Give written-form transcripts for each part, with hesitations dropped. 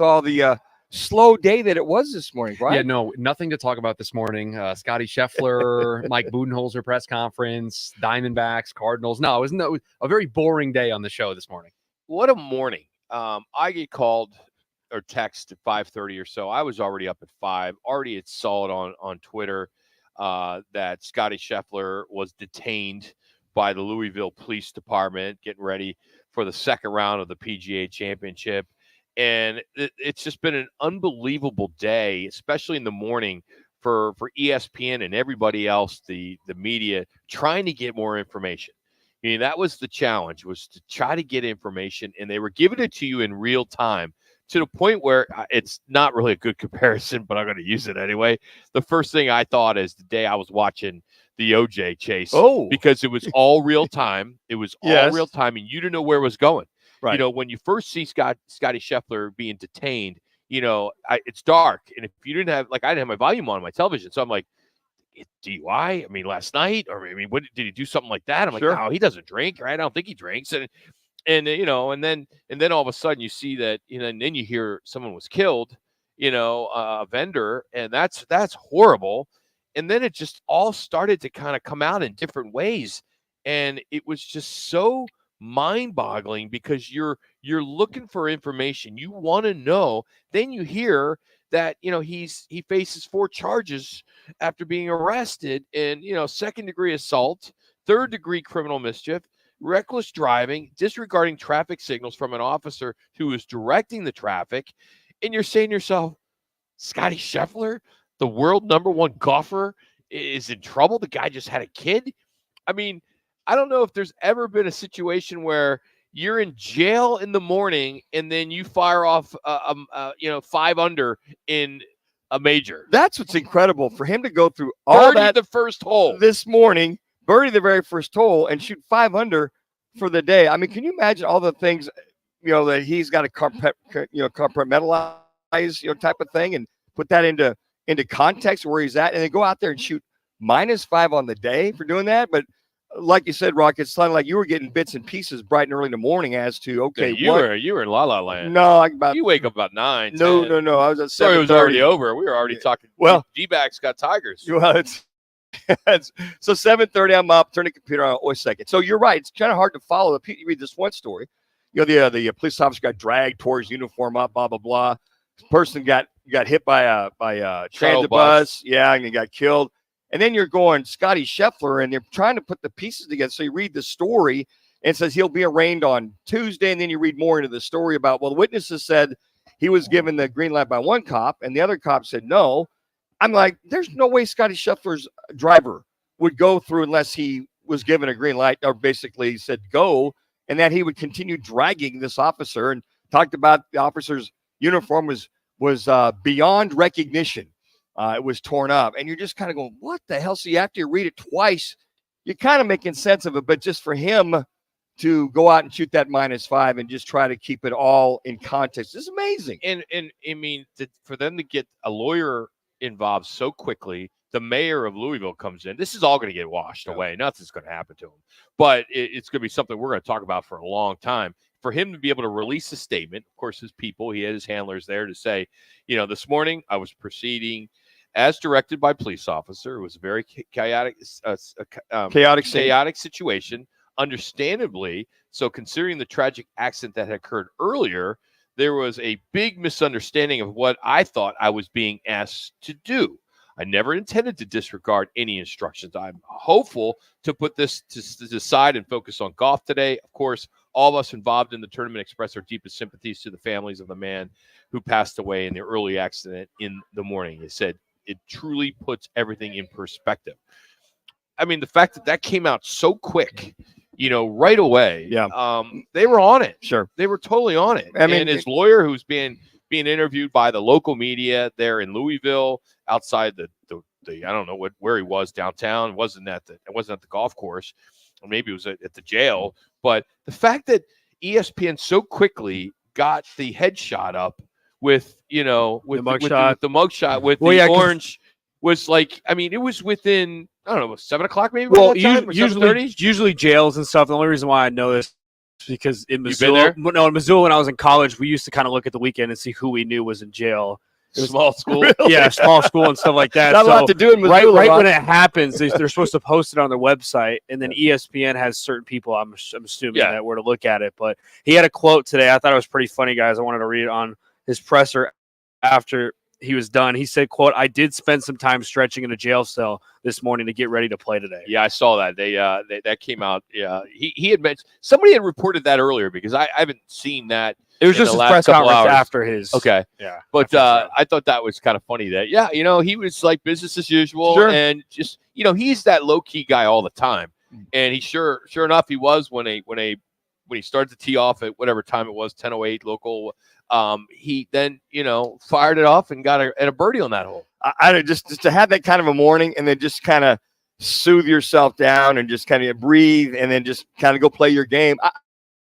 all the slow day that it was this morning, right? Yeah, no, nothing to talk about this morning. Scotty Scheffler, Mike Budenholzer press conference, Diamondbacks, Cardinals. No, it was a very boring day on the show this morning. What a morning. I get called or text at 5:30 or so. I was already up at 5. Already had saw it on Twitter that Scotty Scheffler was detained by the Louisville Police Department, getting ready for the second round of the PGA Championship. And it's just been an unbelievable day, especially in the morning for ESPN and everybody else, the media, trying to get more information. I mean, that was the challenge, was to try to get information, and they were giving it to you in real time to the point where it's not really a good comparison, but I'm going to use it anyway. The first thing I thought is the day I was watching the OJ chase, because it was all real time. It was all real time, and you didn't know where it was going. Right. You know, when you first see Scotty Scheffler being detained, you know, it's dark. And if you didn't have, like, I didn't have my volume on my television. So I'm like, DUI? I mean, last night? Or I mean, what did he do something like that? I'm like, no, he doesn't drink, right? I don't think he drinks. And you know, and then all of a sudden you see that, you know, and then you hear someone was killed, you know, a vendor, and that's horrible. And then it just all started to kind of come out in different ways. And it was just so mind-boggling, because you're looking for information, you want to know, then you hear that, you know, he faces 4 charges after being arrested in, you know, second-degree assault, third-degree criminal mischief, reckless driving, disregarding traffic signals from an officer who was directing the traffic. And you're saying to yourself, Scotty Scheffler, the world #1 golfer, is in trouble. The guy just had a kid. I mean, I don't know if there's ever been a situation where you're in jail in the morning and then you fire off, 5 under in a major. That's what's incredible, for him to go through all that the first hole this morning, birdie the very first hole, and shoot 5 under for the day. I mean, can you imagine all the things, you know, that he's got to compartmentalize, you know, type of thing, and put that into context where he's at, and then go out there and shoot -5 on the day for doing that. But like you said, Rock, it's sounded like you were getting bits and pieces bright and early in the morning as to, okay, yeah, you were in La La Land. No, you wake up about 9. No. I was at 7:30. Sorry, it was already over. We were already talking. Well, D-backs got Tigers. Well, it's so 7:30. I'm up, turn the computer on. Wait a second. So you're right. It's kind of hard to follow. You read this one story. You know, the police officer got dragged, tore his uniform up, blah blah blah. This person got hit by a transit bus. Yeah, and he got killed. And then you're going Scotty Scheffler, and they're trying to put the pieces together. So you read the story, and it says he'll be arraigned on Tuesday. And then you read more into the story about, well, the witnesses said he was given the green light by one cop, and the other cop said no. I'm like, there's no way Scotty Scheffler's driver would go through unless he was given a green light, or basically said go, and that he would continue dragging this officer, and talked about the officer's uniform was beyond recognition. It was torn up, and you're just kind of going, what the hell? So after you read it twice, you're kind of making sense of it. But just for him to go out and shoot that -5 and just try to keep it all in context is amazing. And I mean, for them to get a lawyer involved so quickly, the mayor of Louisville comes in. This is all going to get washed away. Nothing's going to happen to him. But it's going to be something we're going to talk about for a long time. For him to be able to release a statement, of course, his people, he had his handlers there to say, you know, this morning I was proceeding as directed by police officer. It was a very chaotic situation, understandably. So considering the tragic accident that had occurred earlier, there was a big misunderstanding of what I thought I was being asked to do. I never intended to disregard any instructions. I'm hopeful to put this to the side and focus on golf today. Of course, all of us involved in the tournament express our deepest sympathies to the families of the man who passed away in the early accident in the morning. He said, it truly puts everything in perspective. I mean, the fact that came out so quick, you know, right away. Yeah. They were on it. Sure. They were totally on it. I mean, and his lawyer, who's being interviewed by the local media there in Louisville, outside the I don't know where he was downtown. It wasn't at the golf course, or maybe it was at the jail. But the fact that ESPN so quickly got the headshot up with the mugshot with the orange was like, I mean, it was within, I don't know, 7 o'clock maybe. Well, usually jails and stuff. The only reason why I know this because in You been Missoula, there? no, in Missoula when I was in college, we used to kind of look at the weekend and see who we knew was in jail. It was, Small school. yeah, small school and stuff like that. Not a So lot to do in Missoula. right Rock. when it happens, they're supposed to post it on their website, and then ESPN has certain people. I'm assuming that were to look at it. But he had a quote today. I thought it was pretty funny, guys. I wanted to read it on his presser after he was done. He said, "quote I did spend some time stretching in a jail cell this morning to get ready to play today." Yeah, I saw that. They that came out. Yeah, he had mentioned somebody had reported that earlier because I haven't seen that. It was in just the his last press couple conference hours. after his. Okay, Yeah, but so. I thought that was kind of funny that he was like business as usual, Sure. and just he's that low key guy all the time, and he sure enough he was when he started to tee off at whatever time it was 10:08 local. He then fired it off and got a birdie on that hole. I just to have that kind of a morning and then just kind of soothe yourself down and just kind of breathe and then just kind of go play your game.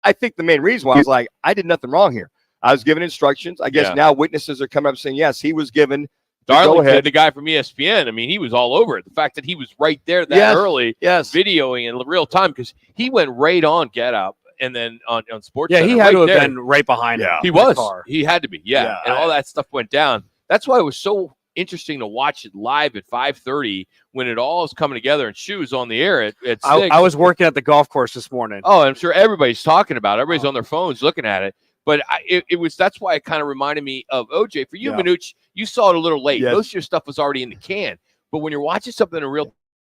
I think the main reason why I was like, I did nothing wrong here. I was given instructions. I guess now witnesses are coming up saying, yes, he was given. Darlington, the guy from ESPN, I mean, he was all over it. The fact that he was right there that early, videoing in real time, because he went right on Get Up and then on Sports. Yeah, he Center, had to have there. been right behind him. He was. He had to be. Yeah. And all that stuff went down. That's why it was so interesting to watch it live at 5:30 when it all is coming together and Shoes on the air at 6. I was working at the golf course this morning. Oh, I'm sure everybody's talking about it. Everybody's on their phones looking at it. But that's why it kind of reminded me of OJ. For you, Manuch, you saw it a little late. Most of your stuff was already in the can. But when you're watching something in real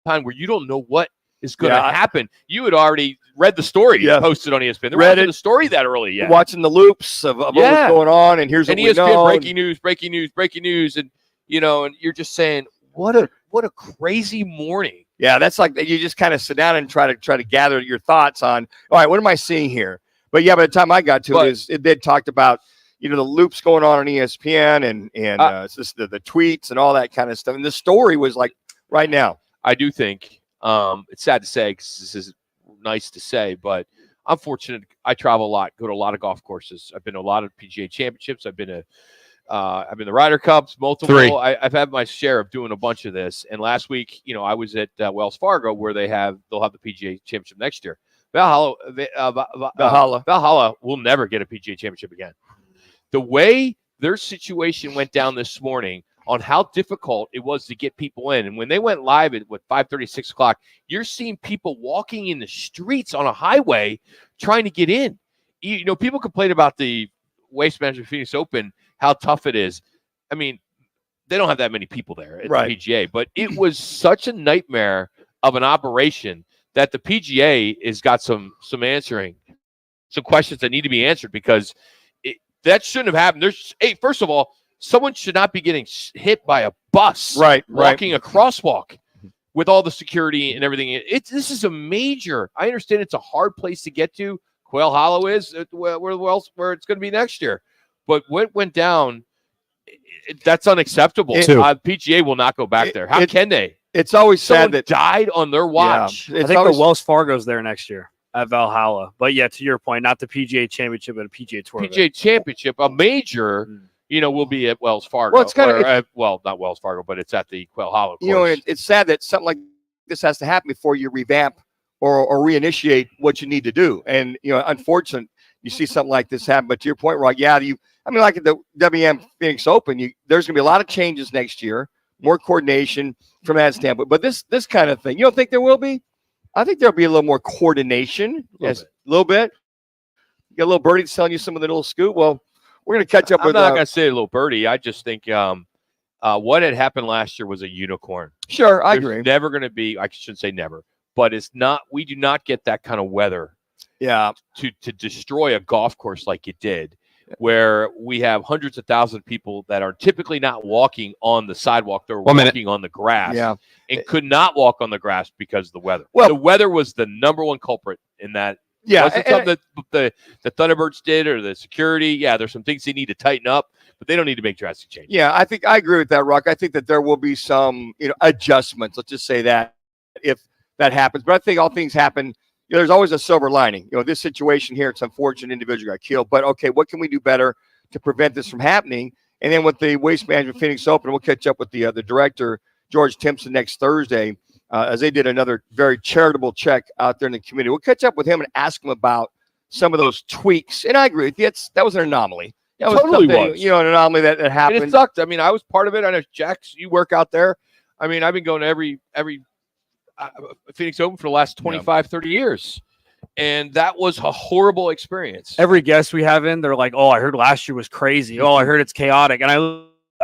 time where you don't know what is going to happen, you had already read the story posted on ESPN. They read the story that early. Yeah, watching the loops of what was going on, and here's what we ESPN know. breaking news, and and you're just saying, what a crazy morning. Yeah, that's like you just kind of sit down and try to gather your thoughts on. All right, what am I seeing here? But yeah, by the time I got to it did talked about the loops going on ESPN and it's just the tweets and all that kind of stuff. And the story was like right now. I do think it's sad to say because this is nice to say, but I'm fortunate. I travel a lot, go to a lot of golf courses. I've been to a lot of PGA championships. I've been to the Ryder Cups, multiple. 3. I've had my share of doing a bunch of this. And last week, I was at Wells Fargo where they'll have the PGA championship next year. Valhalla will never get a PGA championship again. The way their situation went down this morning on how difficult it was to get people in. And when they went live at 5:30, 6 o'clock, you're seeing people walking in the streets on a highway trying to get in. People complain about the Waste Management Phoenix Open, how tough it is. I mean, they don't have that many people there at the PGA, but it was such a nightmare of an operation that the PGA has got some questions that need to be answered because that shouldn't have happened. First of all, someone should not be getting hit by a bus walking a crosswalk with all the security and everything. This is a major. I understand it's a hard place to get to. Quail Hollow is where it's going to be next year. But what went down, that's unacceptable. PGA will not go back there. How can they? It's always sad that died on their watch. I think the Wells Fargo's there next year at Valhalla. But yeah, to your point, not the PGA Championship, but a PGA Tour. PGA Championship, a major, will be at Wells Fargo. Well, it's kind of not Wells Fargo, but it's at the Quail Hollow course. It's sad that something like this has to happen before you revamp or reinitiate what you need to do. And unfortunately, you see something like this happen. But to your point, Rock, like at the WM Phoenix Open, there's going to be a lot of changes next year. More coordination from that standpoint. But this kind of thing, you don't think there will be? I think there'll be a little more coordination. A little bit. You got a little birdie telling you some of the little scoop. Well, we're going to catch up with. I'm not going to say a little birdie. I just think what had happened last year was a unicorn. Sure, I agree. Never going to be. I shouldn't say never, but it's not. We do not get that kind of weather. Yeah. To destroy a golf course like it did. Where we have hundreds of thousands of people that are typically not walking on the sidewalk, they're walking on the grass, and could not walk on the grass because of the weather. Well, the weather was the number one culprit in that. Yeah, wasn't something that the Thunderbirds did or the security. Yeah, there's some things they need to tighten up, but they don't need to make drastic changes. Yeah, I think I agree with that, Rock. I think that there will be some adjustments. Let's just say that if that happens, but I think all things happen. There's always a silver lining. This situation here, it's unfortunate individual got killed, but okay, what can we do better to prevent this from happening? And then with the Waste Management Phoenix Open, we'll catch up with the director, George Timpson, next Thursday, as they did another very charitable check out there in the community. We'll catch up with him and ask him about some of those tweaks. And I agree with you. That was an anomaly. That was Totally something, was. an anomaly that happened. And it sucked. I mean, I was part of it. I know, Jax, you work out there. I mean, I've been going to every Phoenix Open for the last 25, 30 years. And that was a horrible experience. Every guest we have in, they're like, "Oh, I heard last year was crazy. Oh, I heard it's chaotic." And I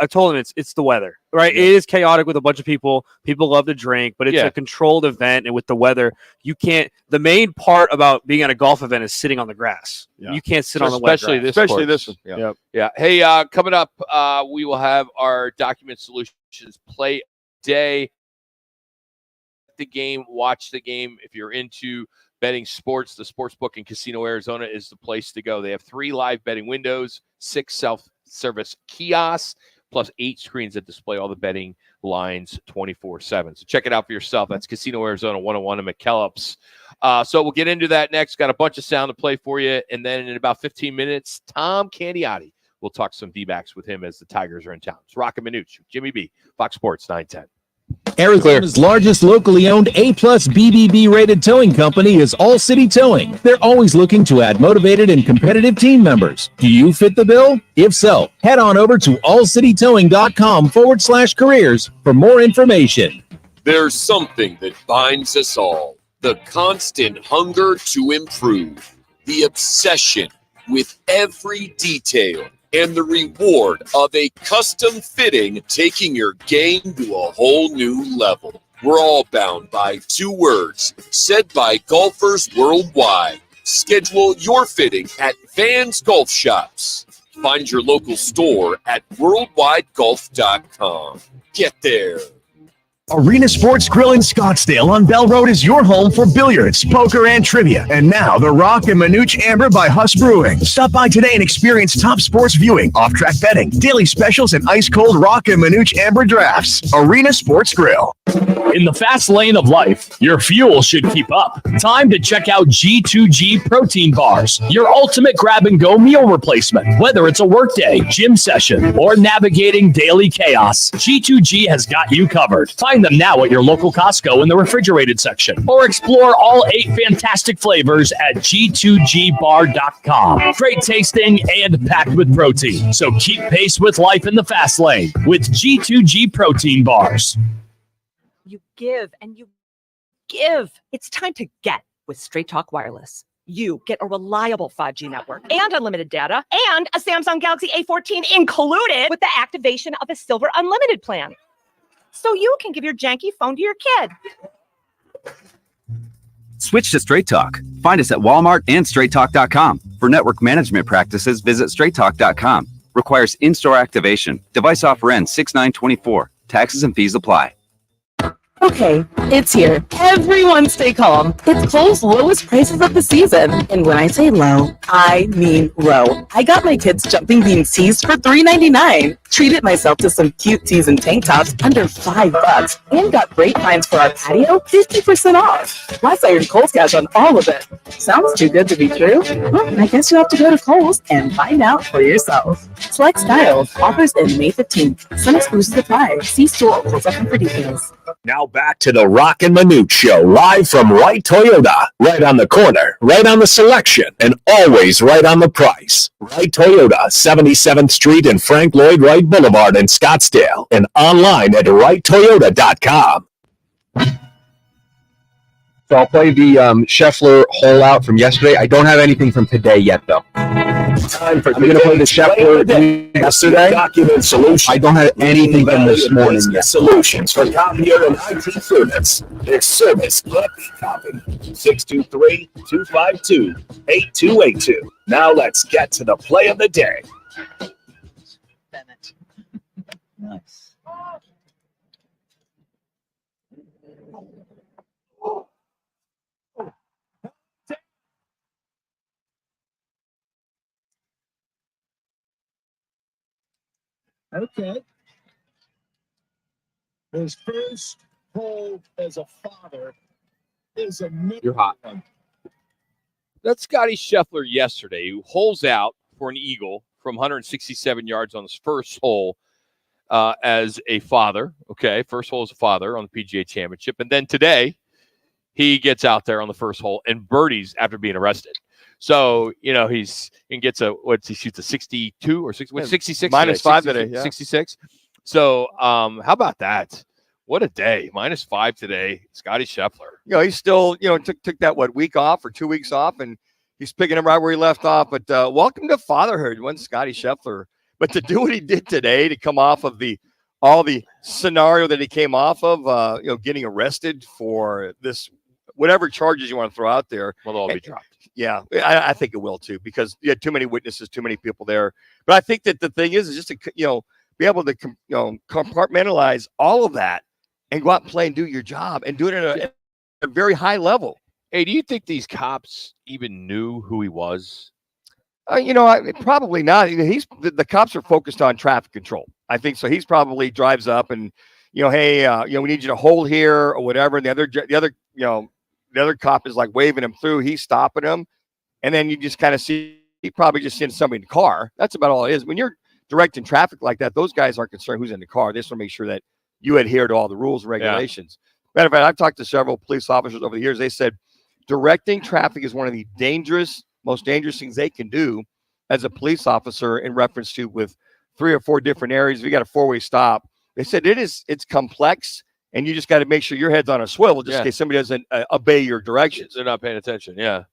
told them it's the weather, right? Yeah. It is chaotic with a bunch of people. People love to drink, but it's a controlled event. And with the weather, you can't. The main part about being at a golf event is sitting on the grass. Yeah. You can't sit on the wet grass. Especially this one. Yeah. Yep. Yeah. Hey, coming up, we will have our Document Solutions play day. The game, watch the game. If you're into betting sports, the Sportsbook in Casino Arizona is the place to go. They have 3 live betting windows, 6 self-service kiosks, plus 8 screens that display all the betting lines 24/7. So check it out for yourself. That's Casino Arizona 101 in McKellips. So we'll get into that next. Got a bunch of sound to play for you. And then in about 15 minutes, Tom Candiotti. We'll talk some D-backs with him as the Tigers are in town. It's Roc and Manuch, Jimmy B, Fox Sports 910. Arizona's largest locally owned A-plus BBB rated towing company is All City Towing. They're always looking to add motivated and competitive team members. Do you fit the bill? If so, head on over to allcitytowing.com/careers for more information. There's something that binds us all. The constant hunger to improve. The obsession with every detail. And the reward of a custom fitting taking your game to a whole new level. We're all bound by 2 words said by golfers worldwide. Schedule your fitting at Vans Golf Shops. Find your local store at worldwidegolf.com. Get there. Arena Sports Grill in Scottsdale on Bell Road is your home for billiards, poker, and trivia. And now, the Roc and Manuch Amber by Huss Brewing. Stop by today and experience top sports viewing, off-track betting, daily specials, and ice-cold Roc and Manuch Amber drafts. Arena Sports Grill. In the fast lane of life, your fuel should keep up. Time to check out G2G protein bars, your ultimate grab-and-go meal replacement. Whether it's a workday, gym session, or navigating daily chaos, G2G has got you covered. Find them now at your local Costco in the refrigerated section, or explore all 8 fantastic flavors at G2GBar.com. Great tasting and packed with protein. So keep pace with life in the fast lane with G2G protein bars. You give and you give. It's time to get with Straight Talk Wireless. You get a reliable 5G network and unlimited data and a Samsung Galaxy A14 included with the activation of a Silver Unlimited plan. So you can give your janky phone to your kid. Switch to Straight Talk. Find us at Walmart and StraightTalk.com. For network management practices, visit StraightTalk.com. Requires in-store activation. Device offer ends 6/9/24. Taxes and fees apply. Okay, it's here. Everyone stay calm. It's Kohl's lowest prices of the season. And when I say low, I mean low. I got my kids jumping bean tees for $3.99. Treated myself to some cute tees and tank tops under $5. And got great finds for our patio, 50% off. Plus, I earned Kohl's cash on all of it. Sounds too good to be true? Well, I guess you have to go to Kohl's and find out for yourself. Select styles. Offers in May 15th. Some exclusions apply. See store or for details. Now back to the Roc and Manuch Show, live from Wright Toyota. Right on the corner, right on the selection, and always right on the price. Wright Toyota, 77th Street and Frank Lloyd Wright Boulevard in Scottsdale, and online at wrighttoyota.com. So I'll play the Scheffler hole out from yesterday. I don't have anything from today yet, though. I'm going to play the Scheffler yesterday. Document Solutions. I don't have anything from this morning yet. Solutions for copier and IT service. Their service can't be copied. 623-252-8282. Now let's get to the play of the day. Bennett. Nice. Okay. His first hole as a father is a You're hot. That's Scotty Scheffler yesterday, who holes out for an eagle from 167 yards on his first hole as a father. Okay, first hole as a father on the PGA Championship. And then today, he gets out there on the first hole and birdies after being arrested. So, he gets he shoots a 62 or 66 minus today, 5 today. Yeah. 66. So, how about that? What a day. Minus 5 today. Scotty Scheffler. He's still, took that week off or 2 weeks off, and he's picking up right where he left off. But welcome to fatherhood, one Scotty Scheffler. But to do what he did today, to come off of all the scenario that he came off of, getting arrested for this, whatever charges you want to throw out there. Well, they'll all be dropped. Yeah, I think it will too, because you had too many witnesses, too many people there. But I think that the thing is just to be able to compartmentalize all of that and go out and play and do your job and do it at a very high level. Hey, do you think these cops even knew who he was? Probably not. The cops are focused on traffic control. I think so. He's probably drives up and hey, we need you to hold here or whatever. And the other cop is like waving him through. He's stopping him, and then you just kind of see he probably just seeing somebody in the car. That's about all it is. When you're directing traffic like that, those guys aren't concerned who's in the car. They just want to make sure that you adhere to all the rules and regulations. Yeah. Matter of fact, I've talked to several police officers over the years. They said directing traffic is one of the most dangerous things they can do as a police officer in reference to with 3 or 4 different areas. If you got a 4-way stop, they said it's complex, and you just got to make sure your head's on a swivel just in case somebody doesn't obey your directions. They're not paying attention. Yeah.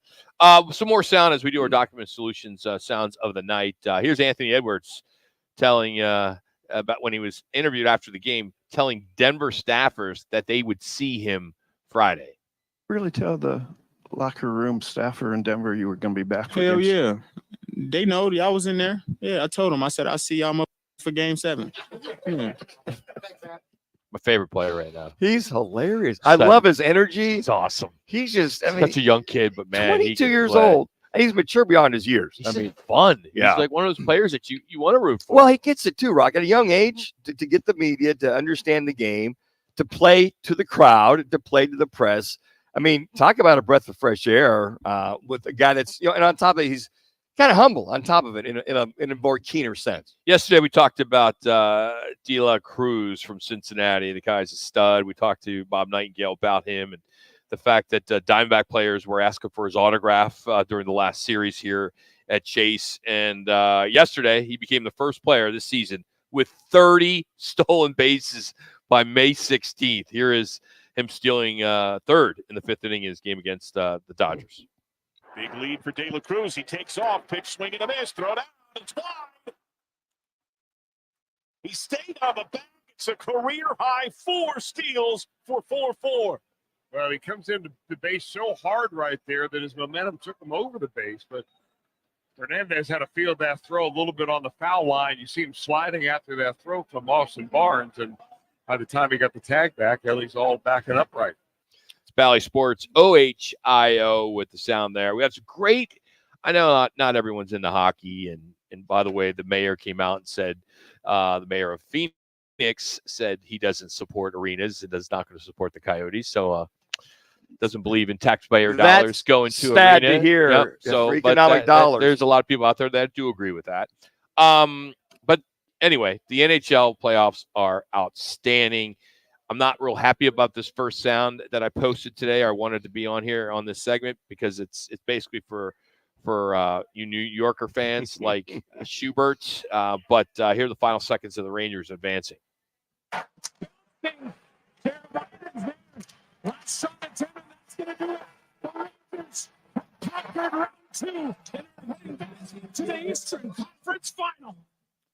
Some more sound as we do our document solutions sounds of the night. Here's Anthony Edwards telling about when he was interviewed after the game, telling Denver staffers that they would see him Friday. Really tell the locker room staffer in Denver you were going to be back for Hell games? Yeah. They know y'all was in there. Yeah, I told them. I said, I'll see y'all for game 7. Yeah. My favorite player right now. He's hilarious. I love his energy. He's awesome. He's just, such a young kid, but man, 22 years old. And he's mature beyond his years. He's fun. Yeah. He's like one of those players that you want to root for. Well, he gets it too, Rock. At a young age, to get the media, to understand the game, to play to the crowd, to play to the press. I mean, talk about a breath of fresh air with a guy that's, and on top of it, he's kind of humble on top of it in a more keener sense. Yesterday, we talked about De La Cruz from Cincinnati. The guy's a stud. We talked to Bob Nightingale about him and the fact that Diamondback players were asking for his autograph during the last series here at Chase. And yesterday, he became the first player this season with 30 stolen bases by May 16th. Here is him stealing third in the 5th inning in his game against the Dodgers. Big lead for De La Cruz. He takes off, pitch swing and a miss, throw it out. It's wide. He stayed on the bag. It's a career high 4 steals for 4-4. Well, he comes into the base so hard right there that his momentum took him over the base, but Fernandez had to field that throw a little bit on the foul line. You see him sliding after that throw from Austin Barnes, and by the time he got the tag back, Ellie's all backing up right. It's Bally Sports, OHIO with the sound there. We have some great, I know not everyone's into hockey, and by the way, the mayor came out and said, the mayor of Phoenix said he doesn't support arenas and is not going to support the Coyotes, so doesn't believe in taxpayer dollars going to sad arena. To hear. Yep. So, economic dollars. There's a lot of people out there that do agree with that. But anyway, the NHL playoffs are outstanding. I'm not real happy about this first sound that I posted today. I wanted to be on here on this segment because it's basically for you New Yorker fans like Schubert. But here are the final seconds of the Rangers advancing. Last shot at 10, and that's going to do it. The Rangers conquered round 2 and are heading back to the Eastern Conference Final.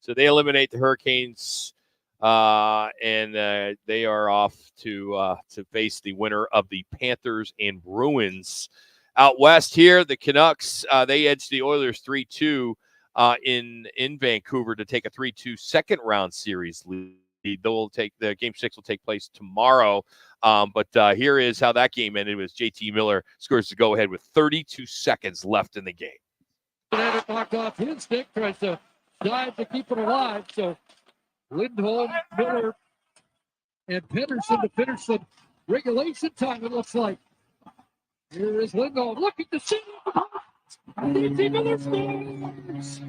So they eliminate the Hurricanes, and they are off to face the winner of the Panthers and Bruins. Out west here, the Canucks, they edged the Oilers 3-2 in Vancouver to take a 3-2 second-round series lead. The game 6 will take place tomorrow. But here is how that game ended. It was JT Miller scores the go-ahead with 32 seconds left in the game. Knocked off his stick, tries to dive to keep it alive. So Lindholm, Miller, and Pedersen to finish the regulation time, it looks like. Here is Lindholm looking to shoot. JT Miller scores.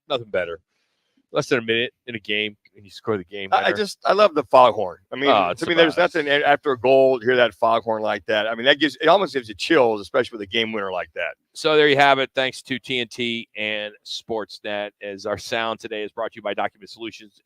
Nothing better. less than a minute in a game, and you score the game. I love the foghorn. I mean, Oh, to me, there's nothing after a goal. Hear that foghorn like that. I mean, it almost gives you chills, especially with a game winner like that. So there you have it. Thanks to TNT and Sportsnet. As our sound today is brought to you by Document Solutions.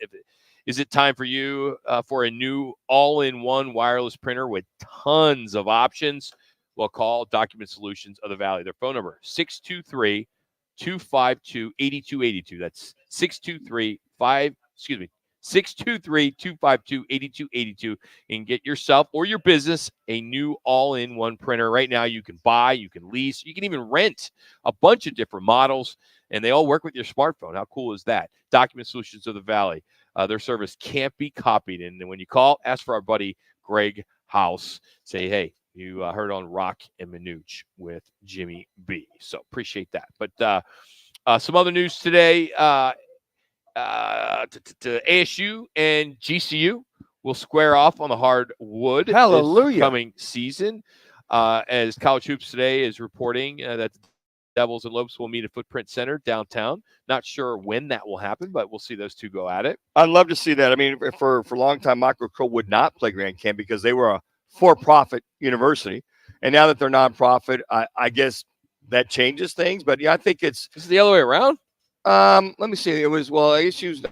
Is it time for you for a new all-in-one wireless printer with tons of options? Well, call Document Solutions of the Valley. Their phone number 623-252-8282. That's 623-252-8282, and get yourself or your business a new all-in-one printer. Right now, you can buy, you can lease, you can even rent a bunch of different models, and they all work with your smartphone. How cool is that? Document Solutions of the Valley. Their service can't be copied. And when you call, ask for our buddy Greg House. Say, hey, you heard on Roc and Manuch with Jimmy B. So appreciate that. But some other news today. To ASU and GCU will square off on the hardwood. Hallelujah. This coming season. As College Hoops today is reporting that the Devils and Lopes will meet at Footprint Center downtown. Not sure when that will happen, but we'll see those two go at it. I'd love to see that. I mean, for a long time, Michael Crow would not play Grand Camp because they were a for-profit university. And now that they're nonprofit, I guess that changes things. But yeah, I think it's the other way around. Let me see. It was ASU's.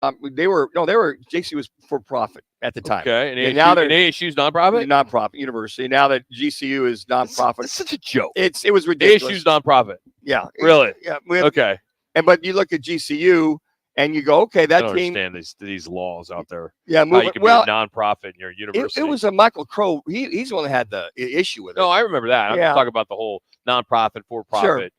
JC was for profit at the time. Okay, and now they're ASU's nonprofit. Nonprofit university. Now that GCU is nonprofit, it's such a joke. It was ridiculous. ASU's nonprofit. Yeah, really. Okay. But you look at GCU and you go, okay, that I don't team. understand these laws out there. Yeah, how you can be a nonprofit in your university. It was a Michael Crow. He's the one that had the issue with it. No, I remember that. I'm talking about the whole nonprofit, for-profit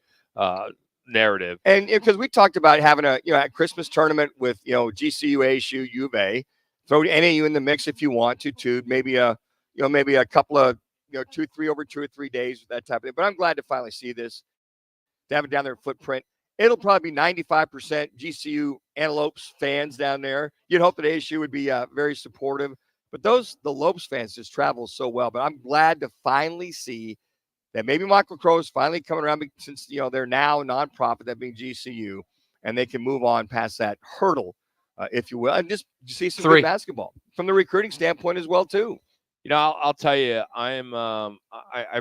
narrative. And because we talked about having a Christmas tournament with GCU, ASU, U of A, throw NAU in the mix if you want to maybe a couple of 2 or 3 days, that type of thing. But I'm glad to finally see this, to have it down there in Footprint. It'll probably be 95% GCU Antelopes fans down there. You'd hope that ASU would be very supportive, but the Lopes fans just travel so well. But I'm glad to finally see that maybe Michael Crow is finally coming around, since they're now a nonprofit, that being GCU, and they can move on past that hurdle, if you will, and just see some good basketball from the recruiting standpoint as well too. I'll tell you, I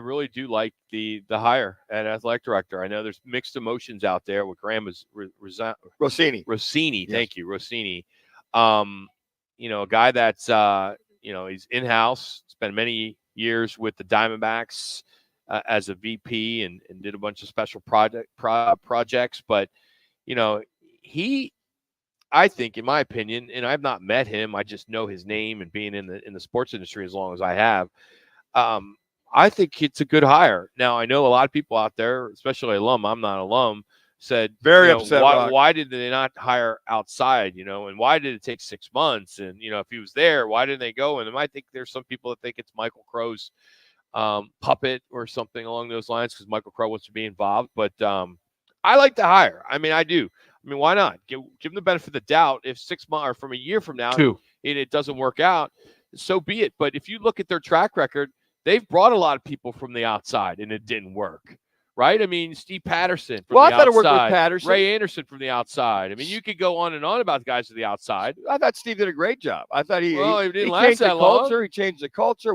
really do like the hire at athletic director. I know there's mixed emotions out there with Grandma's Rossini. Yes. Thank you, Rossini. A guy that's he's in-house, spent many years with the Diamondbacks as a VP and did a bunch of special projects. But, I think, in my opinion, and I've not met him, I just know his name and being in the sports industry as long as I have. I think it's a good hire. Now, I know a lot of people out there, especially alum, I'm not alum, said very upset. Why did they not hire outside, and why did it take 6 months? And, if he was there, why didn't they go? And I think there's some people that think it's Michael Crow's puppet or something along those lines because Michael Crow wants to be involved. But I like to hire. I mean, I do. I mean, why not? Give them the benefit of the doubt. If 6 months or from a year from now it doesn't work out, so be it. But if you look at their track record, they've brought a lot of people from the outside and it didn't work. Right? I mean, Steve Patterson from the outside. I thought it worked with Patterson. Ray Anderson from the outside. I mean, you could go on and on about the guys from the outside. I thought Steve did a great job. I thought he didn't last that long. long. He changed the culture.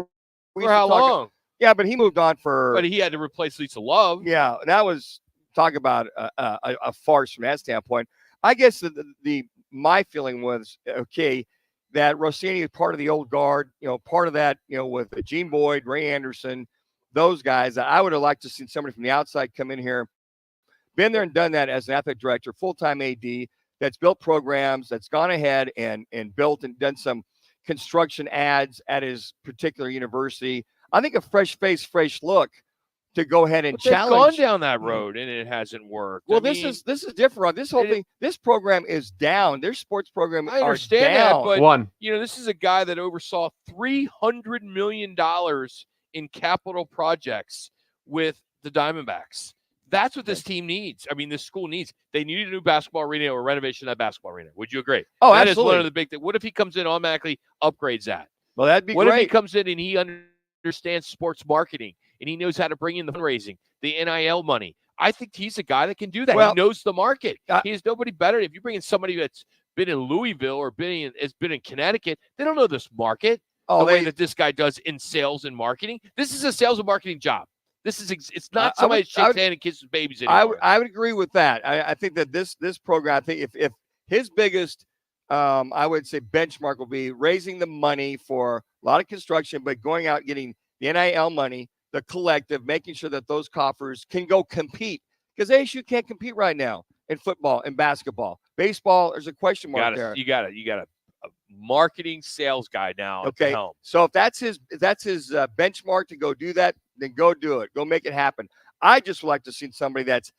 For how long? Yeah, but he moved on for. But he had to replace Lisa Love. Yeah, that was talk about a farce from that standpoint. I guess my feeling was that Rossini is part of the old guard. Part of that. With Gene Boyd, Ray Anderson, those guys. I would have liked to see somebody from the outside come in here, been there and done that as an athletic director, full-time AD, that's built programs, that's gone ahead and built and done some construction ads at his particular university. I think a fresh face, fresh look to go ahead and challenge. They've gone down that road and it hasn't worked. Well, this is different. This whole thing, this program is down. Their sports program I understand down. that, but this is a guy that oversaw $300 million in capital projects with the Diamondbacks. That's what this team needs. I mean, this school needs. They need a new basketball arena or renovation of that basketball arena. Would you agree? Oh, that absolutely. Is one of the big things. What if he comes in and automatically upgrades that? Well, that'd be great. What if he comes in and he understands sports marketing and he knows how to bring in the fundraising, the NIL money? I think he's a guy that can do that. He knows the market. He is nobody better. If you bring in somebody that's been in Louisville or has been in Connecticut, they don't know this market Oh, the way that this guy does in sales and marketing. This is a sales and marketing job. This is it's not somebody that shakes hand and kisses babies anymore. I would agree with that. I think that this program, I think if his biggest, I would say benchmark will be raising the money for a lot of construction, but going out getting the NIL money, the collective, making sure that those coffers can go compete because ASU can't compete right now in football and basketball. Baseball, there's a question mark there. You got a marketing sales guy now at the Okay, helm. so if that's his benchmark to go do that, then go do it. Go make it happen. I just would like to see somebody that's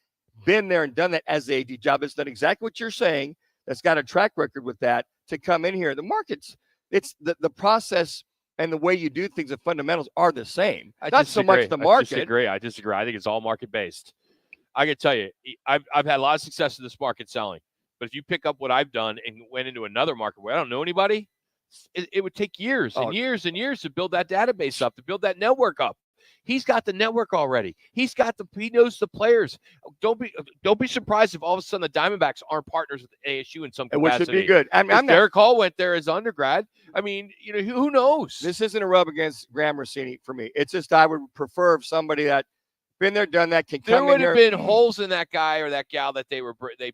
been there and done that as the AD job, that's done exactly what you're saying, that's got a track record with that, to come in here. The markets, it's the process and the way you do things, the fundamentals are the same. Not so much the market. I disagree. I think it's all market based. I can tell you, I've had a lot of success in this market selling. But if you pick up what I've done and went into another market where I don't know anybody, it would take years and years and years to build that database up, to build that network up. He's got the network already. He knows the players. Don't be surprised if all of a sudden the Diamondbacks aren't partners with ASU in some capacity. Which would be good. I mean, Derek Hall went there as undergrad. I mean, who knows? This isn't a rub against Graham Rossini for me. It's just I would prefer somebody that been there, done that, can come in here. There would have been holes in that guy or that gal that they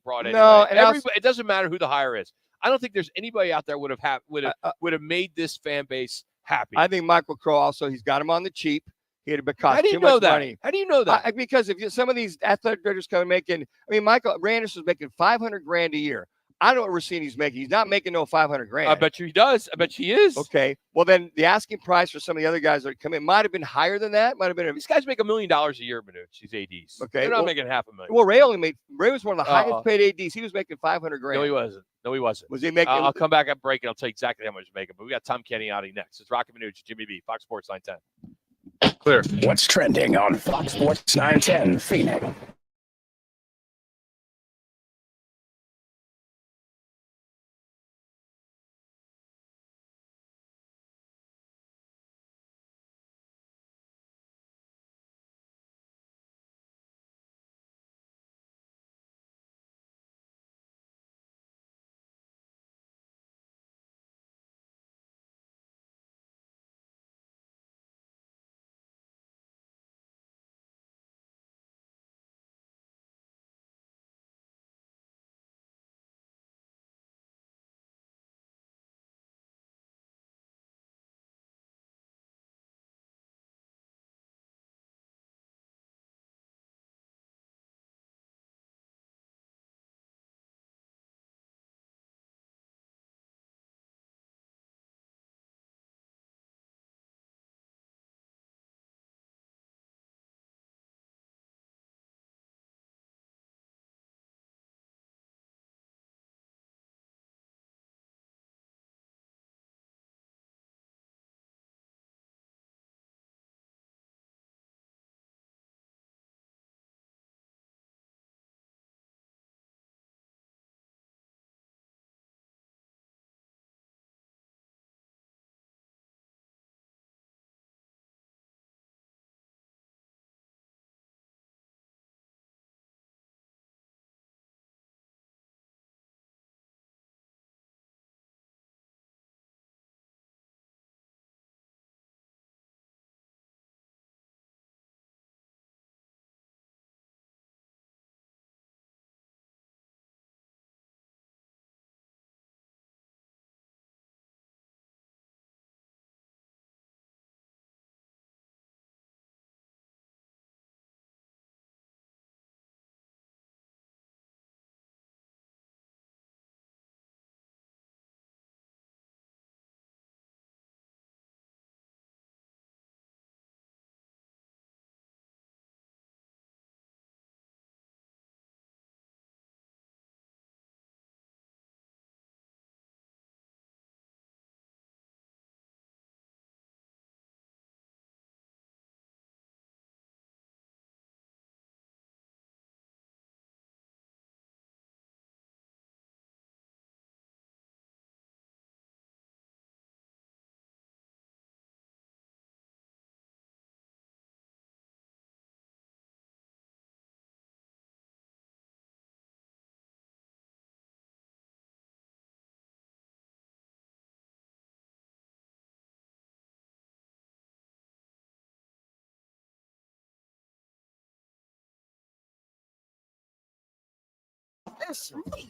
brought in. No, and it doesn't matter who the hire is. I don't think there's anybody out there would have made this fan base happy. I think Michael Crow also, he's got him on the cheap. He had to cost too know much that? money. How do you know that? Because if some of these athletic directors come making, Michael Randers was making $500,000 a year. I don't know what Rossini's making. He's not making no $500,000. I bet you he does. I bet you he is. Okay. Well, then the asking price for some of the other guys that come in might have been higher than that. Might have been. These guys make $1 million a year, Manuch. These ADs. Okay. They're not making $500,000. Well, Ray was one of the highest paid ADs. He was making $500,000. No, he wasn't. Was he making? I'll come back at break and I'll tell you exactly how much he's making. But we got Tom Kenny out next. It's Roc and Manuch, Jimmy B, Fox Sports 910. Clear. What's trending on Fox Sports 910 Phoenix?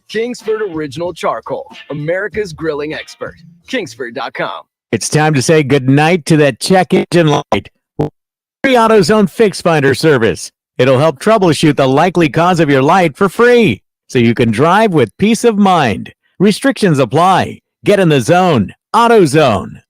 Kingsford Original Charcoal, America's grilling expert. Kingsford.com. It's time to say goodnight to that check engine light. Free AutoZone Fix Finder service. It'll help troubleshoot the likely cause of your light for free, so you can drive with peace of mind. Restrictions apply. Get in the zone. AutoZone.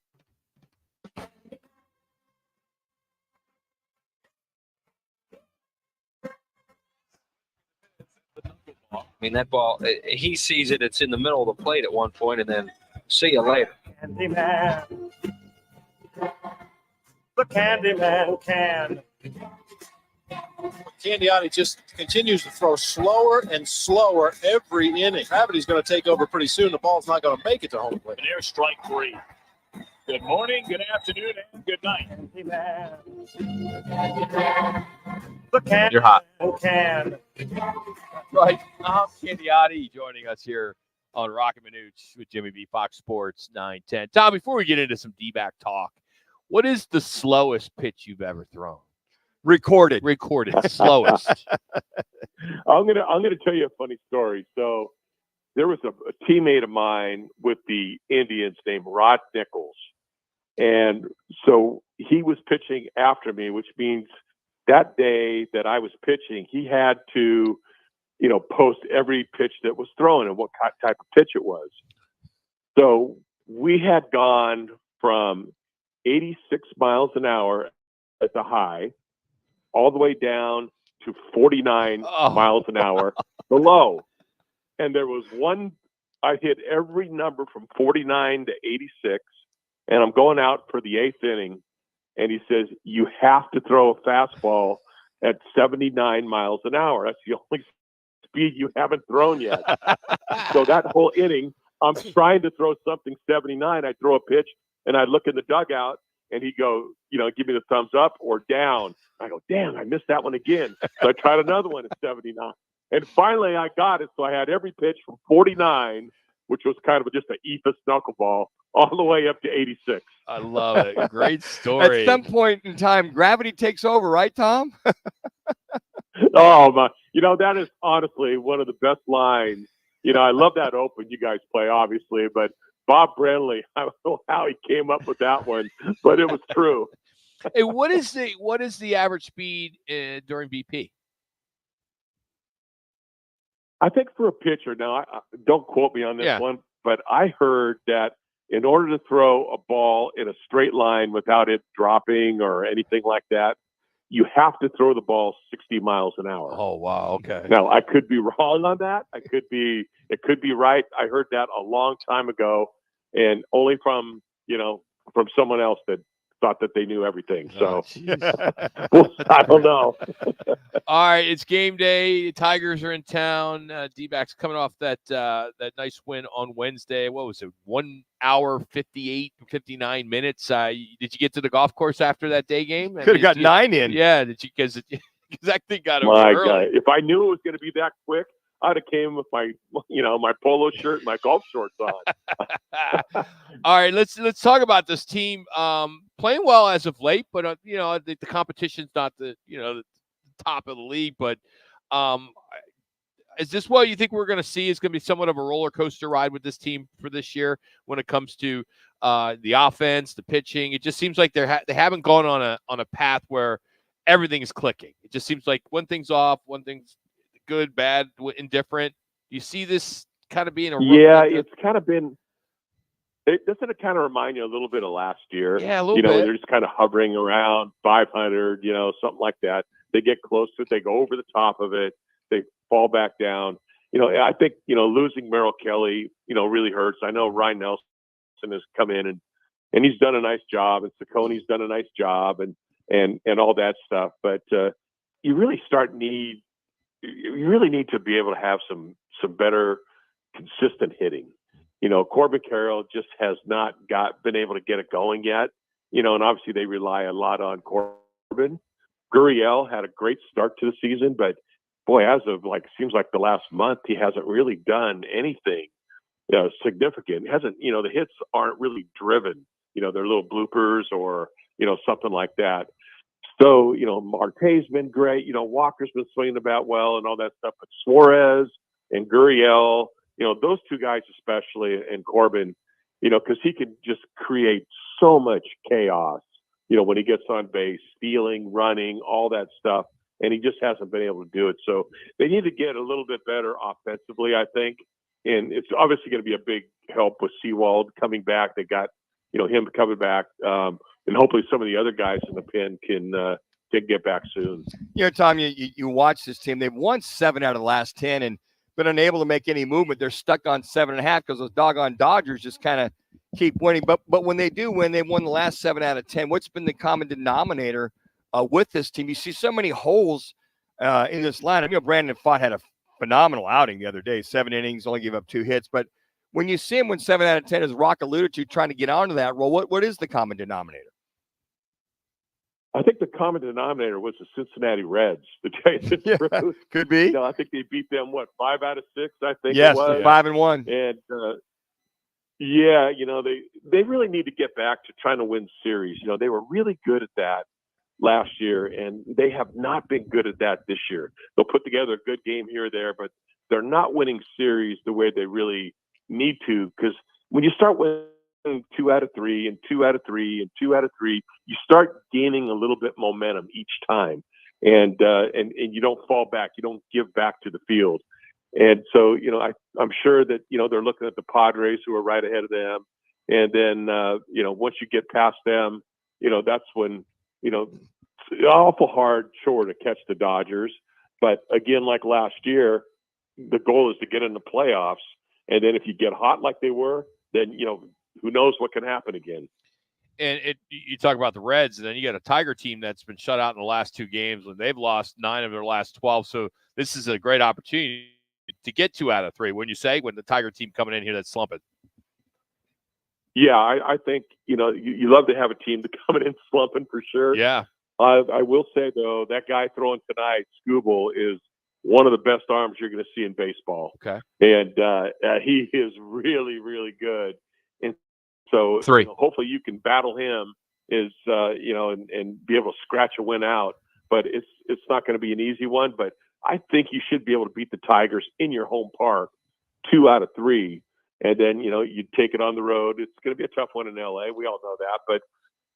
I mean, that ball, he sees it, it's in the middle of the plate at one point, and then see you later. Candyman. The Candyman can. Candiotti just continues to throw slower and slower every inning. Gravity's going to take over pretty soon. The ball's not going to make it to home plate. And there's strike 3. Good morning, good afternoon, and good night. The Candyman You're hot. can. Right. Tom Candiotti joining us here on Roc and Manuch with Jimmy B, Fox Sports 910. Tom, before we get into some D-back talk, what is the slowest pitch you've ever thrown? Recorded, slowest. I'm gonna tell you a funny story. So there was a teammate of mine with the Indians named Rod Nichols, and so he was pitching after me, which means that day that I was pitching, he had to, post every pitch that was thrown and what type of pitch it was. So we had gone from 86 miles an hour at the high, all the way down to 49 miles an hour below. And there was one, I hit every number from 49 to 86, and I'm going out for the 8th inning. And he says, you have to throw a fastball at 79 miles an hour. That's the only speed you haven't thrown yet. So that whole inning, I'm trying to throw something 79. I throw a pitch, and I look in the dugout, and he go, give me the thumbs up or down. I go, damn, I missed that one again. So I tried another one at 79. And finally I got it. So I had every pitch from 49, which was kind of just an ephus knuckleball, all the way up to 86. I love it. Great story. At some point in time, gravity takes over, right, Tom? Oh, my. That is honestly one of the best lines. I love that open you guys play, obviously, but Bob Brenly, I don't know how he came up with that one, but it was true. Hey, what is the average speed during BP? I think for a pitcher, now don't quote me on this one, but I heard that in order to throw a ball in a straight line without it dropping or anything like that, you have to throw the ball 60 miles an hour. Oh, wow. Okay. Now, I could be wrong on that. It could be right. I heard that a long time ago, and only from someone else that thought that they knew everything. So I don't know. All right, it's game day. Tigers are in town. D-backs coming off that nice win on Wednesday. What was it? 1 hour, 59 minutes. Did you get to the golf course after that day game? Could have got 9 in. Yeah, did you? Because that thing got over My early. God, if I knew it was going to be that quick, I'd have came with my polo shirt and my golf shorts on. All right, let's talk about this team playing well as of late, but the competition's not the top of the league. But is this what you think we're going to see? Is going to be somewhat of a roller coaster ride with this team for this year when it comes to the offense, the pitching? It just seems like they haven't gone on a path where everything is clicking. It just seems like one thing's off, one thing's good, bad, indifferent. Do you see this kind of being a it's kind of been. Doesn't it kind of remind you a little bit of last year? Yeah, a little bit. They're just kind of hovering around 500, something like that. They get close to it, they go over the top of it, they fall back down. I think losing Merrill Kelly, really hurts. I know Ryan Nelson has come in and he's done a nice job, and Sacconi's done a nice job, and all that stuff. But you really need to be able to have some better consistent hitting. Corbin Carroll just has not been able to get it going yet. And obviously they rely a lot on Corbin. Gurriel had a great start to the season, but boy, as of seems like the last month, he hasn't really done anything significant. He hasn't, the hits aren't really driven. They're little bloopers or something like that. So, Marte's been great. Walker's been swinging about well and all that stuff. But Suarez, and Gurriel, those two guys especially, and Corbin, because he can just create so much chaos, when he gets on base, stealing, running, all that stuff, and he just hasn't been able to do it. So they need to get a little bit better offensively, I think, and it's obviously going to be a big help with Sewald coming back. They got, him coming back, and hopefully some of the other guys in the pen can get back soon. Tom, you watch this team. They've won 7 out of the last 10 and been unable to make any movement. They're stuck on 7.5 because those doggone Dodgers just kind of keep winning. But when they do win, they've won the last 7 out of 10. What's been the common denominator with this team? You see so many holes in this lineup. Brandon Pfaadt had a phenomenal outing the other day, 7 innings, only gave up 2 hits. But when you see him win 7 out of 10, as Rock alluded to, trying to get onto that role, what is the common denominator? I think the common denominator was the Cincinnati Reds. To tell you the truth. Could be. I think they beat them, 5 out of 6, I think yes, it was. 5-1. And, they really need to get back to trying to win series. They were really good at that last year, and they have not been good at that this year. They'll put together a good game here or there, but they're not winning series the way they really need to, because when you start winning 2 out of 3 and 2 out of 3 and 2 out of 3, you start gaining a little bit momentum each time, and you don't fall back, you don't give back to the field. And so, I'm sure that, they're looking at the Padres, who are right ahead of them. And then, once you get past them, that's when, it's an awful hard chore to catch the Dodgers. But again, like last year, the goal is to get in the playoffs. And then if you get hot like they were, then, who knows what can happen again. And you talk about the Reds, and then you got a Tiger team that's been shut out in the last 2 games when they've lost 9 of their last 12. So this is a great opportunity to get 2 out of 3, wouldn't you say, when the Tiger team coming in here that's slumping? Yeah, I think, you love to have a team to come in slumping for sure. Yeah. I will say, though, that guy throwing tonight, Skubal, is one of the best arms you're going to see in baseball. Okay. And he is really, really good. And so hopefully you can battle him and be able to scratch a win out. But it's not going to be an easy one. But I think you should be able to beat the Tigers in your home park 2 out of 3. And then, you take it on the road. It's going to be a tough one in L.A. We all know that. But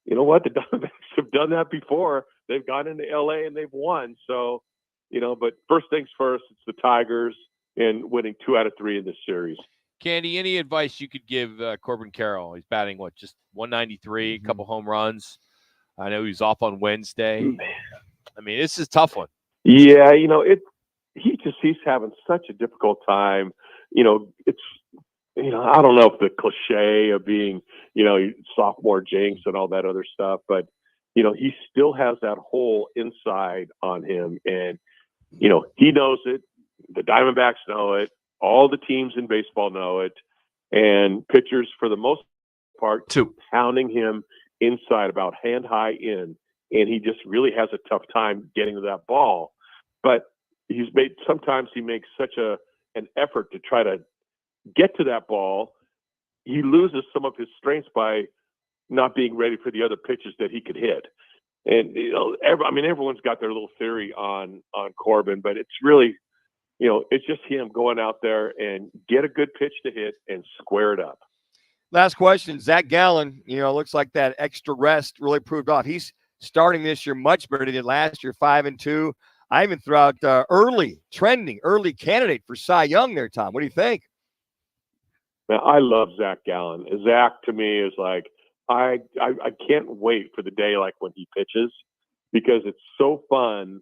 you know what? The Diamondbacks have done that before. They've gone into L.A. and they've won. So, but first things first, it's the Tigers and winning 2 out of 3 in this series. Candy, any advice you could give Corbin Carroll? He's batting, just 193, a couple home runs. I know he's off on Wednesday. I mean, this is a tough one. Yeah, he's having such a difficult time. It's, I don't know if the cliche of being, sophomore jinx and all that other stuff, but, he still has that hole inside on him. And, he knows it. The Diamondbacks know it. All the teams in baseball know it. And pitchers, for the most part, pounding him inside about hand high in. And he just really has a tough time getting to that ball. But sometimes he makes such an effort to try to get to that ball, he loses some of his strengths by not being ready for the other pitches that he could hit. And everyone's got their little theory on Corbin, but it's really, it's just him going out there and get a good pitch to hit and square it up. Last question, Zach Gallen. Looks like that extra rest really proved off. He's starting this year much better than he did last year, 5-2. I even threw out early candidate for Cy Young there, Tom. What do you think? Man, I love Zach Gallen. Zach, to me, is like, I can't wait for the day like when he pitches, because it's so fun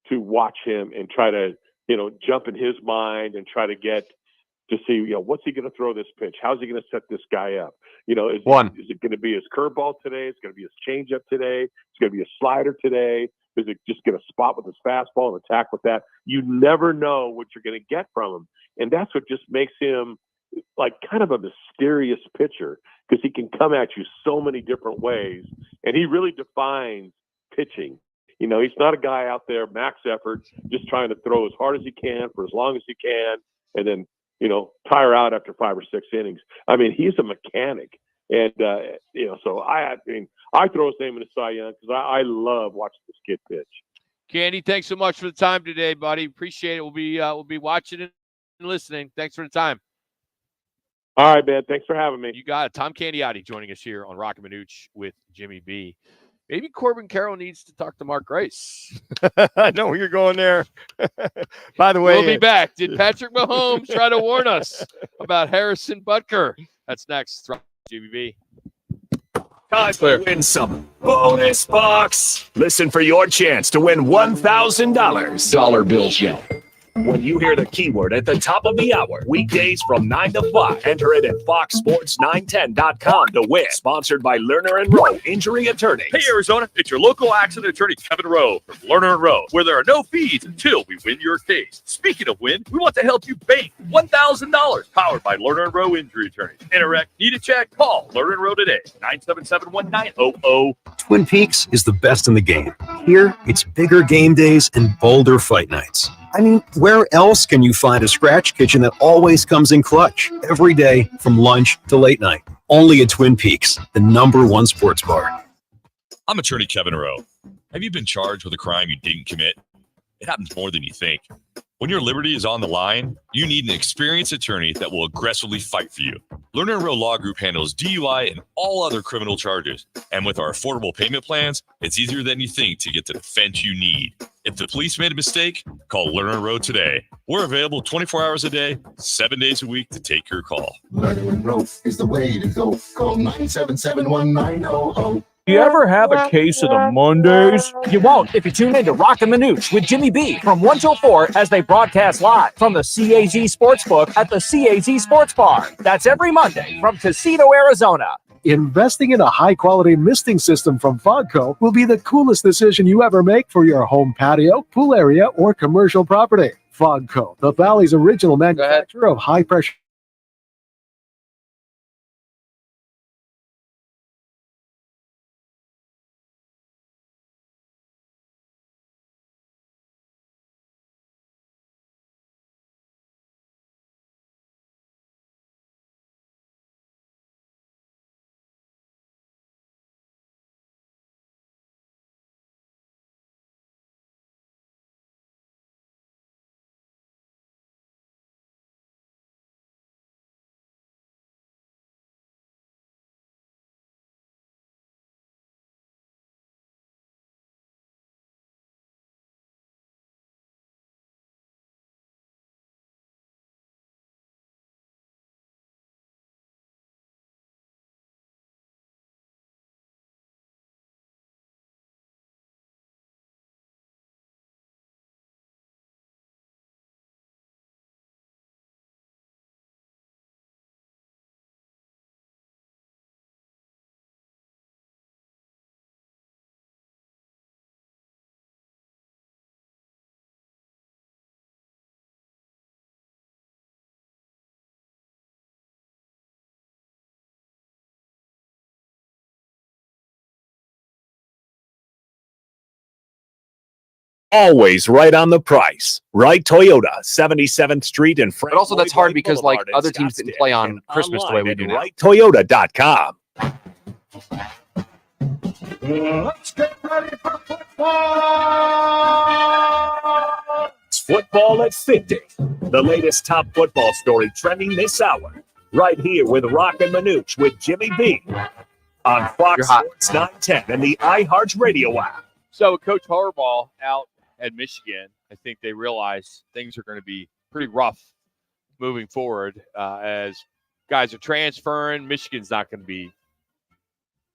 to watch him and try to, jump in his mind and try to get to see, what's he going to throw this pitch? How's he going to set this guy up? Is it going to be his curveball today? It's going to be his changeup today. It's going to be a slider today. Is it just going to spot with his fastball and attack with that? You never know what you're going to get from him. And that's what just makes him like kind of a mysterious pitcher, because he can come at you so many different ways. And he really defines pitching. He's not a guy out there, max effort, just trying to throw as hard as he can for as long as he can, and then, tire out after 5 or 6 innings. I mean, he's a mechanic. And, so I throw his name in the Cy Young because I love watching this kid pitch. Candy, thanks so much for the time today, buddy. Appreciate it. We'll be watching it listening. Thanks for the time. All right, man. Thanks for having me. You got it. Tom Candiotti joining us here on Roc and Manuch with Jimmy B. Maybe Corbin Carroll needs to talk to Mark Grace. I know where you're going there. By the way, We'll be back. Did Patrick Mahomes try to warn us about Harrison Butker? That's next. Jimmy B. Time to win some bonus bucks. Listen for your chance to win $1,000. Dollar bills yell. When you hear the keyword at the top of the hour, weekdays from 9 to 5, enter it at foxsports910.com to win. Sponsored by Lerner and Rowe Injury Attorneys. Hey, Arizona, it's your local accident attorney, Kevin Rowe from Lerner and Rowe, where there are no fees until we win your case. Speaking of win, we want to help you bank $1,000, powered by Lerner and Rowe Injury Attorneys. Interact, need a check? Call Lerner and Rowe today, 977-1900. Twin Peaks is the best in the game. Here, it's bigger game days and bolder fight nights. I mean, where else can you find a scratch kitchen that always comes in clutch every day from lunch to late night? Only at Twin Peaks, the #1 sports bar. I'm attorney Kevin Rowe. Have you been charged with a crime you didn't commit? It happens more than you think. When your liberty is on the line, you need an experienced attorney that will aggressively fight for you. Lerner & Rowe Law Group handles DUI and all other criminal charges. And with our affordable payment plans, it's easier than you think to get the defense you need. If the police made a mistake, call Lerner & Rowe today. We're available 24 hours a day, 7 days a week to take your call. Lerner & Rowe is the way to go. Call 977-1900. Do you ever have a case of the Mondays? You won't if you tune in to Roc and Manuch with Jimmy B from 1 till 4 as they broadcast live from the CAZ Sportsbook at the CAZ Sports Bar. That's every Monday from Casino, Arizona. Investing in a high-quality misting system from Fogco will be the coolest decision you ever make for your home patio, pool area, or commercial property. Fogco, the Valley's original manufacturer of high-pressure. Always right on the price. Right Toyota, 77th Street in Frank. But also that's hard because like Boulevard in other teams didn't play on Christmas the way we do now. RightToyota.com. Let's get ready for football! It's football at 50. The latest top football story trending this hour. Right here with Roc and Manuch with Jimmy B. On Fox Sports 910 and the iHeartRadio app. So Coach Harbaugh out at Michigan, I think they realize things are going to be pretty rough moving forward as guys are transferring. Michigan's not going to be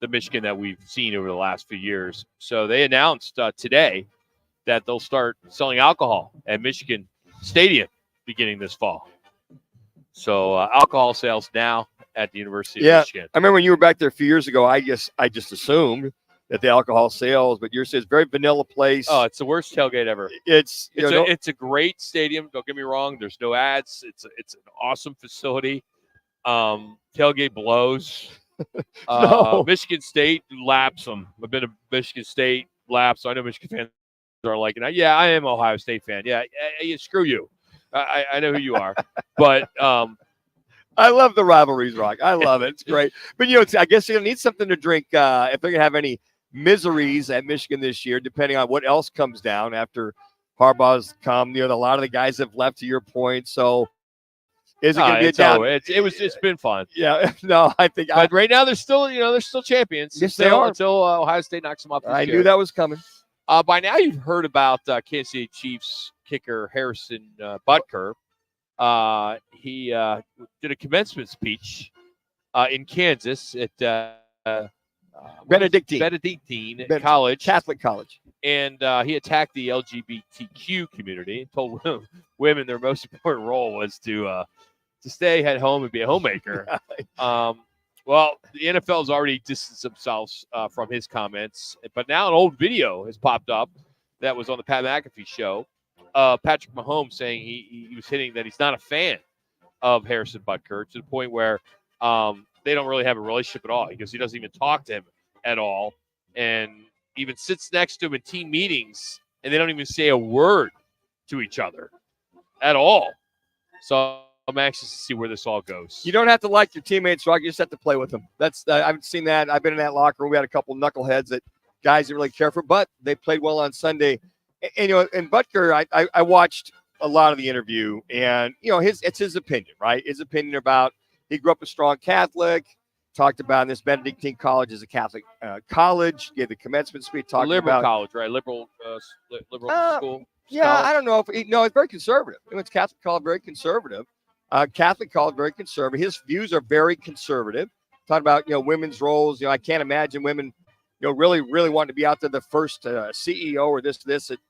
the Michigan that we've seen over the last few years. So they announced today that they'll start selling alcohol at Michigan Stadium beginning this fall. So alcohol sales now at the University of Michigan. I remember when you were back there a few years ago, I just assumed that the alcohol sales, but yours says very vanilla place. Oh, it's the worst tailgate ever. It's a great stadium. Don't get me wrong. There's no ads. It's an awesome facility. Tailgate blows. No. Michigan State laps them. I've been to Michigan State laps. So I know Michigan fans are like, yeah, I am an Ohio State fan. Yeah, screw you. I know who you are, but I love the rivalries, Rock. I love it. It's great. But I guess you're gonna need something to drink if they're gonna have any miseries at Michigan this year, depending on what else comes down after Harbaugh's come. A lot of the guys have left, to your point. So Is it going to be a down? It's been fun. Yeah, no, I think. But right now they're still champions. Yes, they are. Until Ohio State knocks them off. I knew that was coming. By now you've heard about Kansas City Chiefs kicker Harrison Butker. He did a commencement speech in Kansas at Benedictine College, Catholic college, and he attacked the LGBTQ community and told women their most important role was to stay at home and be a homemaker. Well, the NFL has already distanced themselves from his comments, but now an old video has popped up that was on the Pat McAfee show. Patrick Mahomes saying he was hitting that he's not a fan of Harrison Butker to the point where they don't really have a relationship at all because he doesn't even talk to him at all and even sits next to him in team meetings, and they don't even say a word to each other at all. So I'm anxious to see where this all goes. You don't have to like your teammates, Rock. You just have to play with them. That's I've seen that. I've been in that locker room. We had a couple knuckleheads that guys didn't really care for, but they played well on Sunday. And and Butker, I watched a lot of the interview, and it's his opinion, right? His opinion about he grew up a strong Catholic. Talked about this Benedictine College is a Catholic college. Gave the commencement speech. Talking liberal about college, right? Liberal school. Yeah, I don't know if it's very conservative. It's Catholic college, very conservative. Catholic college, very conservative. His views are very conservative. Talking about women's roles. I can't imagine women really wanting to be out there the first CEO or this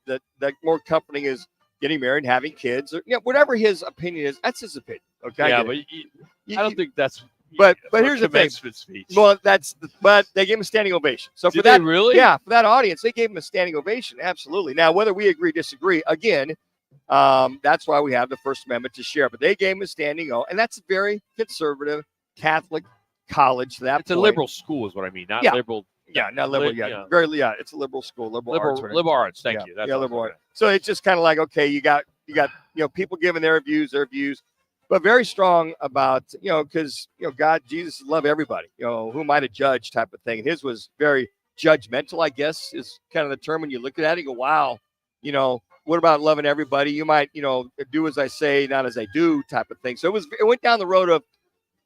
that more comforting is getting married, having kids, or whatever his opinion is. That's his opinion. Okay. Yeah, but I don't think that's. But here's the thing. Speech. Well, but they gave him a standing ovation. So for Did that, they really? Yeah, for that audience, they gave him a standing ovation. Absolutely. Now, whether we agree, disagree, again, that's why we have the First Amendment to share. But they gave him a standing O, and that's a very conservative Catholic college. It's a liberal school, is what I mean. Not liberal. Yeah, not liberal. It's a liberal school. Liberal arts. Thank you. That's liberal arts. So it's just kind of like, okay, you got people giving their views, but very strong about because God, Jesus love everybody. Who am I to judge type of thing. And his was very judgmental, I guess, is kind of the term when you look at it. You go, wow, what about loving everybody? You might do as I say, not as I do type of thing. So it went down the road of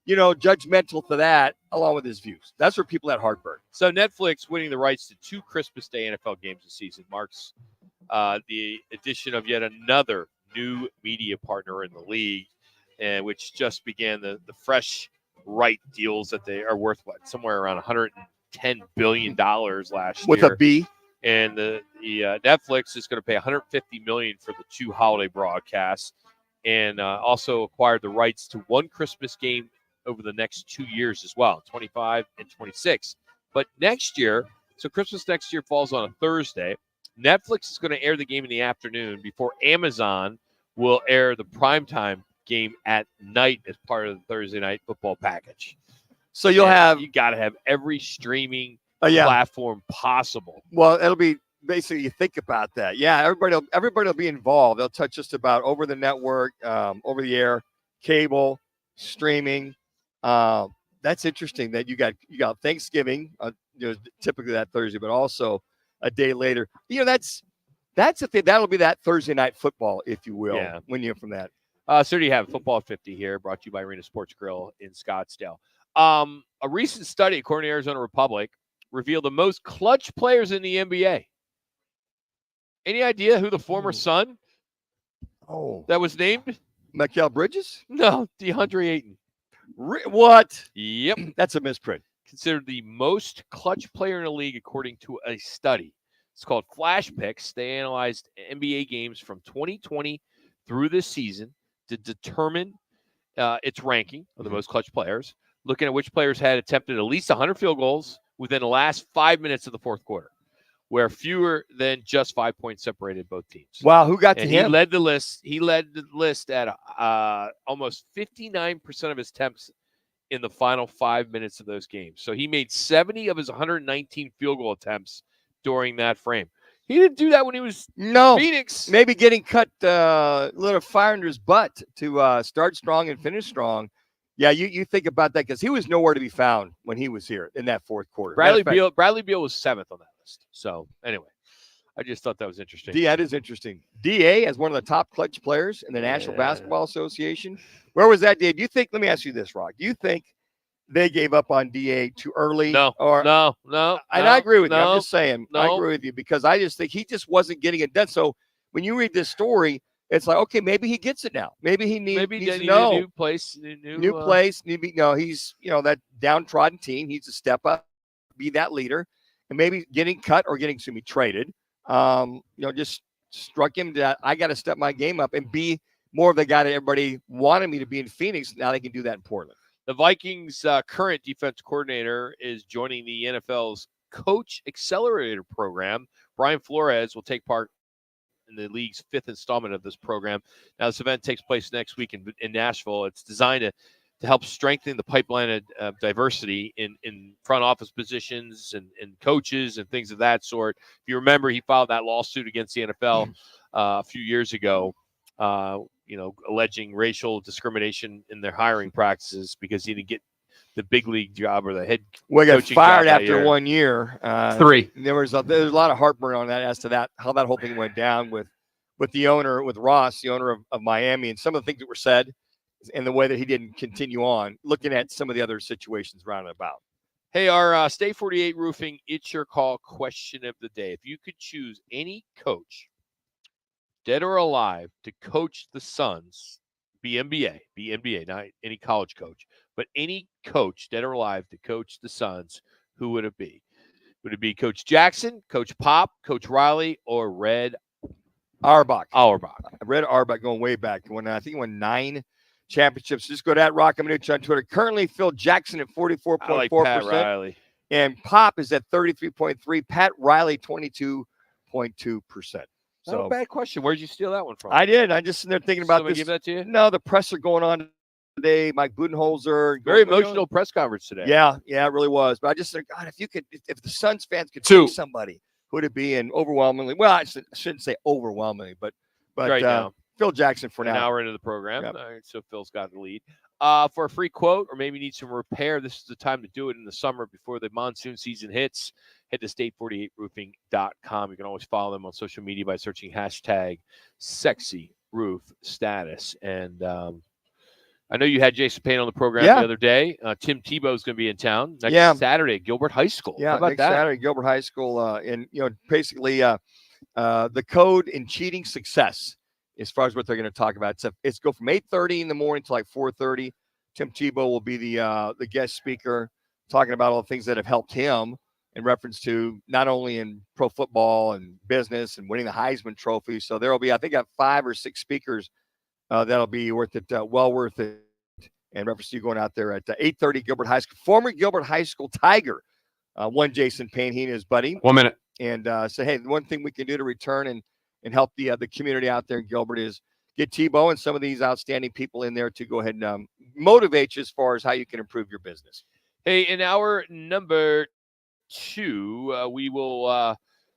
judgmental to that, along with his views. That's where people had heartburn. So Netflix winning the rights to 2 Christmas Day NFL games this season marks the addition of yet another new media partner in the league, and which just began the fresh right deals that they are worth somewhere around $110 billion last year. With a B. And the Netflix is going to pay $150 million for the 2 holiday broadcasts, and also acquired the rights to 1 Christmas game over the next 2 years as well, 25 and 26. But next year, so Christmas next year falls on a Thursday. Netflix is going to air the game in the afternoon before Amazon will air the primetime game at night as part of the Thursday night football package. So you got to have every streaming platform possible. Well, it'll be basically, you think about that. Yeah, everybody will be involved. They'll touch just about over the network, over the air, cable, streaming. That's interesting that you got Thanksgiving, typically that Thursday, but also a day later. That's the thing. That'll be that Thursday night football, if you will. Yeah. When you're from that. So do you have Football 50 here, brought to you by Arena Sports Grill in Scottsdale. A recent study, according to Arizona Republic, revealed the most clutch players in the NBA. Any idea who the former son that was named? Mikal Bridges? No, DeAndre Ayton. What? Yep. That's a misprint. Considered the most clutch player in the league, according to a study. It's called Flash Picks. They analyzed NBA games from 2020 through this season to determine its ranking of the most clutch players, looking at which players had attempted at least 100 field goals within the last 5 minutes of the fourth quarter, where fewer than just 5 points separated both teams. Wow, who got to and him? He led the list. He led the list at almost 59% of his attempts in the final 5 minutes of those games. So he made 70 of his 119 field goal attempts during that frame. He didn't do that when he was Phoenix. Maybe getting cut a little fire under his butt to start strong and finish strong. Yeah, you think about that because he was nowhere to be found when he was here in that fourth quarter. Bradley Beal was 7th on that list. So anyway, I just thought that was interesting. That is interesting. DA as one of the top clutch players in the National Basketball Association. Where was that, Dave? Do you think? Let me ask you this, Rock. Do you think they gave up on DA too early? No. And I agree with you. I'm no, just saying. no. I agree with you because I just think he just wasn't getting it done. So when you read this story, it's like, okay, maybe he gets it now. Maybe he needs to know. A new place, new place. He's that downtrodden team. He needs to step up, be that leader, and maybe getting cut or getting traded. Just struck him that I got to step my game up and be more of the guy that everybody wanted me to be in Phoenix. Now they can do that in Portland. The Vikings' current defense coordinator is joining the NFL's Coach Accelerator program. Brian Flores will take part in the league's 5th installment of this program. Now, this event takes place next week in Nashville. It's designed to help strengthen the pipeline of diversity in front office positions and coaches and things of that sort. If you remember, he filed that lawsuit against the NFL a few years ago, alleging racial discrimination in their hiring practices because he didn't get the big league job or the head got fired after year. 1 year. 3. There's a lot of heartburn on that as to that how that whole thing went down with the owner, with Ross, the owner of Miami, and some of the things that were said and the way that he didn't continue on, looking at some of the other situations round and about. Hey, our State 48 Roofing It's Your Call question of the day. If you could choose any coach, dead or alive, to coach the Suns, be NBA, not any college coach, but any coach, dead or alive, to coach the Suns, who would it be? Would it be Coach Jackson, Coach Pop, Coach Riley, or Red Auerbach? Red Auerbach going way back. I think he won 9 championships. Just go to @Roc and Manuch on Twitter. Currently, Phil Jackson at 44.4%. Pat Riley. And Pop is at 33.3%. Pat Riley, 22.2%. Not a bad question. Where'd you steal that one from? I did. I just sitting there thinking about Somebody this. give that to you? No, the presser going on today. Mike Budenholzer. Very emotional press conference today. Yeah, it really was. But I just think, God, if the Suns fans could pick somebody, who would it be? And overwhelmingly, well, I shouldn't say overwhelmingly, but right now. Phil Jackson for now. An hour into the program. Yep. All right, so Phil's got the lead. For a free quote or maybe need some repair, this is the time to do it in the summer before the monsoon season hits. Head to state48roofing.com. You can always follow them on social media by searching #SexyRoofStatus. And I know you had Jason Payne on the program the other day. Tim Tebow is going to be in town next Saturday at Gilbert High School. Yeah, how about next that? Saturday at Gilbert High School. And basically the code in cheating success as far as what they're going to talk about. It's go from 8:30 in the morning to like 4:30. Tim Tebow will be the guest speaker, talking about all the things that have helped him in reference to not only in pro football and business and winning the Heisman Trophy. So there will be, I think, 5 or 6 speakers that'll be worth it, well worth it. And reference to you going out there at 8:30 Gilbert High School. Former Gilbert High School Tiger, one Jason Payne, he and his buddy. 1 minute. And say, hey, the one thing we can do to return and help the community out there in Gilbert is get Tebow and some of these outstanding people in there to go ahead and motivate you as far as how you can improve your business. Hey, in our number 2, we will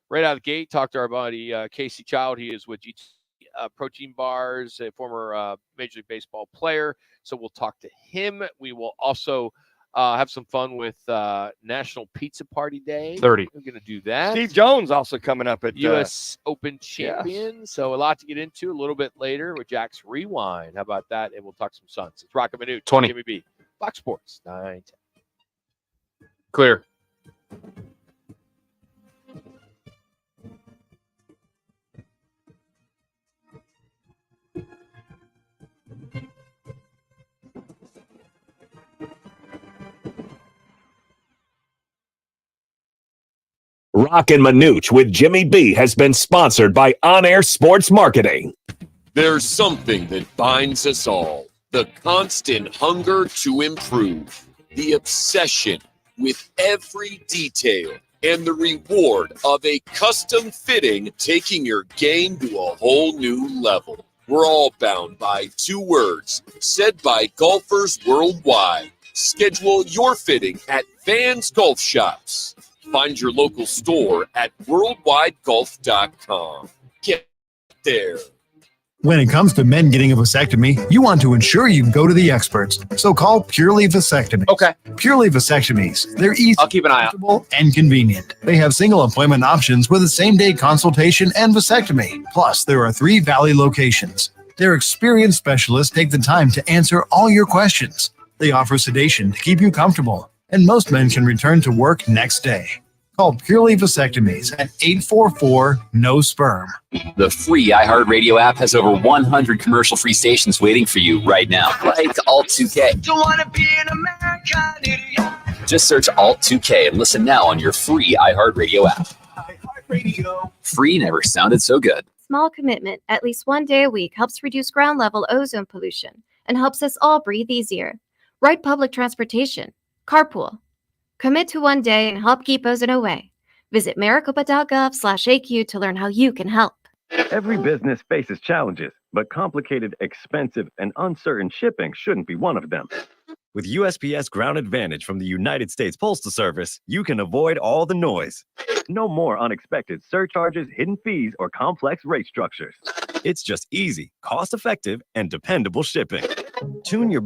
right out of the gate talk to our buddy Casey Child. He is with GT Protein Bars, a former Major League Baseball player. So we'll talk to him. We will also have some fun with National Pizza Party Day. 30. We're going to do that. Steve Jones also coming up at U.S. Open champion. So a lot to get into a little bit later with Jack's Rewind. How about that? And we'll talk some Suns. It's Roc and Manuch. 20. Jimmy B. Fox Sports 910. Clear. Roc and Manuch with Jimmy B has been sponsored by On Air Sports Marketing. There's something that binds us all. The constant hunger to improve. The obsession with every detail. And the reward of a custom fitting taking your game to a whole new level. We're all bound by 2 words said by golfers worldwide. Schedule your fitting at Vans Golf Shops. Find your local store at worldwidegolf.com. Get there. When it comes to men getting a vasectomy, you want to ensure you go to the experts. So call Purely Vasectomy. Okay. Purely Vasectomies. They're easy, I'll keep an eye out. comfortable, and convenient. They have single appointment options with a same-day consultation and vasectomy. Plus, there are 3 Valley locations. Their experienced specialists take the time to answer all your questions. They offer sedation to keep you comfortable, and most men can return to work next day. Call Purely Vasectomies at 844-NO-SPERM. The free iHeartRadio app has over 100 commercial-free stations waiting for you right now. Like Alt 2K. Don't wanna be an American idiot. Just search Alt 2K and listen now on your free iHeartRadio app. Radio. Free never sounded so good. Small commitment, at least 1 day a week, helps reduce ground-level ozone pollution and helps us all breathe easier. Ride public transportation. Carpool. Commit to 1 day and help keep ozone away. Visit maricopa.gov/AQ to learn how you can help. Every business faces challenges, but complicated, expensive, and uncertain shipping shouldn't be one of them. With USPS Ground Advantage from the United States Postal Service, you can avoid all the noise. No more unexpected surcharges, hidden fees, or complex rate structures. It's just easy, cost-effective, and dependable shipping. Tune your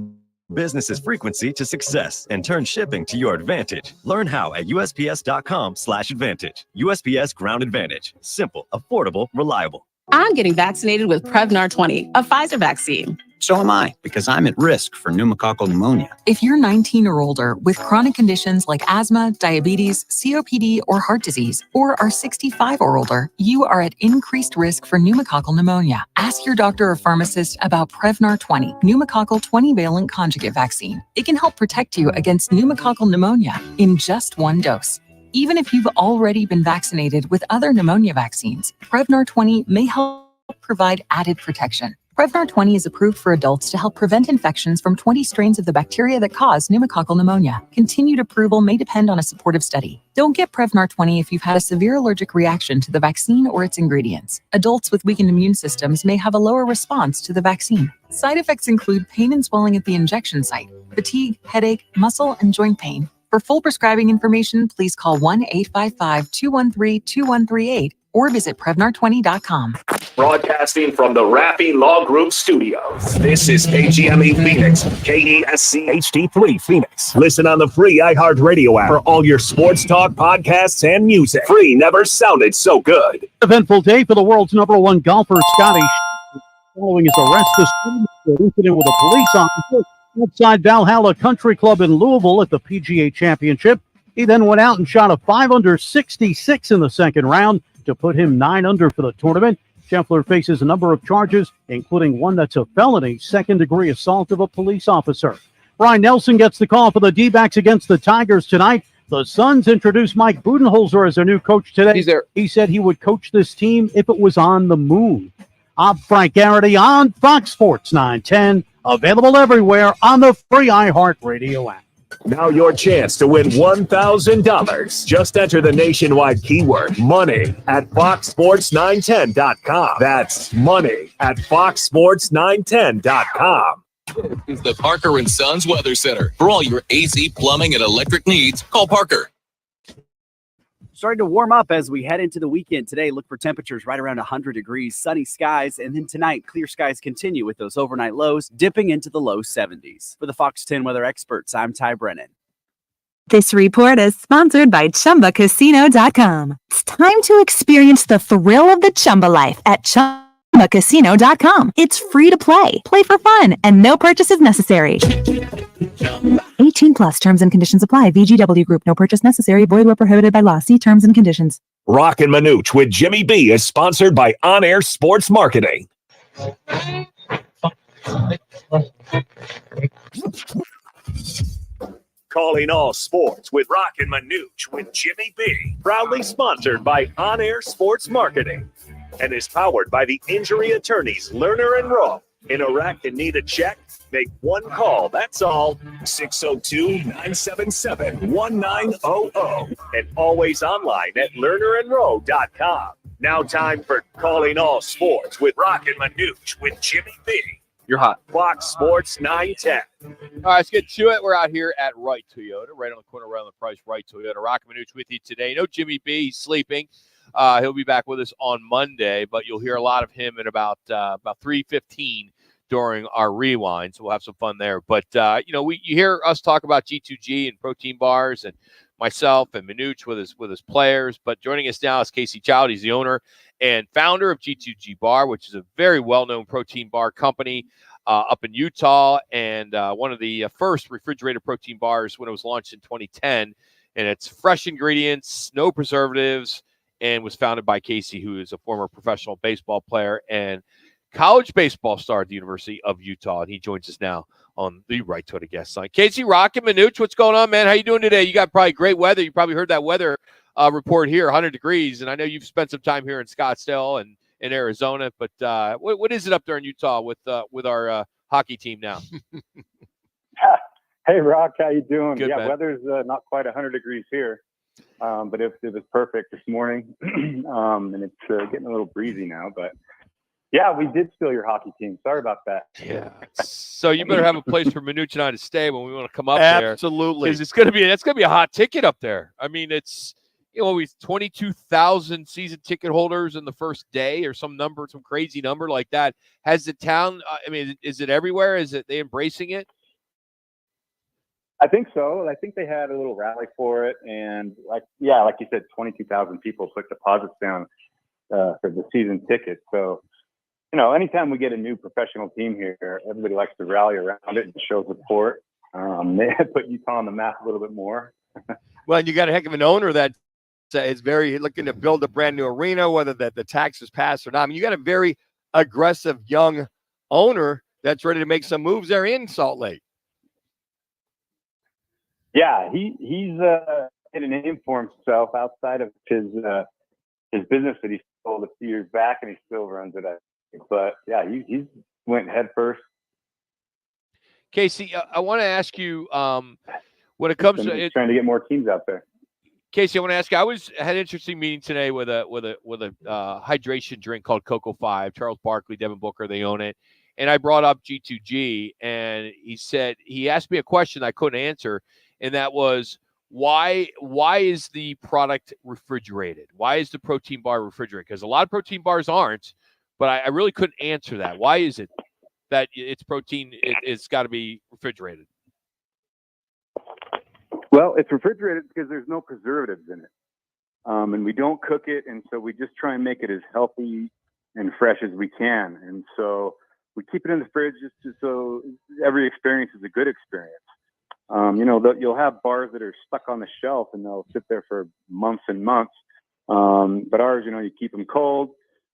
business's frequency to success and turn shipping to your advantage. Learn how at USPS.com/advantage. USPS Ground Advantage. Simple, affordable, reliable. I'm getting vaccinated with Prevnar 20, a Pfizer vaccine. So am I, because I'm at risk for pneumococcal pneumonia. If you're 19 or older with chronic conditions like asthma, diabetes, COPD, or heart disease, or are 65 or older, you are at increased risk for pneumococcal pneumonia. Ask your doctor or pharmacist about Prevnar 20, pneumococcal 20-valent conjugate vaccine. It can help protect you against pneumococcal pneumonia in just 1 dose. Even if you've already been vaccinated with other pneumonia vaccines, Prevnar 20 may help provide added protection. Prevnar 20 is approved for adults to help prevent infections from 20 strains of the bacteria that cause pneumococcal pneumonia. Continued approval may depend on a supportive study. Don't get Prevnar 20 if you've had a severe allergic reaction to the vaccine or its ingredients. Adults with weakened immune systems may have a lower response to the vaccine. Side effects include pain and swelling at the injection site, fatigue, headache, muscle, and joint pain. For full prescribing information, please call 1-855-213-2138 or visit Prevnar20.com. Broadcasting from the Raffy Law Group Studios. This is KGME Phoenix, KESC HD3 Phoenix. Listen on the free iHeartRadio app for all your sports talk, podcasts, and music. Free never sounded so good. Eventful day for the world's #1 golfer, Scotty Scheffler, following his arrest this morning for an incident with a police officer outside Valhalla Country Club in Louisville at the PGA Championship. He then went out and shot a 5-under 66 in the second round to put him 9 under for the tournament. Scheffler faces a number of charges, including one that's a felony, second-degree assault of a police officer. Brian Nelson gets the call for the D-backs against the Tigers tonight. The Suns introduced Mike Budenholzer as their new coach today. He's there. He said he would coach this team if it was on the moon. I'm Frank Garrity on Fox Sports 910, available everywhere on the free iHeartRadio app. Now your chance to win $1,000. Just enter the nationwide keyword money at foxsports910.com. That's money at foxsports910.com. This is the Parker & Sons Weather Center. For all your AC, plumbing, and electric needs, call Parker. Starting to warm up as we head into the weekend today. Look for temperatures right around 100 degrees, sunny skies, and then tonight, clear skies continue with those overnight lows dipping into the low 70s. For the Fox 10 weather experts, I'm Ty Brennan. This report is sponsored by ChumbaCasino.com. It's time to experience the thrill of the Chumba life at ChumbaCasino.com. It's free to play. Play for fun and no purchases necessary. 18 plus terms and conditions apply. VGW Group. No purchase necessary. Void where prohibited by law. See terms and conditions. Roc and Manuch with Jimmy B is sponsored by On Air Sports Marketing. Calling all sports with Roc and Manuch with Jimmy B. Proudly sponsored by On Air Sports Marketing and is powered by the injury attorneys Lerner and Rowe. In Iraq and need a check? Make one call, that's all. 602-977-1900. And always online at lernerandrowe.com. Now time for Calling All Sports with Roc and Manuch with Jimmy B. You're hot. Fox Sports 910. All right, let's get to it. We're out here at Wright Toyota, right on the corner around the price, Wright Toyota. Roc and Manuch with you today. No Jimmy B, he's sleeping. He'll be back with us on Monday, but you'll hear a lot of him at about 3:15 during our rewind. So we'll have some fun there. But, you hear us talk about G2G and protein bars and myself and Manuch with his players. But joining us now is Casey Child. He's the owner and founder of G2G Bar, which is a very well-known protein bar company up in Utah, and one of the first refrigerated protein bars when it was launched in 2010. And it's fresh ingredients, no preservatives, and was founded by Casey, who is a former professional baseball player and college baseball star at the University of Utah. And he joins us now on the Right to a Guest line. Casey, Roc and Manuch, what's going on, man? How you doing today? You got probably great weather. You probably heard that weather report here, 100 degrees. And I know you've spent some time here in Scottsdale and in Arizona. But what is it up there in Utah with our hockey team now? Hey, Roc, how you doing? Good, man. Weather's not quite 100 degrees here, but it was perfect this morning, and it's getting a little breezy now. But yeah, we did steal your hockey team. Sorry about that. Yeah. So you better have a place for Manuch and I to stay when we want to come up there. Absolutely. Because that's gonna be a hot ticket up there. I mean, it's we 22,000 season ticket holders in the first day, or some crazy number like that. Has the town? Is it everywhere? Is it they embracing it? I think so. I think they had a little rally for it, and like you said, 22,000 people put deposits down for the season ticket. So, anytime we get a new professional team here, everybody likes to rally around it and show support. They put Utah on the map a little bit more. Well, you got a heck of an owner that is very looking to build a brand new arena, whether the taxes pass or not. I mean, you got a very aggressive young owner that's ready to make some moves there in Salt Lake. Yeah, he's made a name for himself outside of his business that he sold a few years back, and he still runs it. But yeah, he's went head first. Casey, I want to ask you when it comes to trying to get more teams out there. Casey, I want to ask you. I had an interesting meeting today with a hydration drink called Cocoa 5. Charles Barkley, Devin Booker, they own it. And I brought up G2G, and he asked me a question I couldn't answer. And that was, why is the product refrigerated? Why is the protein bar refrigerated? Because a lot of protein bars aren't, but I really couldn't answer that. Why is it that it's protein? It's got to be refrigerated. Well, it's refrigerated because there's no preservatives in it. And we don't cook it, and so we just try and make it as healthy and fresh as we can. And so we keep it in the fridge just so every experience is a good experience. You'll have bars that are stuck on the shelf and they'll sit there for months and months. But ours, you keep them cold,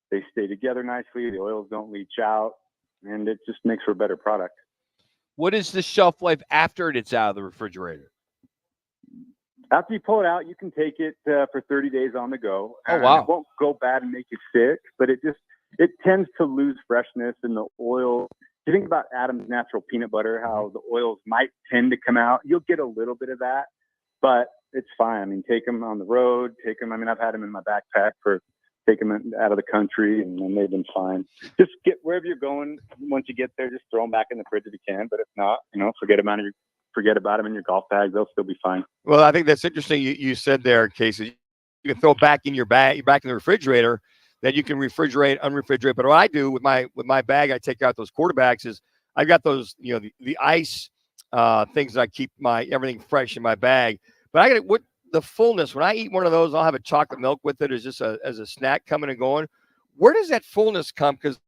they stay together nicely, the oils don't leach out, and it just makes for a better product. What is the shelf life after it's out of the refrigerator? After you pull it out, you can take it for 30 days on the go. Oh, wow. It won't go bad and make you sick, but it tends to lose freshness in the oil. If you think about Adam's natural peanut butter, how the oils might tend to come out, you'll get a little bit of that, but it's fine. I mean, take them on the road, I've had them in my backpack take them out of the country, and they've been fine. Just get wherever you're going. Once you get there, just throw them back in the fridge if you can, but if not, forget about them in your golf bag. They'll still be fine. Well, I think that's interesting. You said there, Casey, you can throw it back in your bag, back in the refrigerator. That you can refrigerate, unrefrigerate. But what I do with my bag, I take out those quarterbacks. Is I've got those, the ice things that I keep everything fresh in my bag. But I got what the fullness when I eat one of those, I'll have a chocolate milk with it as just as a snack coming and going. Where does that fullness come? Because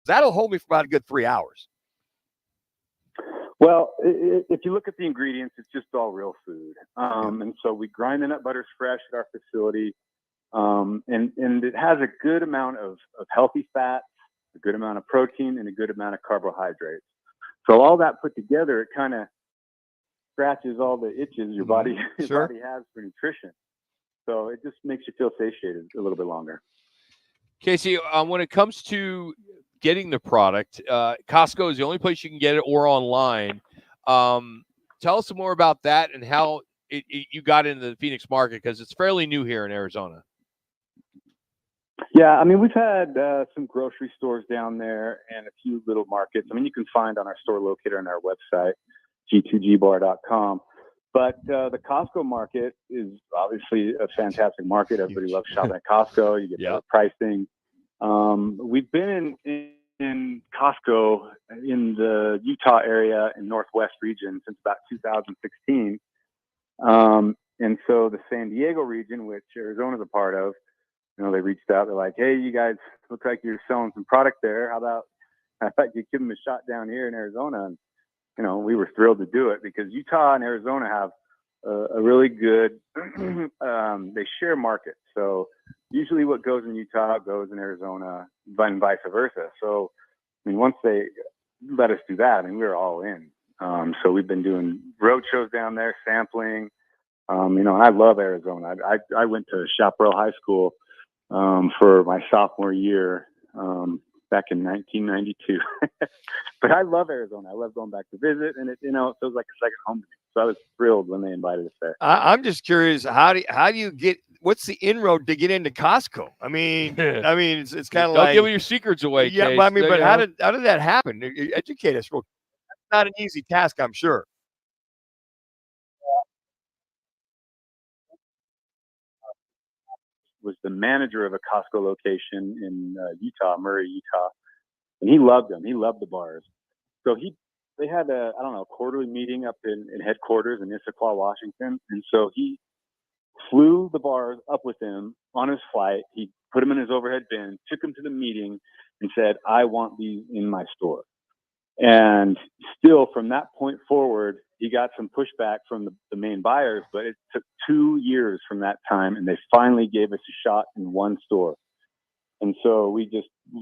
that'll hold me for about a good 3 hours. Well, if you look at the ingredients, it's just all real food. And so we grind the nut butters fresh at our facility. And it has a good amount of healthy fats, a good amount of protein, and a good amount of carbohydrates. So all that put together, it kind of scratches all the itches your body has for nutrition. So it just makes you feel satiated a little bit longer. Casey, when it comes to getting the product, Costco is the only place you can get it, or online. Tell us some more about that and how you got into the Phoenix market, because it's fairly new here in Arizona. Yeah, we've had some grocery stores down there and a few little markets. You can find on our store locator on our website, g2gbar.com. But the Costco market is obviously a fantastic market. Everybody loves shopping at Costco. You get better pricing. We've been in Costco in the Utah area and Northwest region since about 2016. And so the San Diego region, which Arizona's a part of, they reached out. They're like, "Hey, you guys look like you're selling some product there. How about you give them a shot down here in Arizona?" And we were thrilled to do it because Utah and Arizona have a really good, they share markets. So usually what goes in Utah goes in Arizona and vice versa. So, once they let us do that, we were all in. So we've been doing road shows down there, sampling. And I love Arizona. I went to Chaparral High School for my sophomore year back in 1992. But I love Arizona. I love going back to visit, and it feels like a second home to me. So I was thrilled when they invited us there. I'm just curious, how do you get? What's the inroad to get into Costco? It's kind of like, don't give your secrets away. Yeah, Case. but how did that happen? Educate us. It's not an easy task, I'm sure. Was the manager of a Costco location in Utah, Murray, Utah, and he loved them. He loved the bars. So they had a quarterly meeting up in headquarters in Issaquah, Washington, and so he flew the bars up with him on his flight. He put them in his overhead bin, took them to the meeting, and said, "I want these in my store." And still, from that point forward, he got some pushback from the main buyers, but it took 2 years from that time, and they finally gave us a shot in one store. And so we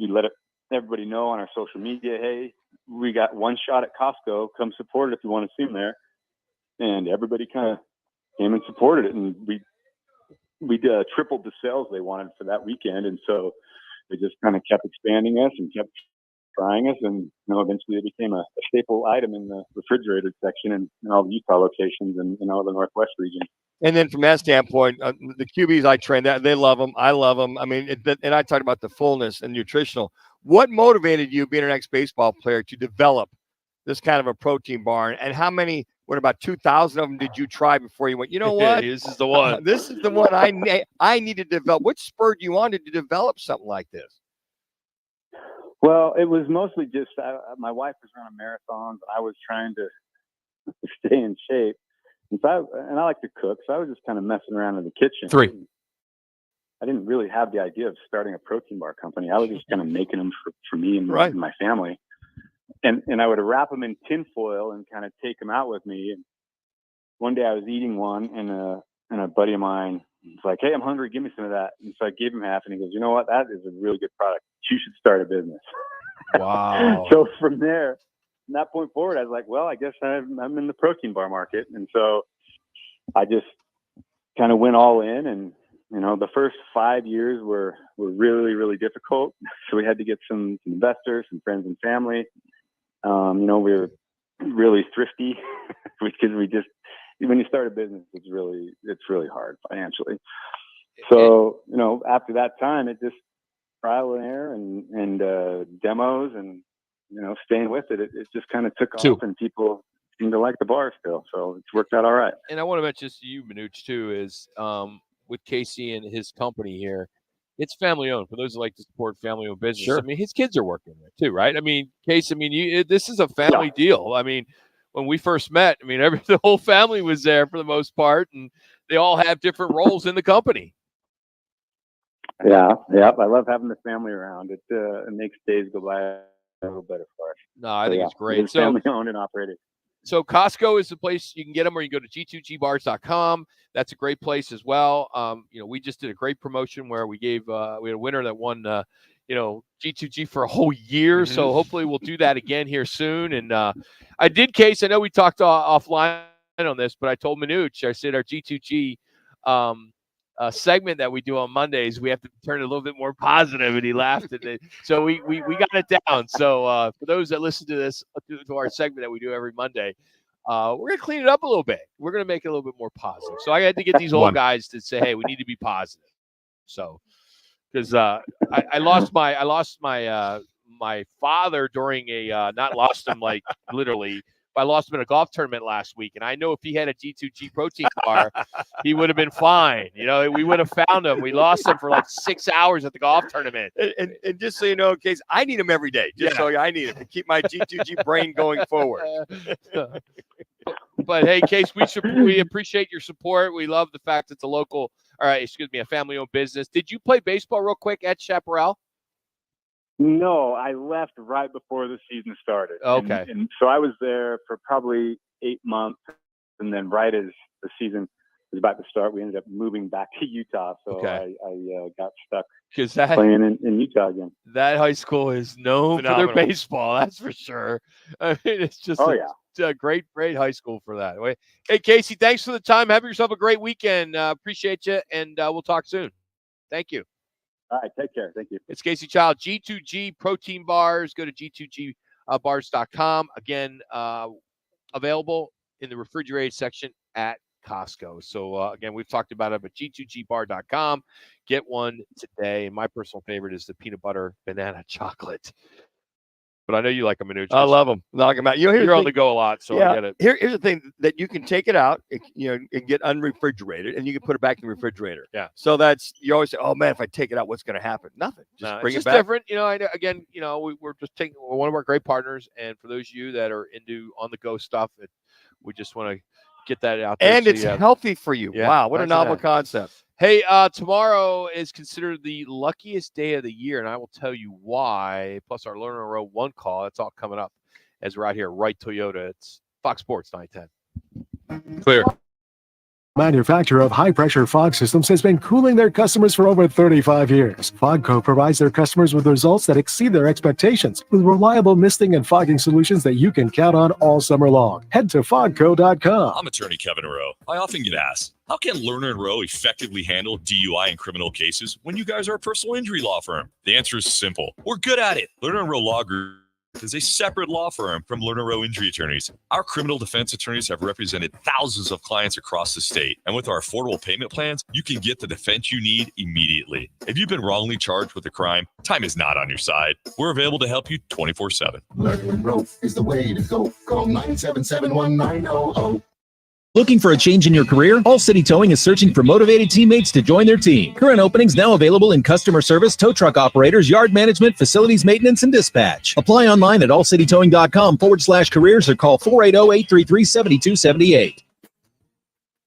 let everybody know on our social media, "Hey, we got one shot at Costco. Come support it if you want to see them there." And everybody kind of came and supported it, and we tripled the sales they wanted for that weekend. And so they just kind of kept expanding us and kept trying us, and eventually it became a staple item in the refrigerated section in all the Utah locations and all the Northwest region. And then from that standpoint, the QBs I train, that they love them. I love them. And I talked about the fullness and nutritional. What motivated you, being an ex-baseball player, to develop this kind of a protein bar? And how many? What, about 2,000 of them did you try before you went, "You know what? This is the one. This is the one I need to develop"? What spurred you on to develop something like this? Well, it was mostly just my wife was running marathons, and I was trying to stay in shape. And I like to cook, so I was just kind of messing around in the kitchen. 3. I didn't really have the idea of starting a protein bar company. I was just kind of making them for me and my family. And I would wrap them in tinfoil and kind of take them out with me. And one day I was eating one, and a buddy of mine was like, "Hey, I'm hungry. Give me some of that." And so I gave him half, and he goes, "You know what? That is a really good product. You should start a business." Wow. So from there, from that point forward, I was like, "Well, I guess I'm in the protein bar market." And so I just kind of went all in, and the first 5 years were really, really difficult. So we had to get some investors, some friends and family. We were really thrifty because when you start a business, it's really hard financially. So, after that time, it just trial and error and demos and, staying with it. It just kind of took off, and people seem to like the bar still. So it's worked out all right. And I want to mention this to you, Manuch, too, is with Casey and his company here, it's family owned. For those who like to support family owned business, Sure. his kids are working there too, right? Case, this is a family deal. When we first met, the whole family was there for the most part, and they all have different roles in the company. Yeah. I love having the family around. It makes days go by a little better for us. No, I think it's great. It's family owned and operated. So Costco is the place you can get them, or you can go to g2gbars.com. That's a great place as well. We just did a great promotion where we had a winner that won, G2G for a whole year. Mm-hmm. So hopefully we'll do that again here soon. And I did, Case, I know we talked offline on this, but I told Manuch, I said our G2G segment that we do on Mondays, we have to turn it a little bit more positive, and he laughed at it. So we got it down. So for those that listen to this, to our segment that we do every Monday, we're going to clean it up a little bit. We're going to make it a little bit more positive. So I had to get these old guys to say, "Hey, we need to be positive." So, because I lost my father during not lost him like literally, I lost him in a golf tournament last week, and I know if he had a G2G protein bar, he would have been fine. We would have found him. We lost him for like 6 hours at the golf tournament. And just so you know, Case, I need him every day. I need him to keep my G2G brain going forward. But hey, Case, we appreciate your support. We love the fact it's a family-owned business. Did you play baseball real quick at Chaparral? No, I left right before the season started. Okay. And so I was there for probably 8 months. And then right as the season was about to start, we ended up moving back to Utah. So I got stuck playing in Utah again. That high school is known for their baseball. That's for sure. I mean, it's just a great high school for that. Hey, Casey, thanks for the time. Have yourself a great weekend. Appreciate you. And we'll talk soon. Thank you. All right, take care. Thank you. It's Casey Child, G2G protein bars. Go to g2gbars.com. Again, available in the refrigerated section at Costco. So, again, we've talked about it, but g2gbar.com. Get one today. My personal favorite is the peanut butter banana chocolate. But I know you like them, Manuch. I love them. Knock them out. You're on the go a lot, so I get it. Here's the thing that you can take it out, and get unrefrigerated, and you can put it back in the refrigerator. Yeah. So you always say, oh man, if I take it out, what's going to happen? Nothing. Just bring it's it back. different. We're just taking one of our great partners, and for those of you that are into on the go stuff, we just want to get that out there. And it's healthy for you. Yeah, wow, what a novel concept. Hey, tomorrow is considered the luckiest day of the year, and I will tell you why. Plus our Learner Row 1 call. That's all coming up as we're out here, Wright Toyota. It's Fox Sports 910. Clear. Manufacturer of high-pressure fog systems has been cooling their customers for over 35 years. Fogco provides their customers with results that exceed their expectations with reliable misting and fogging solutions that you can count on all summer long. Head to fogco.com. I'm attorney Kevin Rowe. I often get asked, how can Lerner & Rowe effectively handle DUI and criminal cases when you guys are a personal injury law firm? The answer is simple. We're good at it. Lerner & Rowe Law Group is a separate law firm from Lerner & Rowe Injury Attorneys. Our criminal defense attorneys have represented thousands of clients across the state. And with our affordable payment plans, you can get the defense you need immediately. If you've been wrongly charged with a crime, time is not on your side. We're available to help you 24/7. Lerner & Rowe is the way to go. Call 977-1900. Looking for a change in your career? All City Towing is searching for motivated teammates to join their team. Current openings now available in customer service, tow truck operators, yard management, facilities maintenance, and dispatch. Apply online at allcitytowing.com/careers or call 480-833-7278.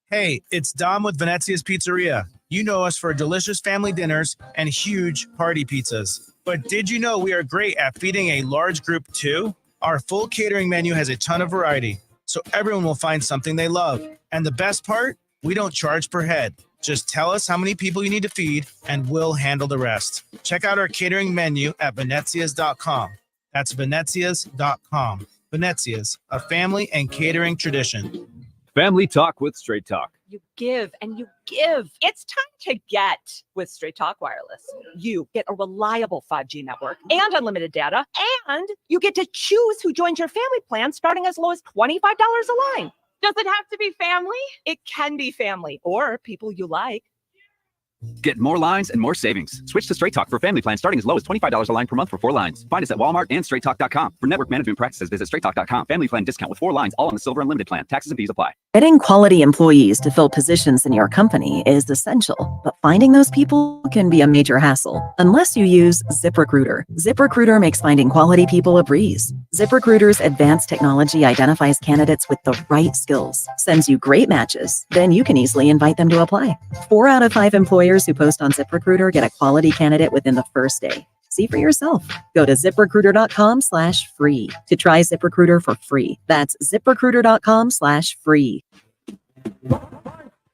Hey, it's Dom with Venezia's Pizzeria. You know us for delicious family dinners and huge party pizzas. But did you know we are great at feeding a large group too? Our full catering menu has a ton of variety, so everyone will find something they love. And the best part, we don't charge per head. Just tell us how many people you need to feed, and we'll handle the rest. Check out our catering menu at venezias.com. That's venezias.com. Venezias, a family and catering tradition. Family Talk with Straight Talk. You give and you give. It's time to get with Straight Talk Wireless. You get a reliable 5G network and unlimited data, and you get to choose who joins your family plan starting as low as $25 a line. Does it have to be family? It can be family or people you like. Get more lines and more savings. Switch to Straight Talk for family plans starting as low as $25 a line per month for 4 lines. Find us at Walmart and straighttalk.com. For network management practices, visit straighttalk.com. Family plan discount with 4 lines, all on the Silver Unlimited plan. Taxes and fees apply. Getting quality employees to fill positions in your company is essential, but finding those people can be a major hassle unless you use ZipRecruiter. ZipRecruiter makes finding quality people a breeze. ZipRecruiter's advanced technology identifies candidates with the right skills, sends you great matches, then you can easily invite them to apply. 4 out of 5 employers who post on ZipRecruiter get a quality candidate within the first day. See for yourself. Go to ziprecruiter.com/free to try ZipRecruiter for free. That's ziprecruiter.com/free.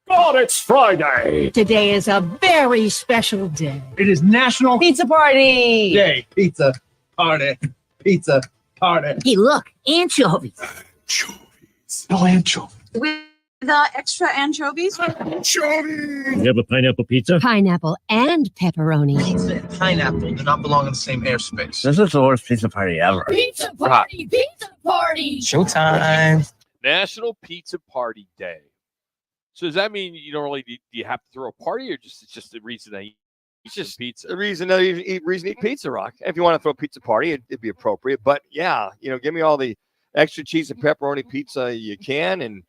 God, it's Friday. Today is a very special day. It is National Pizza Party Day. Pizza party. Pizza party. Hey, look, anchovies. No anchovies. With the extra anchovies. You have a pineapple pizza? Pineapple and pepperoni. Pizza and pineapple do not belong in the same airspace. This is the worst pizza party ever. Pizza party! Pizza party! Showtime. National Pizza Party Day. So does that mean you don't really do you have to throw a party, or it's just the reason that you eat just pizza? The reason to eat pizza, Rock. If you want to throw a pizza party, it'd be appropriate. But yeah, give me all the extra cheese and pepperoni pizza you can, and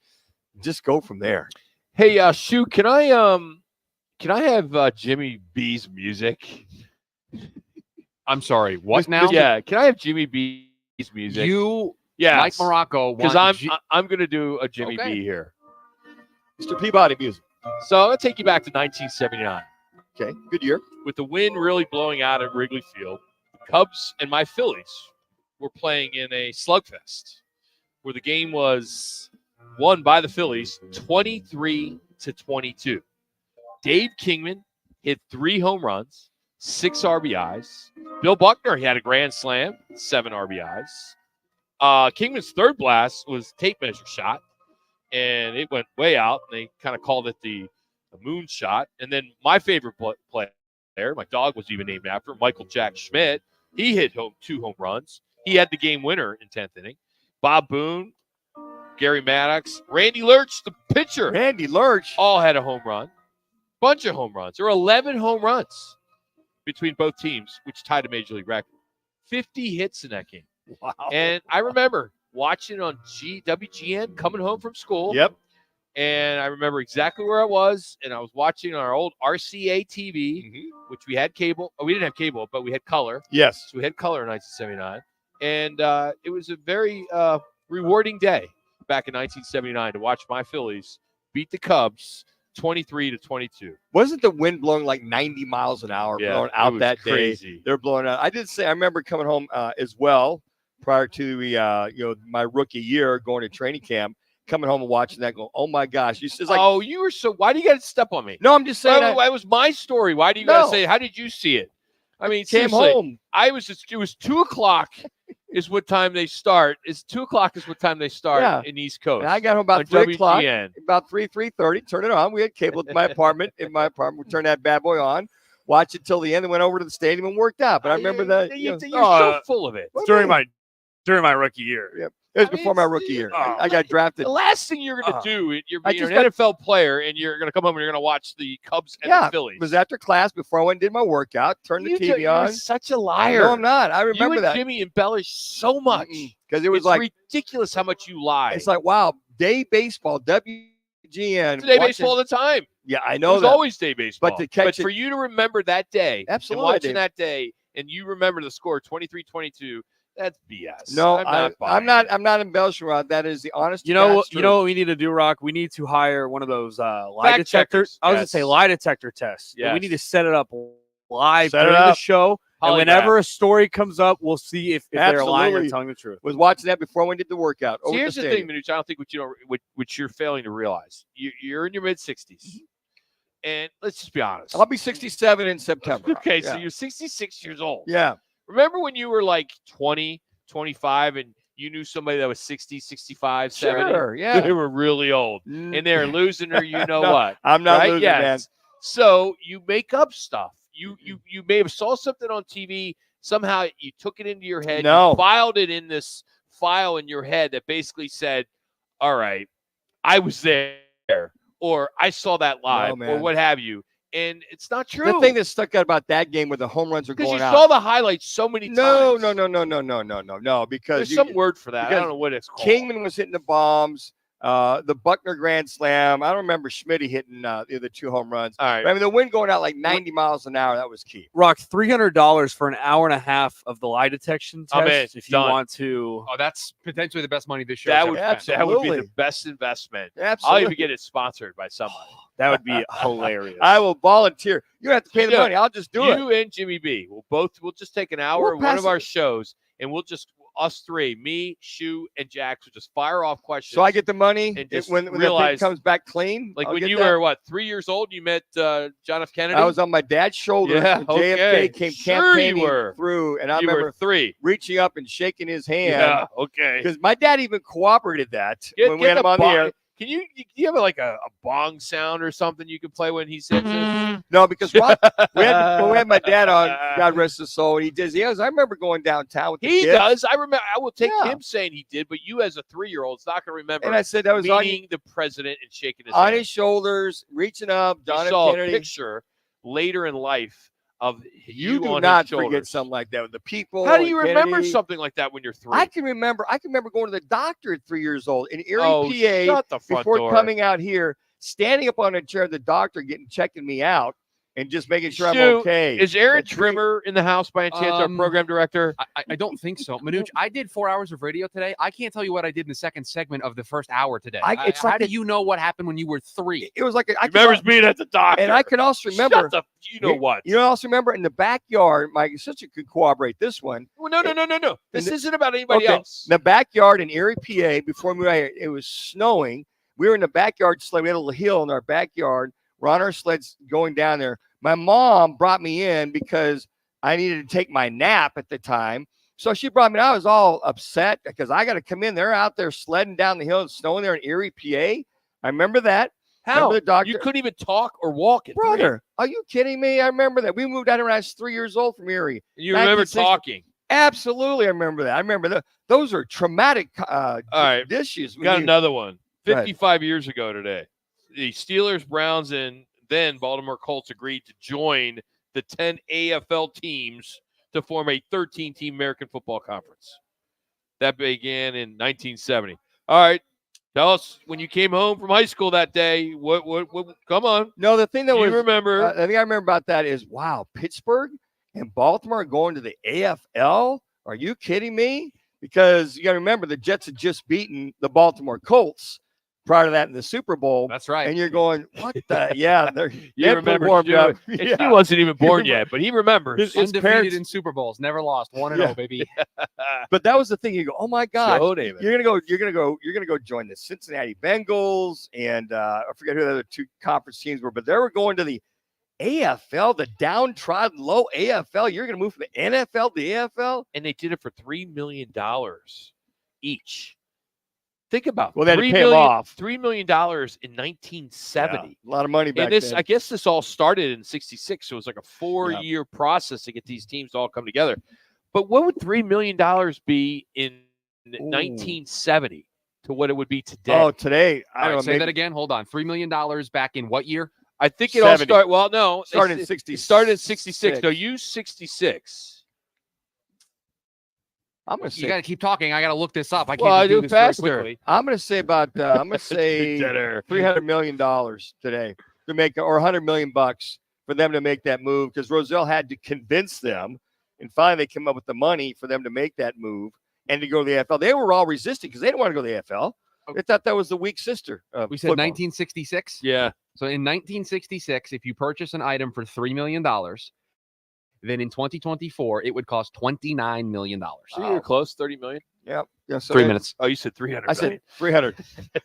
just go from there. Hey, Shu, can I have Jimmy B's music? I'm sorry. What now? Yeah, can I have Jimmy B's music? Mike Morocco, because I'm going to do a Jimmy B here. Mr. Peabody music. So I'm going to take you back to 1979. Okay, good year. With the wind really blowing out at Wrigley Field, the Cubs and my Phillies were playing in a slugfest where the game was won by the Phillies 23-22. Dave Kingman hit 3 home runs, 6 RBIs. Bill Buckner, he had a grand slam, 7 RBIs. Kingman's third blast was tape measure shot, and it went way out. And they kind of called it the moon shot. And then my favorite player, my dog was even named after Michael Jack Schmidt. He hit 2 home runs. He had the game winner in 10th inning. Bob Boone, Gary Maddox, Randy Lurch, the pitcher. Randy Lurch all had a home run. Bunch of home runs. There were 11 home runs between both teams, which tied a major league record. 50 hits in that game. Wow. And I remember watching on WGN coming home from school. Yep. And I remember exactly where I was. And I was watching our old RCA TV, which we had cable. Oh, we didn't have cable, but we had color. Yes. So we had color in 1979. And it was a very rewarding day back in 1979 to watch my Phillies beat the Cubs 23-22. Wasn't the wind blowing like 90 miles an hour blowing out that crazy. day? They're blowing out. I did say I remember coming home as well prior to my rookie year going to training camp, coming home and watching that. Going, oh my gosh! It's like, you were so. Why do you got to step on me? No, I'm just saying. That was my story. Why do you got to say? How did you see it? I mean, came home. It was 2:00 is what time they start. 2:00 is what time they start in East Coast. And I got home about 3:00. About 3:30. Turn it on. We had cable at my apartment. In my apartment, we turned that bad boy on. Watched it till the end. And went over to the stadium and worked out. But I remember that. You're so full of it. During my rookie year. Yep. It was before my rookie year. I got drafted. The last thing you're going to do, you're an NFL player, and you're going to come home and you're going to watch the Cubs and the Phillies. It was after class before I went and did my workout. Turned the TV on. You're such a liar. No, I'm not. I remember that. Jimmy embellish so much because it was ridiculous how much you lie. It's like, wow, day baseball, WGN. It's day baseball all the time. Yeah, I know it was that. always day baseball. But to catch for you to remember that day, absolutely, and watching that day, and you remember the score 23-22. That's BS. No, I'm not embellishing, Rod. That is the honest. You know what we need to do, Rock? We need to hire one of those lie detectors. I was gonna say lie detector tests. Yeah, we need to set it up live during the show. And whenever a story comes up, we'll see if they're lying or telling the truth. Was watching that before we did the workout. See, here's the thing, Manuch. I don't think what you're failing to realize. You're in your mid 60s. And let's just be honest. I'll be 67 in September. Okay, so you're 66 years old. Yeah. Remember when you were like 20, 25, and you knew somebody that was 60, 65, 70? Sure, yeah. They were really old. And they're losing or No, what. I'm not losing, man. So you make up stuff. You may have saw something on TV. Somehow you took it into your head. No. You filed it in this file in your head that basically said, all right, I was there, or I saw that live, or what have you. And it's not true. The thing that stuck out about that game where the home runs are going out. Because you saw the highlights so many times. No. Because there's some word for that. I don't know what it's called. Kingman was hitting the bombs. The Buckner grand slam. I don't remember Schmidt hitting the other 2 home runs. All right. But, I mean, the wind going out like 90 miles an hour. That was key. Rock, $300 for an hour and a half of the lie detection test. If you want to. Oh, that's potentially the best money this show. That would be the best investment. Absolutely. I'll even get it sponsored by somebody. That would be hilarious. I will volunteer. You don't have to pay the money. I'll just do it. You and Jimmy B. We'll just take an hour of one of our shows, and we'll just us three, me, Shu, and Jax, will just fire off questions. So I get the money and just when realize, the thing comes back clean. Like I'll when you that. were 3 years old, you met John F. Kennedy. I was on my dad's shoulder. Yeah, when JFK came campaigning through, and I you remember were 3 reaching up and shaking his hand. Yeah, okay. Because my dad even cooperated that when we had him on the air. Can you have like a bong sound or something you can play when he says this? No, because when we had my dad on, God rest his soul, and he did. I remember going downtown with the kids. Does. I remember. I will take him saying he did, but you as a 3-year-old is not going to remember. And I said that was meeting the president and shaking his on hand. his shoulders, reaching up. John F. Saw Kennedy. a picture later in life of You do on not his shoulders. forget something like that with the people. How do you and remember Kennedy. something like that when you're 3? I can remember going to the doctor at 3 years old in Erie, Oh, PA, shut the front before door. coming out here, standing up on a chair, the doctor checking me out and just making sure I'm Stu, okay. Is Aaron At 3 Trimmer in the house by any chance, our program director? I don't think so. Manuch, I did 4 hours of radio today. I can't tell you what I did in the second segment of the first hour today. How do you know what happened when you were 3? It was like I remembers being at the doctor. And I can also remember. Shut the, you know what? You know, I also remember in the backyard. My sister could corroborate this one. Well, no. This isn't about anybody else. In the backyard in Erie, PA, before we moved out here, it was snowing. We were in the backyard sled. We had a little hill in our backyard. We're on our sleds going down there. My mom brought me in because I needed to take my nap at the time. So she brought me in. I was all upset because I got to come in. They're out there sledding down the hill and snowing there in Erie, PA. I remember that. How? Remember the doctor? You couldn't even talk or walk at 3. Brother, are you kidding me? I remember that. We moved out here when I was 3 years old from Erie. You remember 1960. talking. Absolutely, I remember that. I remember those are traumatic All right. issues. We got another one. Go ahead. 55 years ago today, the Steelers, Browns, and then Baltimore Colts agreed to join the 10 AFL teams to form a 13-team American Football Conference. That began in 1970. All right. Tell us when you came home from high school that day. What come on. No, the thing that you remember. The thing I remember about that is, wow, Pittsburgh and Baltimore are going to the AFL? Are you kidding me? Because you got to remember the Jets had just beaten the Baltimore Colts prior to that in the Super Bowl. That's right. And you're going, what the? Yeah. You remember warmed Stu. up. He wasn't even born yet, but he remembers. His Undefeated parents, in Super Bowls, never lost, 1-0, baby. But that was the thing. You go, oh my God, So, David. you're gonna go join the Cincinnati Bengals and I forget who the other 2 conference teams were, but they were going to the AFL, the downtrodden low AFL. You're gonna move from the NFL to the AFL, and they did it for $3 million each. Think about well, they had to $3 pay them million off. $3 million in 1970. Yeah, a lot of money back And this, then. I guess, this all started in '66, so it was like a 4-year process to get these teams to all come together. But what would $3 million be in 1970 to what it would be today? Oh, today I All don't right, know. say that again. Hold on. $3 million back in what year? I think it all 70. started. Well, no, Started in it 66. started in '66. So use 66. I'm gonna say You got to keep talking. I got to look this up. I can't Well, just I do do this very faster. quickly. I'm gonna say about $300 million today to make, or $100 million for them to make that move, because Roselle had to convince them, and finally they came up with the money for them to make that move and to go to the AFL. They were all resisting because they didn't want to go to the AFL. They thought that was the weak sister of We said football. 1966. Yeah. So in 1966, if you purchase an item for $3 million, then in 2024 it would cost $29 million. So you're close, 30 million. Yep. Yeah, so 3 they- minutes. Oh, you said 300. I said 300.